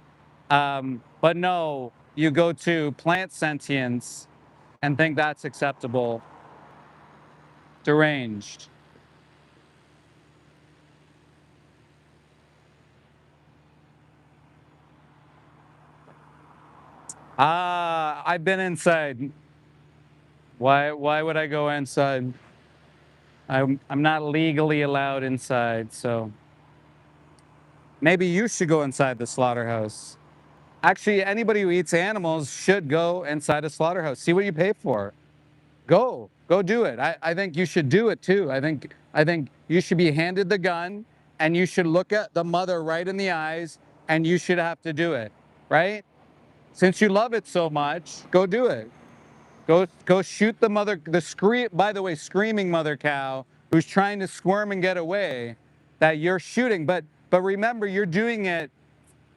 But no, you go to plant sentience and think that's acceptable. Deranged. I've been inside. Why would I go inside? I'm not legally allowed inside, so maybe you should go inside the slaughterhouse. Actually, anybody who eats animals should go inside a slaughterhouse. See what you pay for. Go do it. I think you should do it too. I think you should be handed the gun, and you should look at the mother right in the eyes, and you should have to do it, right? Since you love it so much, go do it. Go shoot the mother, by the way, screaming mother cow who's trying to squirm and get away that you're shooting. But remember, you're doing it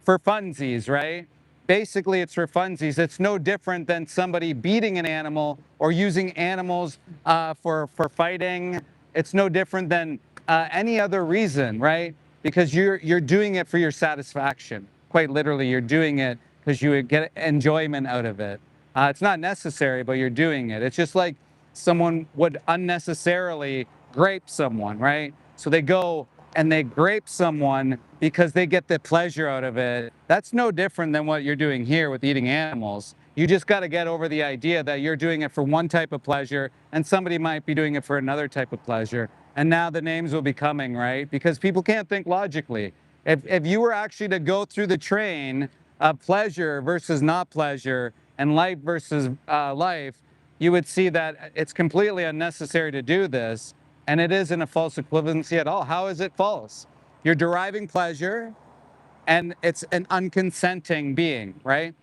for funsies, right? basically it's for funsies. It's no different than somebody beating an animal or using animals for fighting. It's no different than any other reason, right? Because you're doing it for your satisfaction. Quite literally, you're doing it because you get enjoyment out of it. It's not necessary, but you're doing it. It's just like someone would unnecessarily grape someone, right? So they go and they grape someone because they get the pleasure out of it. That's no different than what you're doing here with eating animals. You just got to get over the idea that you're doing it for one type of pleasure and somebody might be doing it for another type of pleasure. And now the names will be coming, right? Because people can't think logically. If you were actually to go through the train of pleasure versus not pleasure and life versus life, you would see that it's completely unnecessary to do this, and it isn't a false equivalency at all. How is it false? You're deriving pleasure, and it's an unconsenting being, right?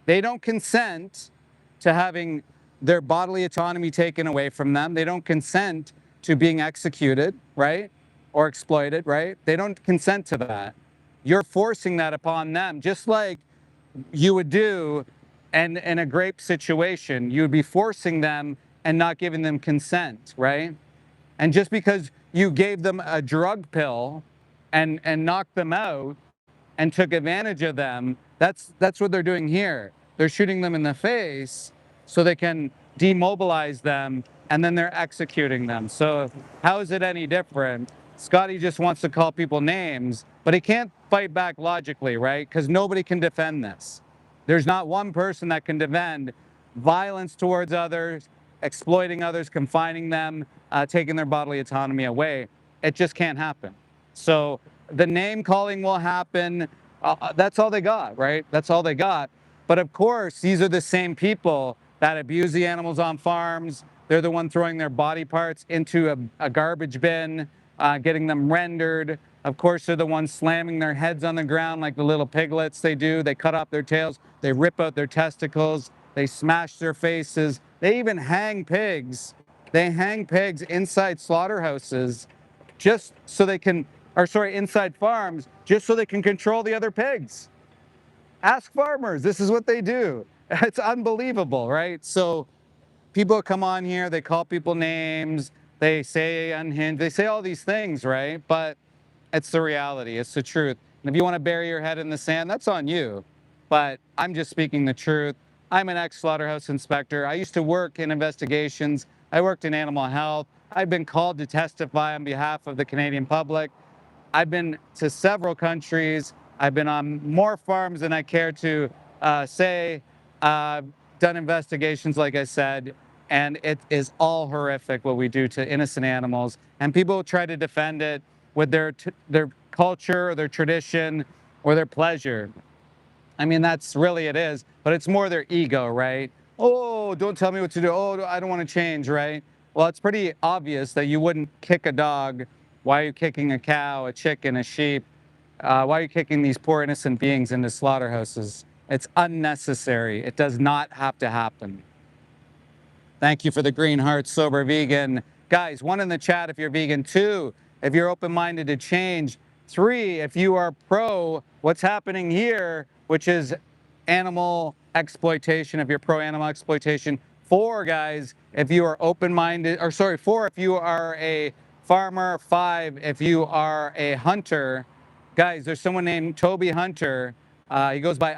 They don't consent to having their bodily autonomy taken away from them. They don't consent to being executed, right? Or exploited, right? They don't consent to that. You're forcing that upon them, just like you would do and in a grape situation. You would be forcing them and not giving them consent, right? And just because you gave them a drug pill and knocked them out and took advantage of them, that's what they're doing here. They're shooting them in the face so they can demobilize them, and then they're executing them. So how is it any different? Scotty just wants to call people names, but he can't fight back logically, right? Because nobody can defend this. There's not one person that can defend violence towards others, exploiting others, confining them, taking their bodily autonomy away. It just can't happen. So the name calling will happen. That's all they got, right? That's all they got. But of course, these are the same people that abuse the animals on farms. They're the one throwing their body parts into a garbage bin, getting them rendered. Of course, they're the ones slamming their heads on the ground like the little piglets they do. They cut off their tails. They rip out their testicles. They smash their faces. They even hang pigs. They hang pigs inside slaughterhouses just so they can, or sorry, inside farms, just so they can control the other pigs. Ask farmers. This is what they do. It's unbelievable, right? So people come on here, they call people names, they say unhinged, they say all these things, right? But it's the reality, it's the truth. And if you want to bury your head in the sand, that's on you. But I'm just speaking the truth. I'm an ex-slaughterhouse inspector. I used to work in investigations. I worked in animal health. I've been called to testify on behalf of the Canadian public. I've been to several countries. I've been on more farms than I care to say. Done investigations, like I said, and it is all horrific what we do to innocent animals. And people try to defend it with their culture or their tradition or their pleasure. I mean, that's really it is, but it's more their ego, right? Oh, don't tell me what to do. Oh, I don't want to change, right? Well, it's pretty obvious that you wouldn't kick a dog. Why are you kicking a cow, a chicken, a sheep? Why are you kicking these poor innocent beings into slaughterhouses? It's unnecessary. It does not have to happen. Thank you for the green heart, sober vegan. Guys, 1 in the chat if you're vegan, 2 if you're open-minded to change, 3 if you are pro what's happening here, which is animal exploitation, if you're pro animal exploitation, 4 guys if you are open-minded, or sorry, 4 if you are a farmer, 5 if you are a hunter. Guys, there's someone named Toby Hunter. He goes by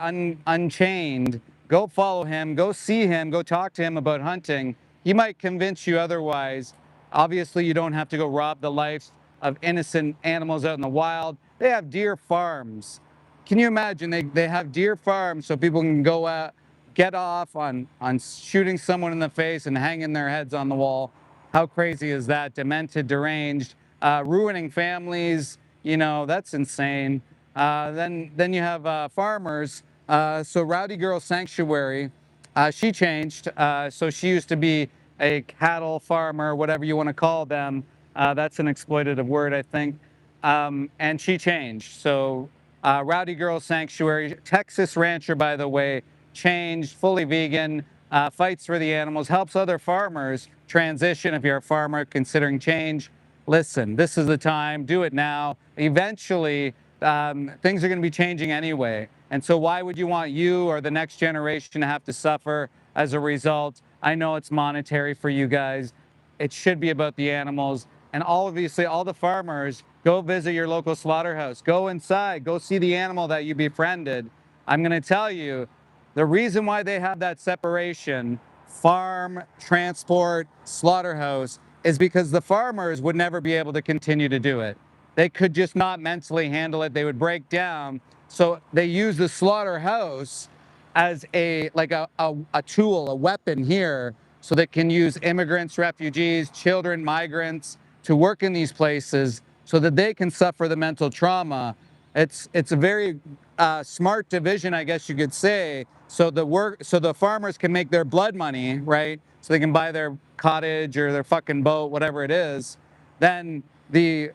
Unchained. Go follow him, go see him, go talk to him about hunting. He might convince you otherwise. Obviously, you don't have to go rob the lives of innocent animals out in the wild. They have deer farms. Can you imagine? They have deer farms so people can go out, get off on shooting someone in the face and hanging their heads on the wall. How crazy is that? Demented, deranged, ruining families. You know, that's insane. Then you have farmers. So Rowdy Girl Sanctuary, she changed. So she used to be a cattle farmer, whatever you want to call them. That's an exploitative word, I think. And she changed. So Rowdy Girl Sanctuary, Texas rancher, by the way, changed, fully vegan, fights for the animals, helps other farmers transition. If you're a farmer considering change, listen, this is the time, do it now. Eventually, things are going to be changing anyway. And so why would you want you or the next generation to have to suffer as a result? I know it's monetary for you guys. It should be about the animals. And obviously, all the farmers, go visit your local slaughterhouse. Go inside. Go see the animal that you befriended. I'm going to tell you, the reason why they have that separation, farm, transport, slaughterhouse, is because the farmers would never be able to continue to do it. They could just not mentally handle it. They would break down. So they use the slaughterhouse as a tool, a weapon here, so they can use immigrants, refugees, children, migrants to work in these places so that they can suffer the mental trauma. It's a very smart division, I guess you could say. So the farmers can make their blood money, right? So they can buy their cottage or their fucking boat, whatever it is. Then the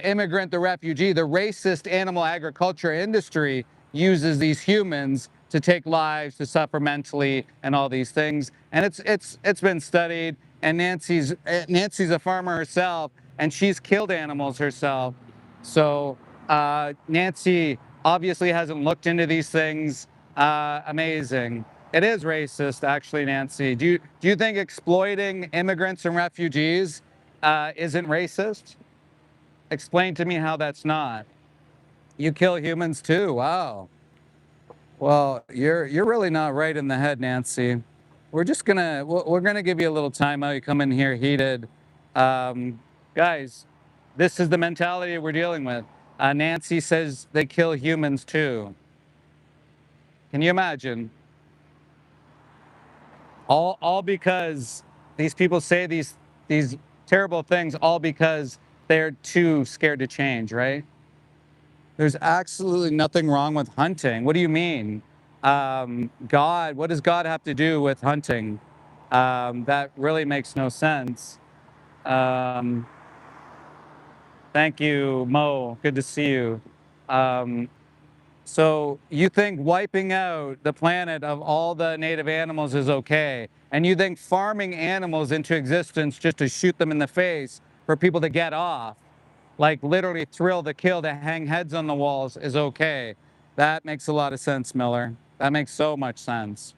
immigrant, the refugee, the racist animal agriculture industry uses these humans to take lives, to suffer mentally, and all these things. And it's been studied. And Nancy's a farmer herself, and she's killed animals herself. So Nancy obviously hasn't looked into these things. Amazing. It is racist, actually, Nancy. Do you think exploiting immigrants and refugees isn't racist? Explain to me how that's not. You kill humans too. Wow. Well, you're really not right in the head, Nancy. We're gonna give you a little timeout. You come in here heated, guys. This is the mentality we're dealing with. Nancy says they kill humans too. Can you imagine? All because these people say these terrible things, all because they're too scared to change, right? There's absolutely nothing wrong with hunting. What do you mean? God, what does God have to do with hunting? That really makes no sense. Um, Thank you, Mo. Good to see you. Um, so you think wiping out the planet of all the native animals is okay, and you think farming animals into existence just to shoot them in the face for people to get off, like literally thrill to kill, to hang heads on the walls, is okay. That makes a lot of sense, Miller. That makes so much sense.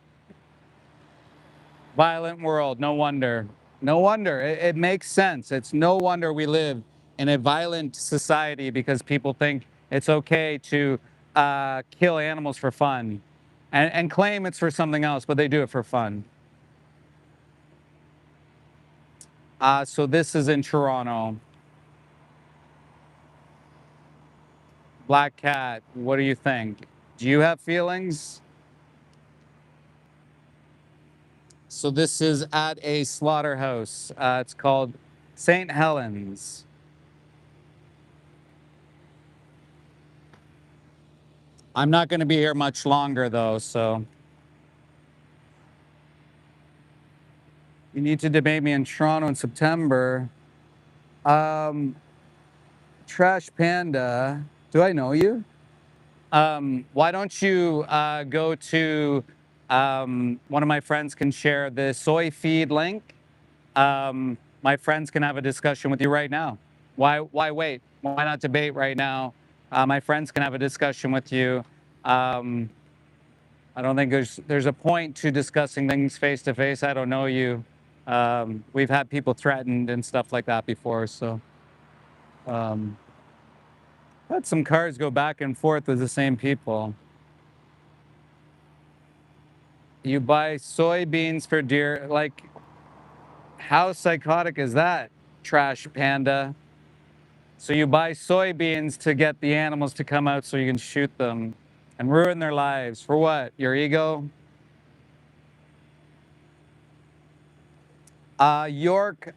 Violent world, no wonder. No wonder. It makes sense. It's no wonder we live in a violent society because people think it's okay to kill animals for fun and claim it's for something else, but they do it for fun. So this is in Toronto. Black Cat, what do you think? Do you have feelings? So this is at a slaughterhouse. It's called St. Helens. I'm not going to be here much longer, though, so. You need to debate me in Toronto in September. Trash Panda, do I know you? Why don't you go to, one of my friends can share the soy feed link. My friends can have a discussion with you right now. Why wait? Why not debate right now? My friends can have a discussion with you. I don't think there's a point to discussing things face to face. I don't know you. We've had people threatened and stuff like that before, so. Had some cars go back and forth with the same people. You buy soybeans for deer, like, how psychotic is that, Trash Panda? So you buy soybeans to get the animals to come out so you can shoot them and ruin their lives. For what? Your ego? York,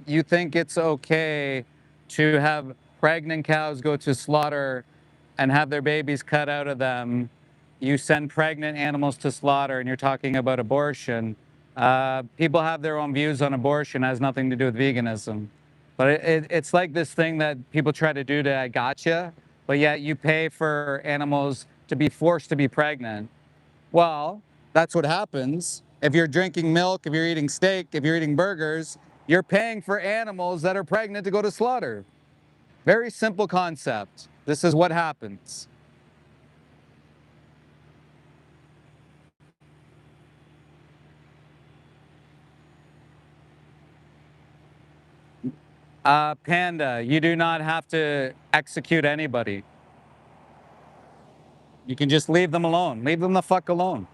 you think it's okay to have pregnant cows go to slaughter and have their babies cut out of them. You send pregnant animals to slaughter and you're talking about abortion. People have their own views on abortion. It has nothing to do with veganism. But it's like this thing that people try to do to I gotcha, but yet you pay for animals to be forced to be pregnant. Well, that's what happens. If you're drinking milk, if you're eating steak, if you're eating burgers, you're paying for animals that are pregnant to go to slaughter. Very simple concept. This is what happens. Panda, you do not have to execute anybody. You can just leave them alone. Leave them the fuck alone.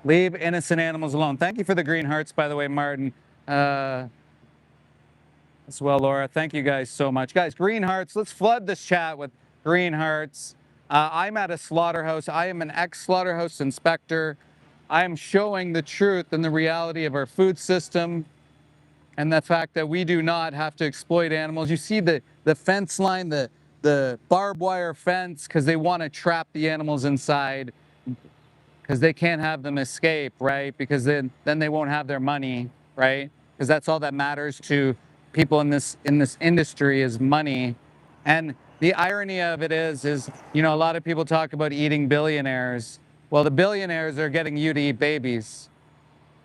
Leave innocent animals alone. Thank you for the green hearts, by the way, Martin. As well, Laura. Thank you guys so much. Guys, green hearts, let's flood this chat with green hearts. I'm at a slaughterhouse. I am an ex-slaughterhouse inspector. I am showing the truth and the reality of our food system and the fact that we do not have to exploit animals. You see the fence line, the barbed wire fence, because they want to trap the animals inside because they can't have them escape, right? Because then they won't have their money, right? Because that's all that matters to people in this industry is money. And the irony of it is you know, a lot of people talk about eating billionaires. Well, the billionaires are getting you to eat babies,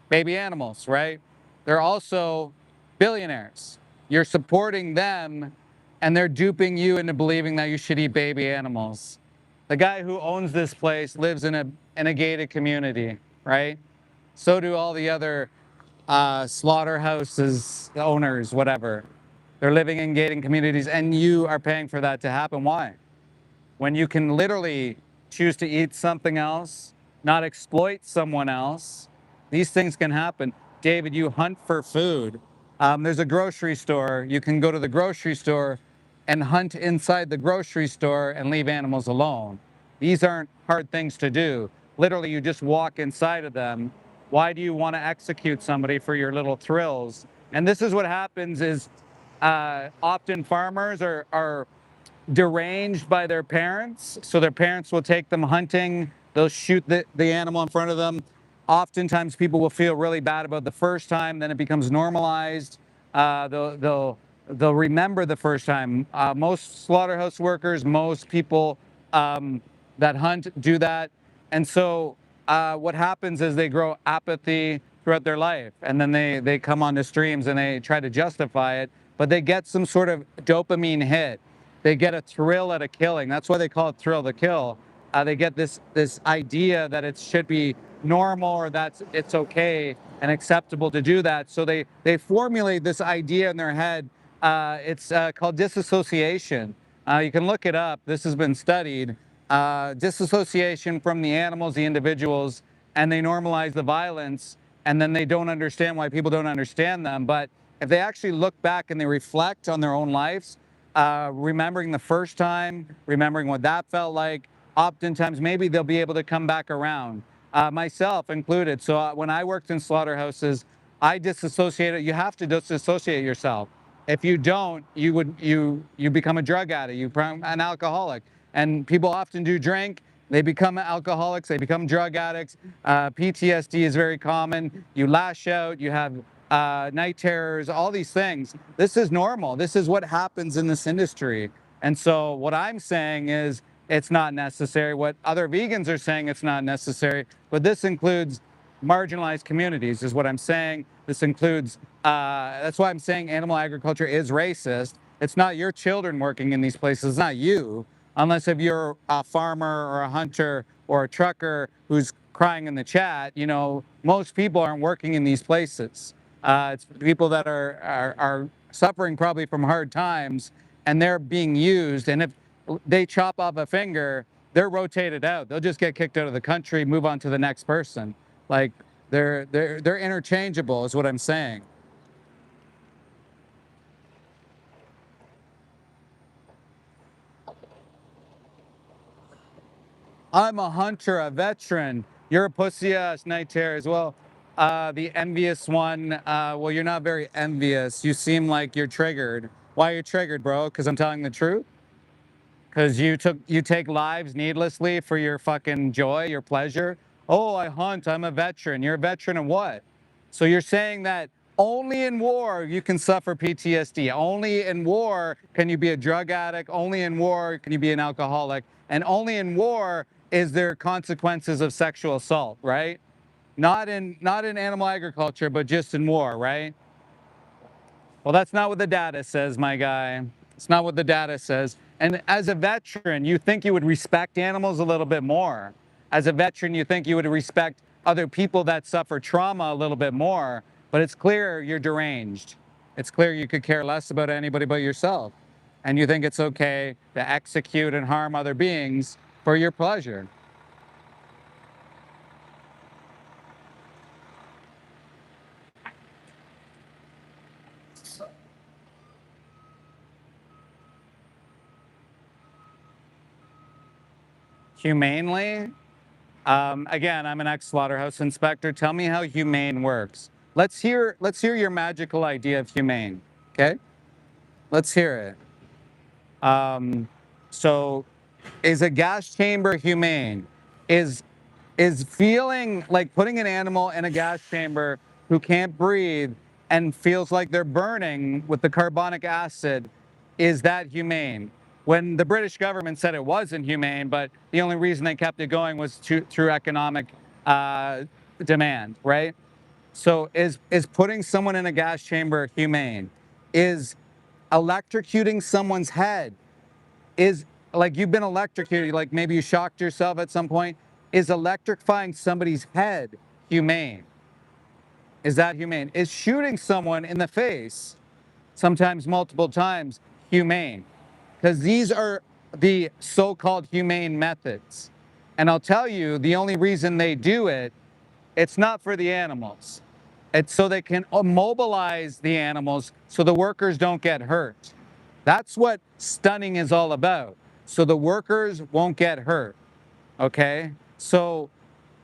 baby animals, right? They're also billionaires. You're supporting them and they're duping you into believing that you should eat baby animals. The guy who owns this place lives in a gated community, right? So do all the other slaughterhouses, owners, whatever. They're living in gated communities and you are paying for that to happen. Why? When you can literally choose to eat something else, not exploit someone else, these things can happen. David, you hunt for food. There's a grocery store. You can go to the grocery store and hunt inside the grocery store and leave animals alone. These aren't hard things to do. Literally, you just walk inside of them. Why do you want to execute somebody for your little thrills? And this is what happens is often farmers are deranged by their parents. So their parents will take them hunting. They'll shoot the animal in front of them. Oftentimes people will feel really bad about the first time, then it becomes normalized. They'll remember the first time. Most slaughterhouse workers, most people that hunt do that. And so what happens is they grow apathy throughout their life. And then they come onto streams and they try to justify it, but they get some sort of dopamine hit. They get a thrill at a killing. That's why they call it thrill to kill. They get this idea that it should be normal or that it's okay and acceptable to do that. So they formulate this idea in their head. It's called disassociation. You can look it up. This has been studied. Disassociation from the animals, the individuals, and they normalize the violence, and then they don't understand why people don't understand them. But if they actually look back and they reflect on their own lives, remembering the first time, remembering what that felt like, oftentimes maybe they'll be able to come back around, myself included. So when I worked in slaughterhouses, I disassociated. You have to disassociate yourself. If you don't, you become a drug addict, you become an alcoholic. And people often do drink, they become alcoholics, they become drug addicts. PTSD is very common. You lash out, you have night terrors, all these things. This is normal. This is what happens in this industry. And so what I'm saying is it's not necessary. What other vegans are saying, it's not necessary. But this includes marginalized communities is what I'm saying. This includes, that's why I'm saying animal agriculture is racist. It's not your children working in these places, it's not you, unless if you're a farmer or a hunter or a trucker who's crying in the chat. You know, most people aren't working in these places. It's people that are suffering probably from hard times and they're being used. And if they chop off a finger, they're rotated out. They'll just get kicked out of the country, move on to the next person. Like they're interchangeable is what I'm saying. I'm a hunter, a veteran. You're a pussy ass night terror as well. The envious one, well, you're not very envious. You seem like you're triggered. Why are you triggered, bro? Because I'm telling the truth? Because you take lives needlessly for your fucking joy, your pleasure. Oh, I hunt. I'm a veteran. You're a veteran of what? So you're saying that only in war you can suffer PTSD. Only in war can you be a drug addict. Only in war can you be an alcoholic. And only in war is there consequences of sexual assault, right? Not in animal agriculture, but just in war, right? Well, that's not what the data says, my guy. It's not what the data says. And as a veteran, you think you would respect animals a little bit more. As a veteran, you think you would respect other people that suffer trauma a little bit more. But it's clear you're deranged. It's clear you could care less about anybody but yourself. And you think it's okay to execute and harm other beings for your pleasure. Humanely, again, I'm an ex-slaughterhouse inspector. Tell me how humane works. Let's hear your magical idea of humane. Okay, let's hear it. So, is a gas chamber humane? Is feeling like putting an animal in a gas chamber who can't breathe and feels like they're burning with the carbonic acid, is that humane? When the British government said it wasn't humane, but the only reason they kept it going was through economic demand, right? So is putting someone in a gas chamber humane? Is electrocuting someone's head, is like you've been electrocuted, like maybe you shocked yourself at some point, is electrifying somebody's head humane? Is that humane? Is shooting someone in the face, sometimes multiple times, humane? Because these are the so-called humane methods. And I'll tell you, the only reason they do it, it's not for the animals. It's so they can immobilize the animals so the workers don't get hurt. That's what stunning is all about. So the workers won't get hurt. Okay? So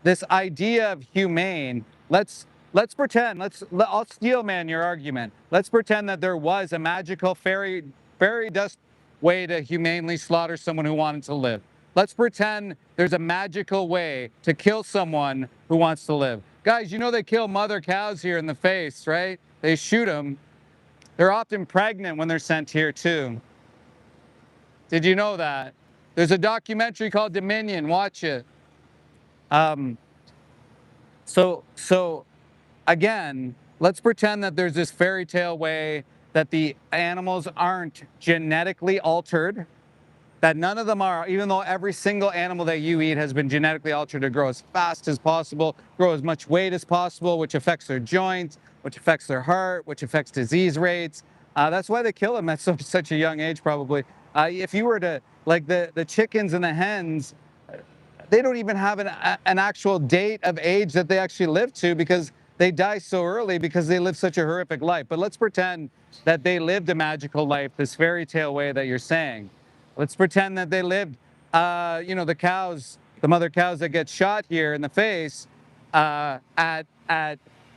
this idea of humane, let's pretend, I'll steel man your argument. Let's pretend that there was a magical fairy dust way to humanely slaughter someone who wanted to live. Let's pretend there's a magical way to kill someone who wants to live. Guys, you know they kill mother cows here in the face, right? They shoot them. They're often pregnant when they're sent here too. Did you know that? There's a documentary called Dominion. Watch it. So again, let's pretend that there's this fairy tale way that the animals aren't genetically altered, that none of them are, even though every single animal that you eat has been genetically altered to grow as fast as possible, grow as much weight as possible, which affects their joints, which affects their heart, which affects disease rates. That's why they kill them at such a young age, probably. If you were to, like the chickens and the hens, they don't even have an actual date of age that they actually live to, because they die so early because they live such a horrific life. But let's pretend that they lived a magical life, this fairy tale way that you're saying. Let's pretend that they lived, the cows, the mother cows that get shot here in the face at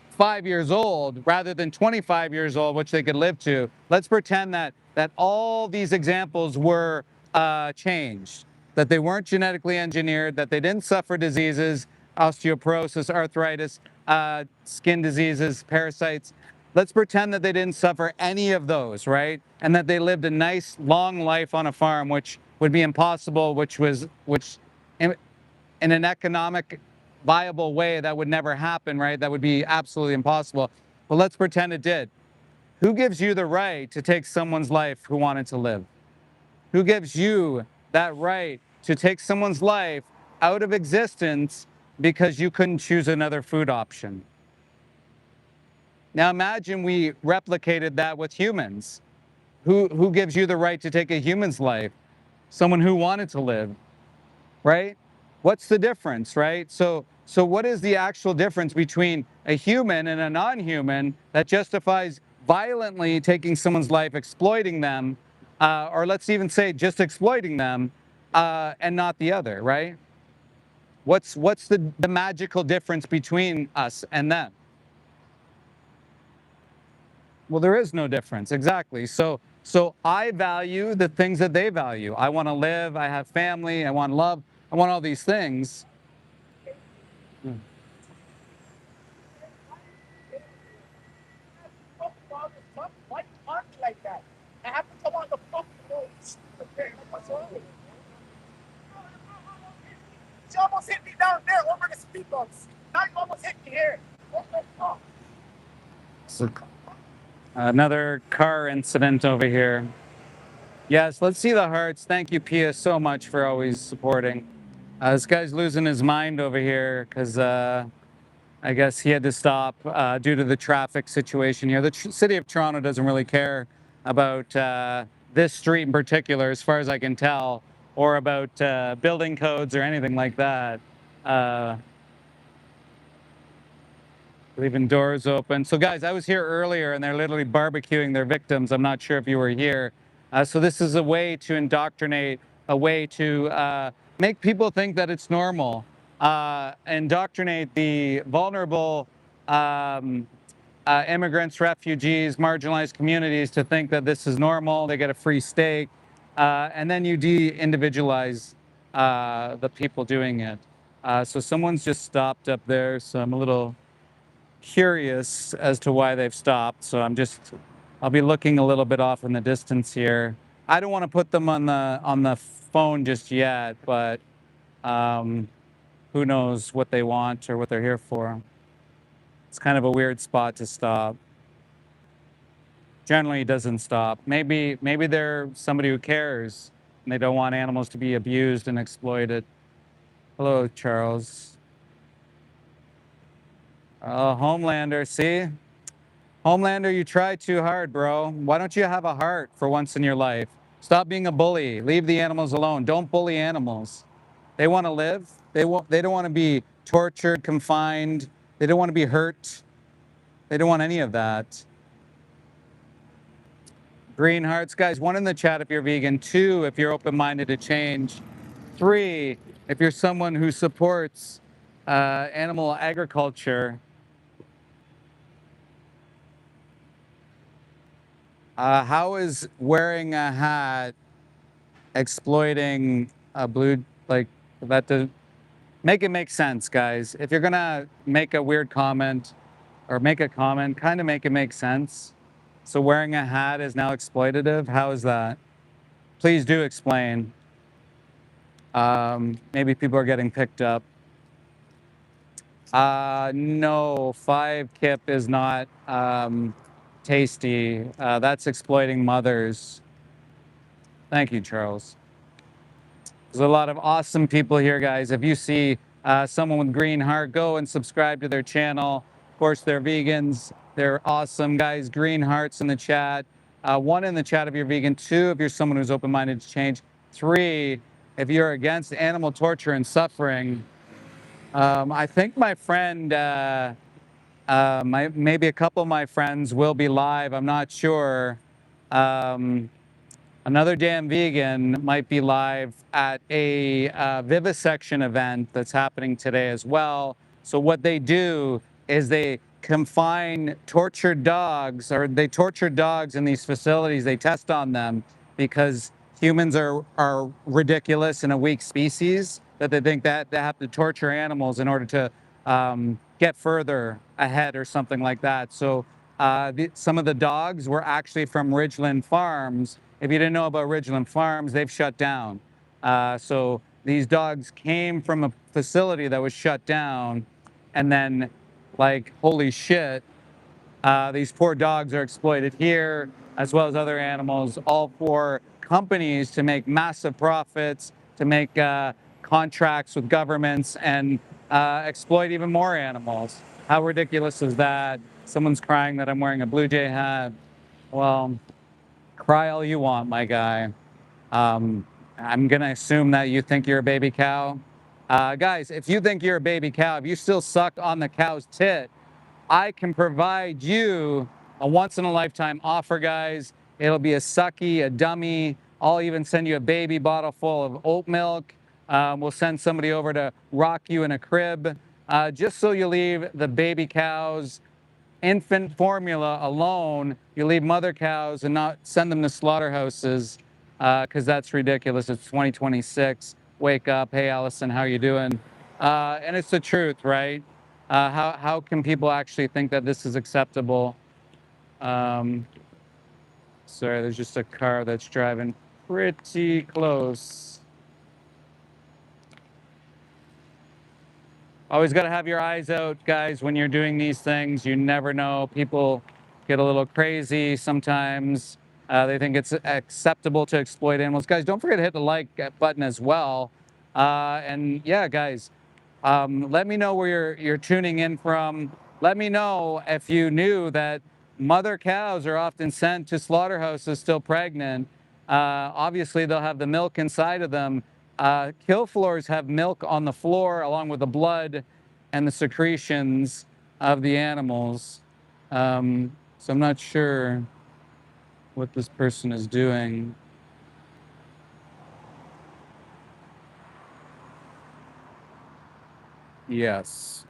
5 years old rather than 25 years old, which they could live to. Let's pretend that all these examples were changed, that they weren't genetically engineered, that they didn't suffer diseases, osteoporosis, arthritis, skin diseases, parasites. Let's pretend that they didn't suffer any of those, right? And that they lived a nice long life on a farm, which would be impossible, which in an economic viable way that would never happen, right? That would be absolutely impossible. But let's pretend it did. Who gives you the right to take someone's life who wanted to live? Who gives you that right to take someone's life out of existence because you couldn't choose another food option? Now imagine we replicated that with humans. Who gives you the right to take a human's life? Someone who wanted to live, right? What's the difference, right? So what is the actual difference between a human and a non-human that justifies violently taking someone's life, exploiting them, or let's even say just exploiting them, and not the other, right? What's the magical difference between us and them? Well, there is no difference, exactly. So I value the things that they value. I want to live, I have family, I want love, I want all these things. Why you talking like that? I have to come on the fucking roads. What's wrong with you? She almost hit me down there over the speed bumps. Now you almost hit me here. What the fuck? So, another car incident over here. Yes, let's see the hearts. Thank you, Pia, so much for always supporting. This guy's losing his mind over here because I guess he had to stop due to the traffic situation here. The city of Toronto doesn't really care about this street in particular, as far as I can tell, or about building codes or anything like that. Leaving doors open. So guys, I was here earlier and they're literally barbecuing their victims. I'm not sure if you were here. So this is a way to indoctrinate, a way to make people think that it's normal, indoctrinate the vulnerable immigrants, refugees, marginalized communities to think that this is normal. They get a free steak. And then you de-individualize the people doing it. So someone's just stopped up there. So I'm a little curious as to why they've stopped. So I'll be looking a little bit off in the distance here. I don't want to put them on the phone just yet, but who knows what they want or what they're here for. It's kind of a weird spot to stop. Generally, it doesn't stop. Maybe they're somebody who cares and they don't want animals to be abused and exploited. Hello, Charles. Homelander, see? Homelander, you try too hard, bro. Why don't you have a heart for once in your life? Stop being a bully. Leave the animals alone. Don't bully animals. They want to live. They don't want to be tortured, confined. They don't want to be hurt. They don't want any of that. Green hearts, guys. 1 in the chat if you're vegan. 2 if you're open-minded to change. 3 if you're someone who supports animal agriculture. How is wearing a hat exploiting a blue, like, that to make it make sense, guys? If you're gonna make a weird comment or make a comment, kind of make it make sense. So wearing a hat is now exploitative. How is that? Please do explain. Maybe people are getting picked up. No, 5 kip is not tasty. That's exploiting mothers. Thank you, Charles. There's a lot of awesome people here, guys. If you see someone with green heart, go and subscribe to their channel. Of course, they're vegans. They're awesome, guys. Green hearts in the chat. 1 in the chat if you're vegan. 2 if you're someone who's open-minded to change. 3 if you're against animal torture and suffering. I think my friend, maybe a couple of my friends will be live. I'm not sure. Another Damn Vegan might be live at a vivisection event that's happening today as well. So what they do is they confine tortured dogs, or they torture dogs in these facilities. They test on them because humans are ridiculous and a weak species, that they think that they have to torture animals in order to get further ahead or something like that. So some of the dogs were actually from Ridgeland Farms. If you didn't know about Ridgeland Farms, they've shut down. So these dogs came from a facility that was shut down, and then, like, holy shit, these poor dogs are exploited here, as well as other animals, all for companies to make massive profits, to make contracts with governments and exploit even more animals. How ridiculous is that? Someone's crying that I'm wearing a Blue Jay hat. Well, cry all you want, my guy. I'm gonna assume that you think you're a baby cow. Guys, if you think you're a baby cow, if you still suck on the cow's tit, I can provide you a once-in-a-lifetime offer, guys. It'll be a sucky, a dummy. I'll even send you a baby bottle full of oat milk. We'll send somebody over to rock you in a crib, just so you leave the baby cows, infant formula alone. You leave mother cows and not send them to slaughterhouses, because that's ridiculous. It's 2026. Wake up. Hey, Allison, how you doing? And it's the truth, right? How can people actually think that this is acceptable? Sorry, there's just a car that's driving pretty close. Always got to have your eyes out, guys, when you're doing these things. You never know. People get a little crazy sometimes. They think it's acceptable to exploit animals. Guys, don't forget to hit the like button as well. And yeah, guys, let me know where you're tuning in from. Let me know if you knew that mother cows are often sent to slaughterhouses still pregnant. Obviously, they'll have the milk inside of them. Kill floors have milk on the floor along with the blood and the secretions of the animals. So I'm not sure what this person is doing. Yes.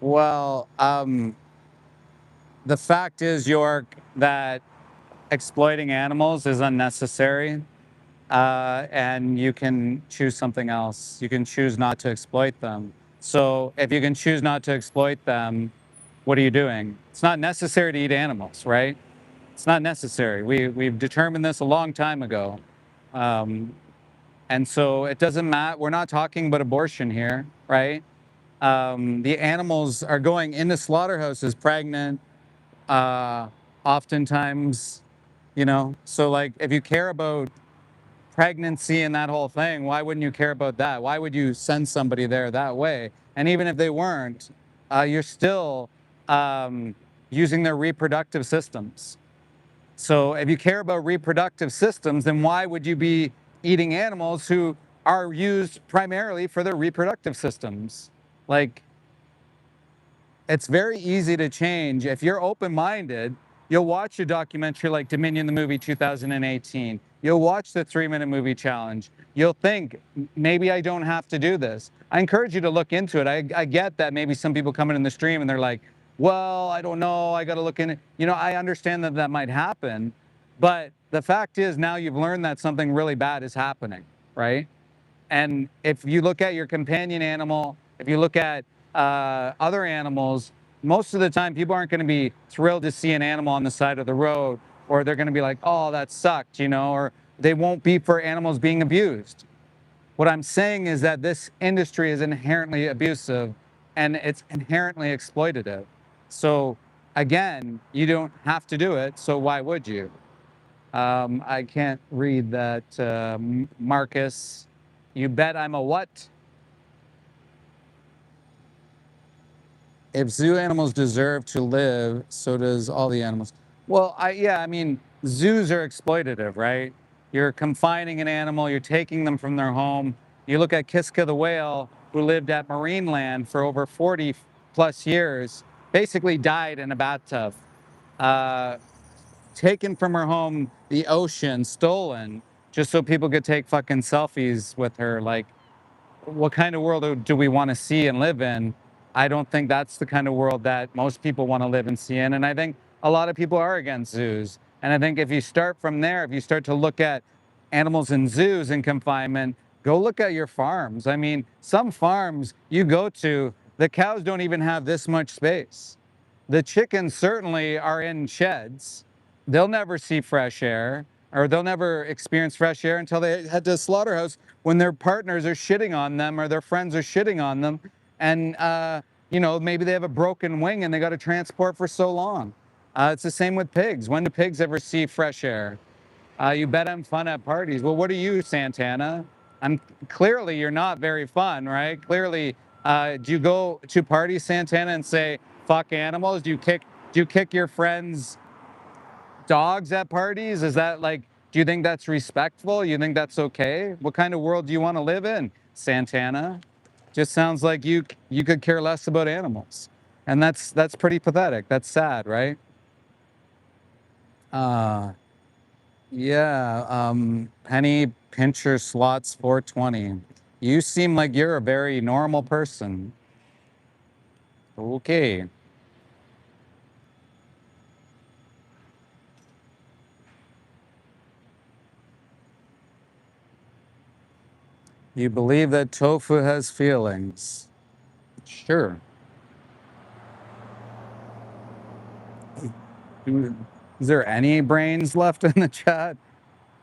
Well, the fact is, York, that exploiting animals is unnecessary, and you can choose something else. You can choose not to exploit them. So if you can choose not to exploit them, what are you doing? It's not necessary to eat animals, right? It's not necessary. We've determined this a long time ago. Um, and so it doesn't matter. We're not talking about abortion here, right? The animals are going into slaughterhouses pregnant, uh, oftentimes, so like if you care about pregnancy and that whole thing, why wouldn't you care about that? Why would you send somebody there that way? And even if they weren't, you're still using their reproductive systems. So if you care about reproductive systems, then why would you be eating animals who are used primarily for their reproductive systems? Like, it's very easy to change. If you're open-minded, you'll watch a documentary like Dominion the Movie 2018. You'll watch the 3-minute movie challenge. You'll think, maybe I don't have to do this. I encourage you to look into it. I get that maybe some people come in the stream and they're like, well, I don't know, I got to look in it. I understand that that might happen, but the fact is now you've learned that something really bad is happening, right? And if you look at your companion animal, if you look at other animals, most of the time people aren't going to be thrilled to see an animal on the side of the road, or they're going to be like, oh, that sucked, or they won't be for animals being abused. What I'm saying is that this industry is inherently abusive and it's inherently exploitative. So again, you don't have to do it, so why would you? I can't read that, Marcus. You bet I'm a what? If zoo animals deserve to live, so does all the animals. Well, I mean, zoos are exploitative, right? You're confining an animal, you're taking them from their home. You look at Kiska the whale, who lived at Marineland for over 40 plus years, basically died in a bathtub. Uh, Taken from her home, the ocean, stolen, just so people could take fucking selfies with her. Like, what kind of world do we want to see and live in? I don't think that's the kind of world that most people want to live and see in. And I think a lot of people are against zoos. And I think if you start from there, if you start to look at animals in zoos in confinement, go look at your farms. I mean, some farms you go to, the cows don't even have this much space. The chickens certainly are in sheds. They'll never see fresh air, or they'll never experience fresh air until they head to a slaughterhouse when their partners are shitting on them or their friends are shitting on them. And, maybe they have a broken wing and they got to transport for so long. It's the same with pigs. When do pigs ever see fresh air? You bet I'm fun at parties. Well, what are you, Santana? Clearly you're not very fun, right? Clearly, do you go to parties, Santana, and say fuck animals? Do you kick your friends' dogs at parties? Is that like? Do you think that's respectful? You think that's okay? What kind of world do you want to live in, Santana? Just sounds like you could care less about animals, and that's pretty pathetic. That's sad, right? Uh, Yeah, Penny Pincher Slots 420. You seem like you're a very normal person. Okay. You believe that tofu has feelings? Sure. Is there any brains left in the chat?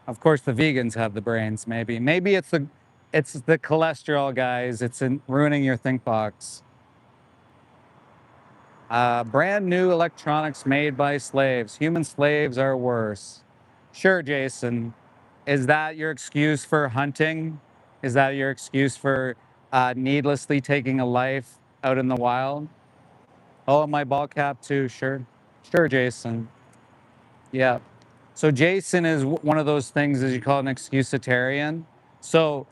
Of course, the vegans have the brains. Maybe it's the cholesterol, guys. It's ruining your think box. Brand new electronics made by slaves. Human slaves are worse. Sure, Jason. Is that your excuse for hunting? Is that your excuse for needlessly taking a life out in the wild? Oh, my ball cap too. Sure. Sure, Jason. Yeah. So Jason is one of those things, as you call it, an excusitarian. So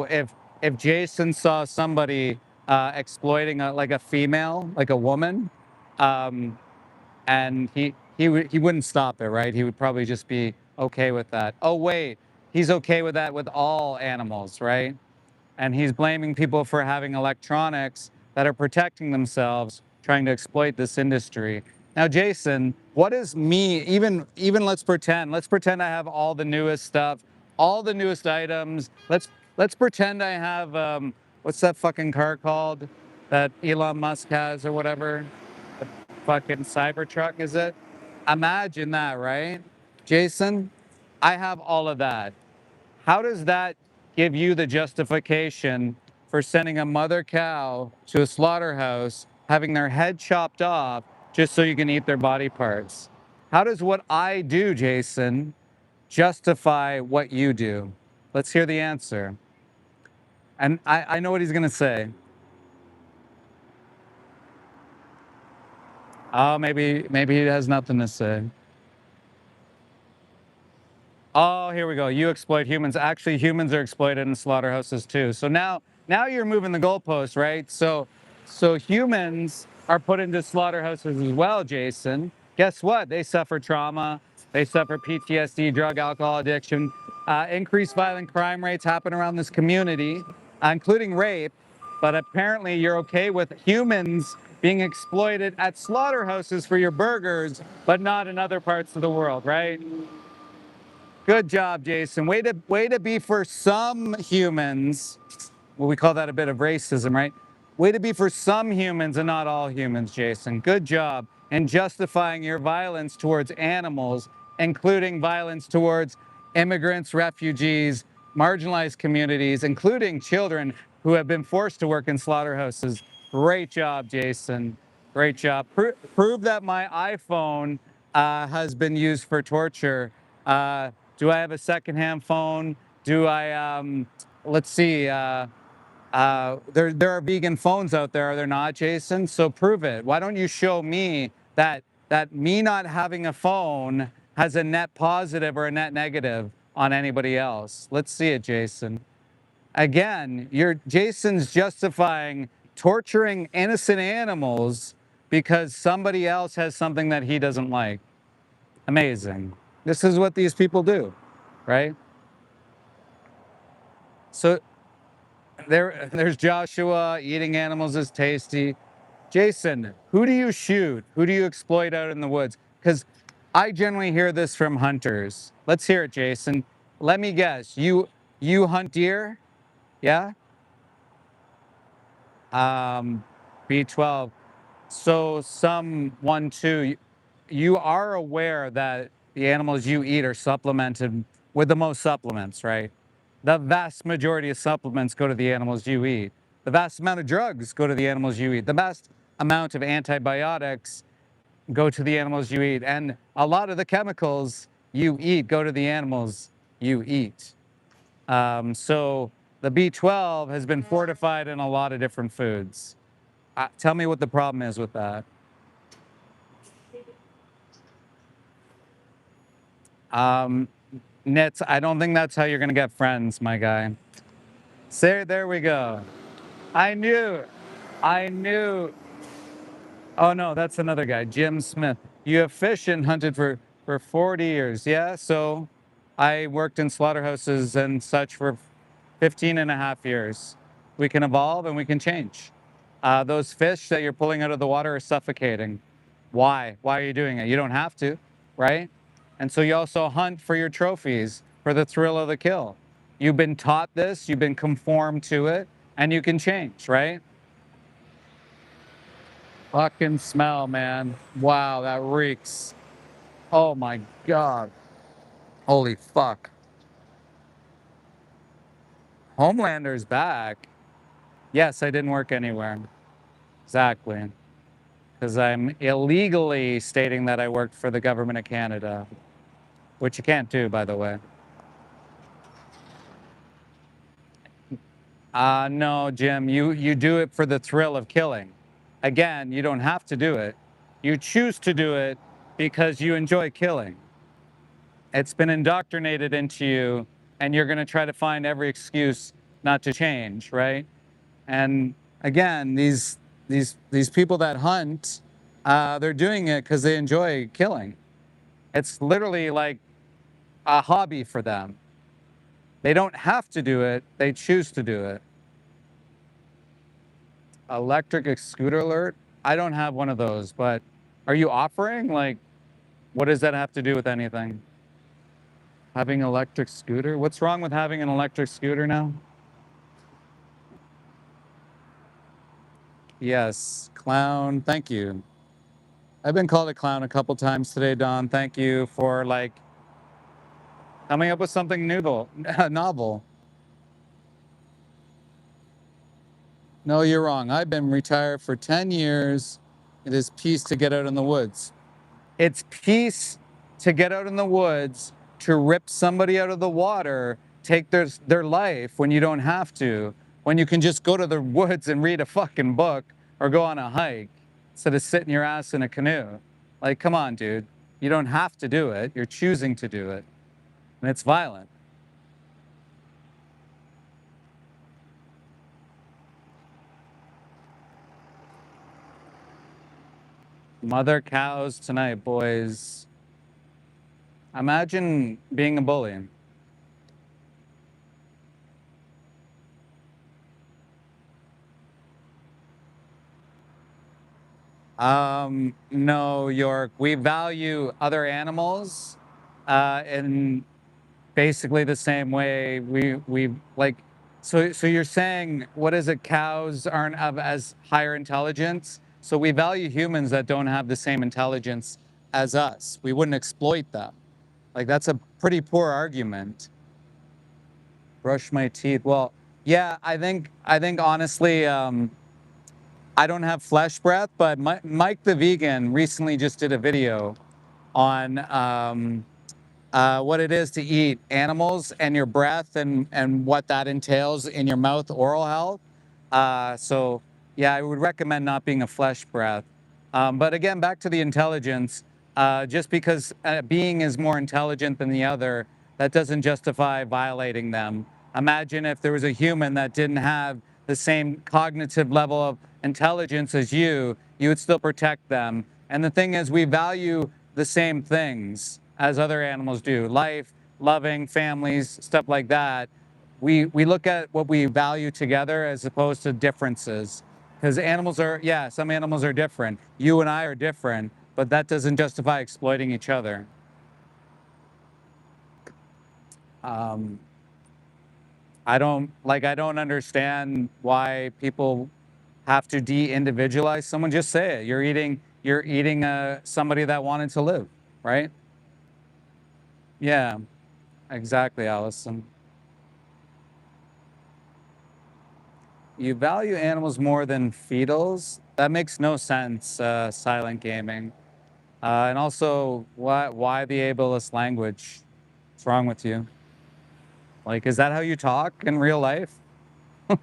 if Jason saw somebody exploiting like a female, like a woman, um, and he wouldn't stop it, right? He would probably just be okay with that. Oh wait, he's okay with that with all animals, right? And he's blaming people for having electronics that are protecting themselves, trying to exploit this industry. Now, Jason, what is me? Even let's pretend I have all the newest stuff, all the newest items. Let's pretend I have what's that fucking car called that Elon Musk has or whatever? The fucking Cybertruck, is it? Imagine that, right? Jason, I have all of that. How does that give you the justification for sending a mother cow to a slaughterhouse, having their head chopped off just so you can eat their body parts? How does what I do, Jason, justify what you do? Let's hear the answer. And I know what he's going to say. Oh, maybe he has nothing to say. Oh, here we go. You exploit humans. Actually, humans are exploited in slaughterhouses too. So now you're moving the goalposts, right? So humans are put into slaughterhouses as well, Jason. Guess what? They suffer trauma. They suffer PTSD, drug, alcohol addiction. Increased violent crime rates happen around this community, including rape. But apparently, you're okay with humans being exploited at slaughterhouses for your burgers, but not in other parts of the world, right? Good job, Jason. Way to be for some humans. Well, we call that a bit of racism, right? Way to be for some humans and not all humans, Jason. Good job in justifying your violence towards animals, including violence towards immigrants, refugees, marginalized communities, including children who have been forced to work in slaughterhouses. Great job, Jason. Great job. Prove that my iPhone has been used for torture. Do I have a secondhand phone? Do I, let's see, there are vegan phones out there, are there not, Jason? So prove it. Why don't you show me that me not having a phone has a net positive or a net negative on anybody else? Let's see it, Jason. Again, Jason's justifying torturing innocent animals because somebody else has something that he doesn't like. Amazing. This is what these people do, right? So there's Joshua. Eating animals is tasty. Jason, who do you shoot? Who do you exploit out in the woods? Because I generally hear this from hunters. Let's hear it, Jason. Let me guess. You hunt deer? Yeah. B12. So some 1, 2. You are aware that the animals you eat are supplemented with the most supplements, right? The vast majority of supplements go to the animals you eat. The vast amount of drugs go to the animals you eat. The vast amount of antibiotics go to the animals you eat. And a lot of the chemicals you eat go to the animals you eat. So the B12 has been fortified in a lot of different foods. Tell me what the problem is with that. Nits, I don't think that's how you're going to get friends, my guy. There we go. I knew. I knew. Oh, no, that's another guy, Jim Smith. You have fished and hunted for 40 years. Yeah, so I worked in slaughterhouses and such for 15 and a half years. We can evolve and we can change. Those fish that you're pulling out of the water are suffocating. Why? Why are you doing it? You don't have to, right? And so you also hunt for your trophies, for the thrill of the kill. You've been taught this, you've been conformed to it, and you can change, right? Fucking smell, man. Wow, that reeks. Oh my God. Holy fuck. Homelander's back. Yes, I didn't work anywhere. Exactly. because I'm illegally stating that I worked for the government of Canada, which you can't do, by the way. No, Jim, you do it for the thrill of killing. Again, you don't have to do it. You choose to do it because you enjoy killing. It's been indoctrinated into you, and you're going to try to find every excuse not to change, right? And again, these people that hunt, they're doing it because they enjoy killing. It's literally like a hobby for them. They don't have to do it; they choose to do it. Electric scooter alert? I don't have one of those, but are you offering? Like, what does that have to do with anything? Having electric scooter? What's wrong with having an electric scooter now? Yes, clown. Thank you. I've been called a clown a couple times today, Don. Thank you for like coming up with something novel. Novel. No, you're wrong. I've been retired for 10 years. It is peace to get out in the woods. It's peace to get out in the woods, to rip somebody out of the water, take their life when you don't have to, when you can just go to the woods and read a fucking book or go on a hike instead of sitting your ass in a canoe. Like, come on, dude. You don't have to do it. You're choosing to do it. And it's violent. Mother cows tonight, boys. Imagine being a bully. No, York. We value other animals in basically the same way we like. So you're saying, what is it? Cows aren't of as higher intelligence. So we value humans that don't have the same intelligence as us. We wouldn't exploit them. Like, that's a pretty poor argument. Brush my teeth. Well, yeah, I think honestly, I don't have flesh breath, but Mike the vegan recently just did a video on what it is to eat animals and your breath and what that entails in your mouth oral health. So yeah, I would recommend not being a flesh breath. But again, back to the intelligence. Just because a being is more intelligent than the other, that doesn't justify violating them. Imagine if there was a human that didn't have the same cognitive level of intelligence as you would still protect them. And the thing is, we value the same things as other animals do: life, loving, families, stuff like that. We look at what we value together as opposed to differences. Because animals are, yeah, some animals are different. You and I are different, but that doesn't justify exploiting each other. Um, I don't understand why people have to de-individualize someone. Just say it. You're eating somebody that wanted to live, right? Yeah, exactly, Allison. You value animals more than fetals? That makes no sense, silent gaming. And also, why the ableist language? What's wrong with you? Like, is that how you talk in real life?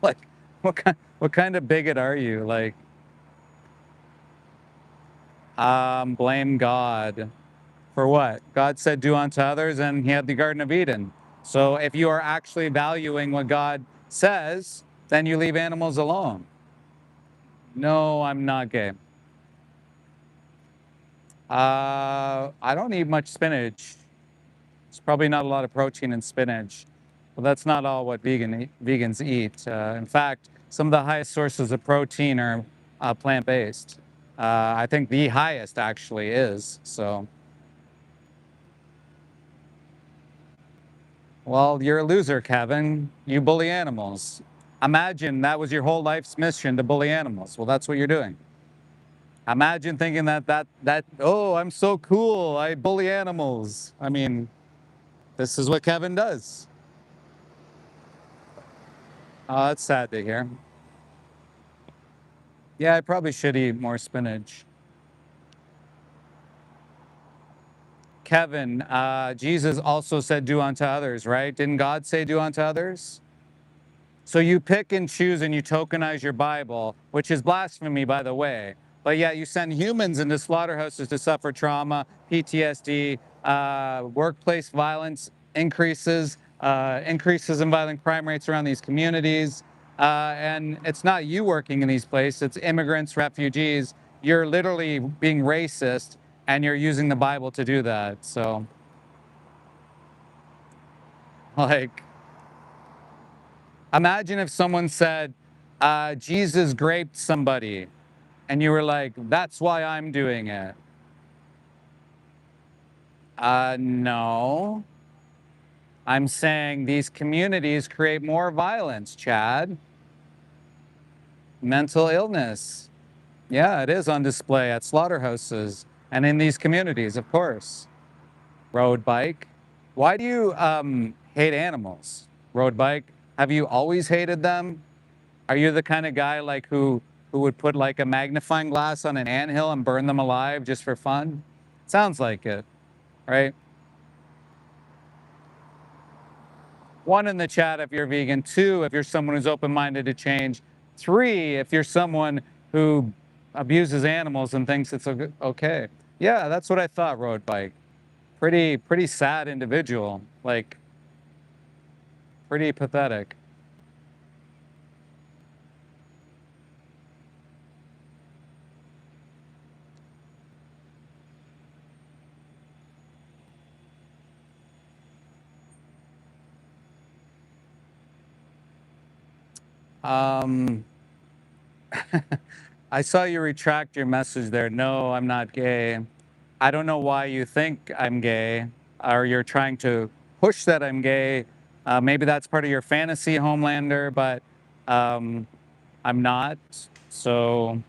Like, what kind of bigot are you? Like, blame God. For what? God said, do unto others, and he had the Garden of Eden. So if you are actually valuing what God says, then you leave animals alone. No, I'm not gay. I don't eat much spinach. There's probably not a lot of protein in spinach. But that's not all what vegans eat. In fact, some of the highest sources of protein are plant-based. I think the highest actually is. So, well, you're a loser, Kevin. You bully animals. Imagine that was your whole life's mission, to bully animals. Well, that's what you're doing. Imagine thinking that oh, I'm so cool, I bully animals. I mean, this is what Kevin does. Oh, that's sad to hear. Yeah, I probably should eat more spinach. Kevin, Jesus also said, do unto others, right? Didn't God say, do unto others? So you pick and choose and you tokenize your Bible, which is blasphemy, by the way. But yet you send humans into slaughterhouses to suffer trauma, PTSD, workplace violence increases in violent crime rates around these communities. And it's not you working in these places, it's immigrants, refugees. You're literally being racist and you're using the Bible to do that. So, like, imagine if someone said, Jesus raped somebody, and you were like, that's why I'm doing it. No. I'm saying these communities create more violence, Chad. Mental illness. Yeah, it is on display at slaughterhouses and in these communities, of course. Road bike. Why do you hate animals? Road bike. Have you always hated them? Are you the kind of guy like who would put like a magnifying glass on an anthill and burn them alive just for fun? Sounds like it, right? 1 in the chat if you're vegan. 2 if you're someone who's open-minded to change. 3 if you're someone who abuses animals and thinks it's okay. Yeah, that's what I thought, road bike. Pretty sad individual, like pretty pathetic. Um, I saw you retract your message there. No, I'm not gay. I don't know why you think I'm gay or you're trying to push that I'm gay. Maybe that's part of your fantasy, Homelander, but I'm not. So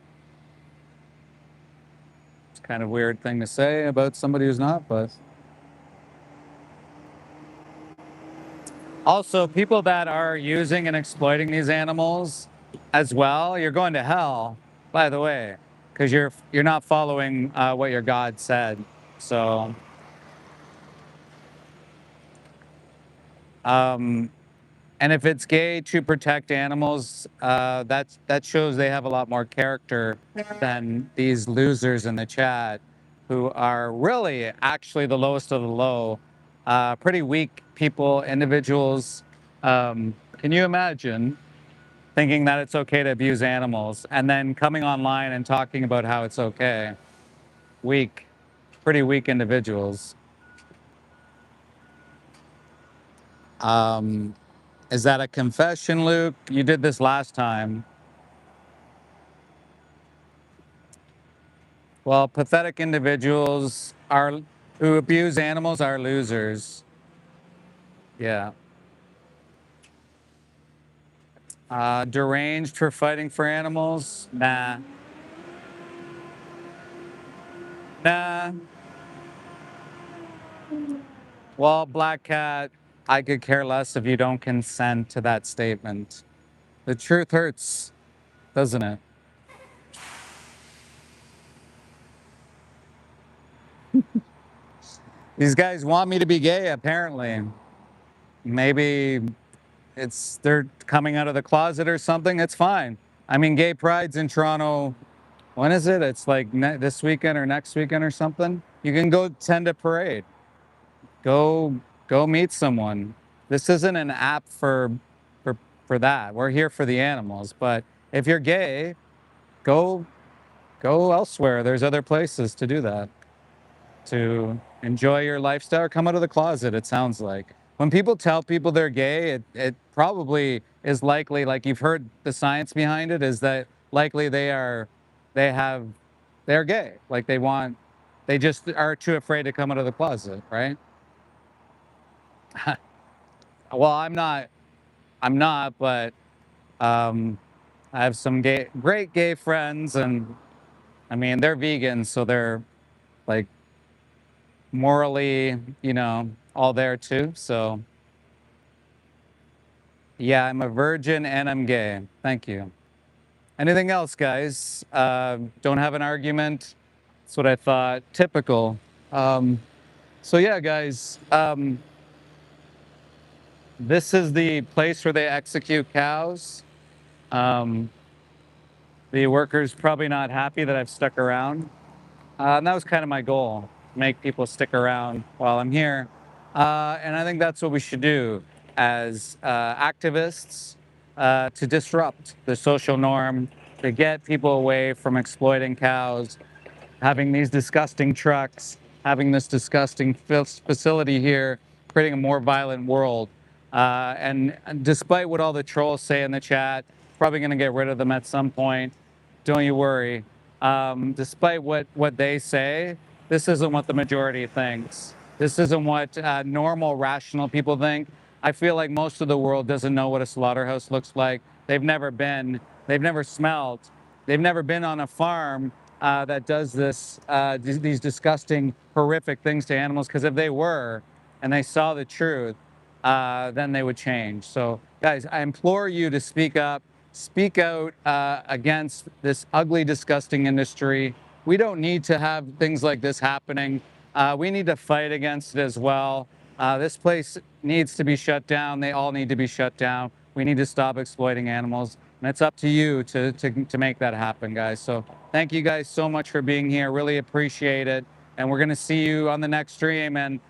it's kind of a weird thing to say about somebody who's not, but also people that are using and exploiting these animals as well, you're going to hell, by the way, because you're not following what your God said. So and if it's gay to protect animals, that shows they have a lot more character than these losers in the chat, who are really actually the lowest of the low, pretty weak people, individuals. Can you imagine thinking that it's okay to abuse animals and then coming online and talking about how it's okay? Weak, pretty weak individuals. Is that a confession, Luke? You did this last time. Well, pathetic individuals are who abuse animals are losers. Yeah. Deranged for fighting for animals? Nah. Nah. Well, Black Cat, I could care less if you don't consent to that statement. The truth hurts, doesn't it? These guys want me to be gay, apparently. Maybe they're coming out of the closet or something. It's fine. I mean, gay pride's in Toronto. When is it? It's like this weekend or next weekend or something. You can go attend a parade. Go meet someone. This isn't an app for for that. We're here for the animals. But if you're gay, go elsewhere. There's other places to do that. To enjoy your lifestyle, come out of the closet, it sounds like. When people tell people they're gay, it probably is likely, like you've heard the science behind it, is that likely they're gay. Like they just are too afraid to come out of the closet, right? Well, I'm not, but I have some great gay friends, and I mean, they're vegans, so they're like morally, all there too. So yeah, I'm a virgin and I'm gay. Thank you. Anything else, guys? Don't have an argument. That's what I thought. Typical. So yeah, guys, this is the place where they execute cows. Um, the workers probably not happy that I've stuck around. And that was kind of my goal, make people stick around while I'm here. And I think that's what we should do as activists, to disrupt the social norm, to get people away from exploiting cows, having these disgusting trucks, having this disgusting facility here, creating a more violent world. And despite what all the trolls say in the chat, probably going to get rid of them at some point. Don't you worry. Despite what they say, this isn't what the majority thinks. This isn't what normal, rational people think. I feel like most of the world doesn't know what a slaughterhouse looks like. They've never been, they've never smelled, they've never been on a farm that does this, these disgusting, horrific things to animals. Because if they were, and they saw the truth, then they would change. So, guys, I implore you to speak up, speak out against this ugly, disgusting industry. We don't need to have things like this happening. We need to fight against it as well. This place needs to be shut down. They all need to be shut down. We need to stop exploiting animals. And it's up to you to make that happen, guys. So thank you guys so much for being here. Really appreciate it. And we're going to see you on the next stream. And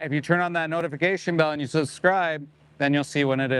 if you turn on that notification bell and you subscribe, then you'll see when it is.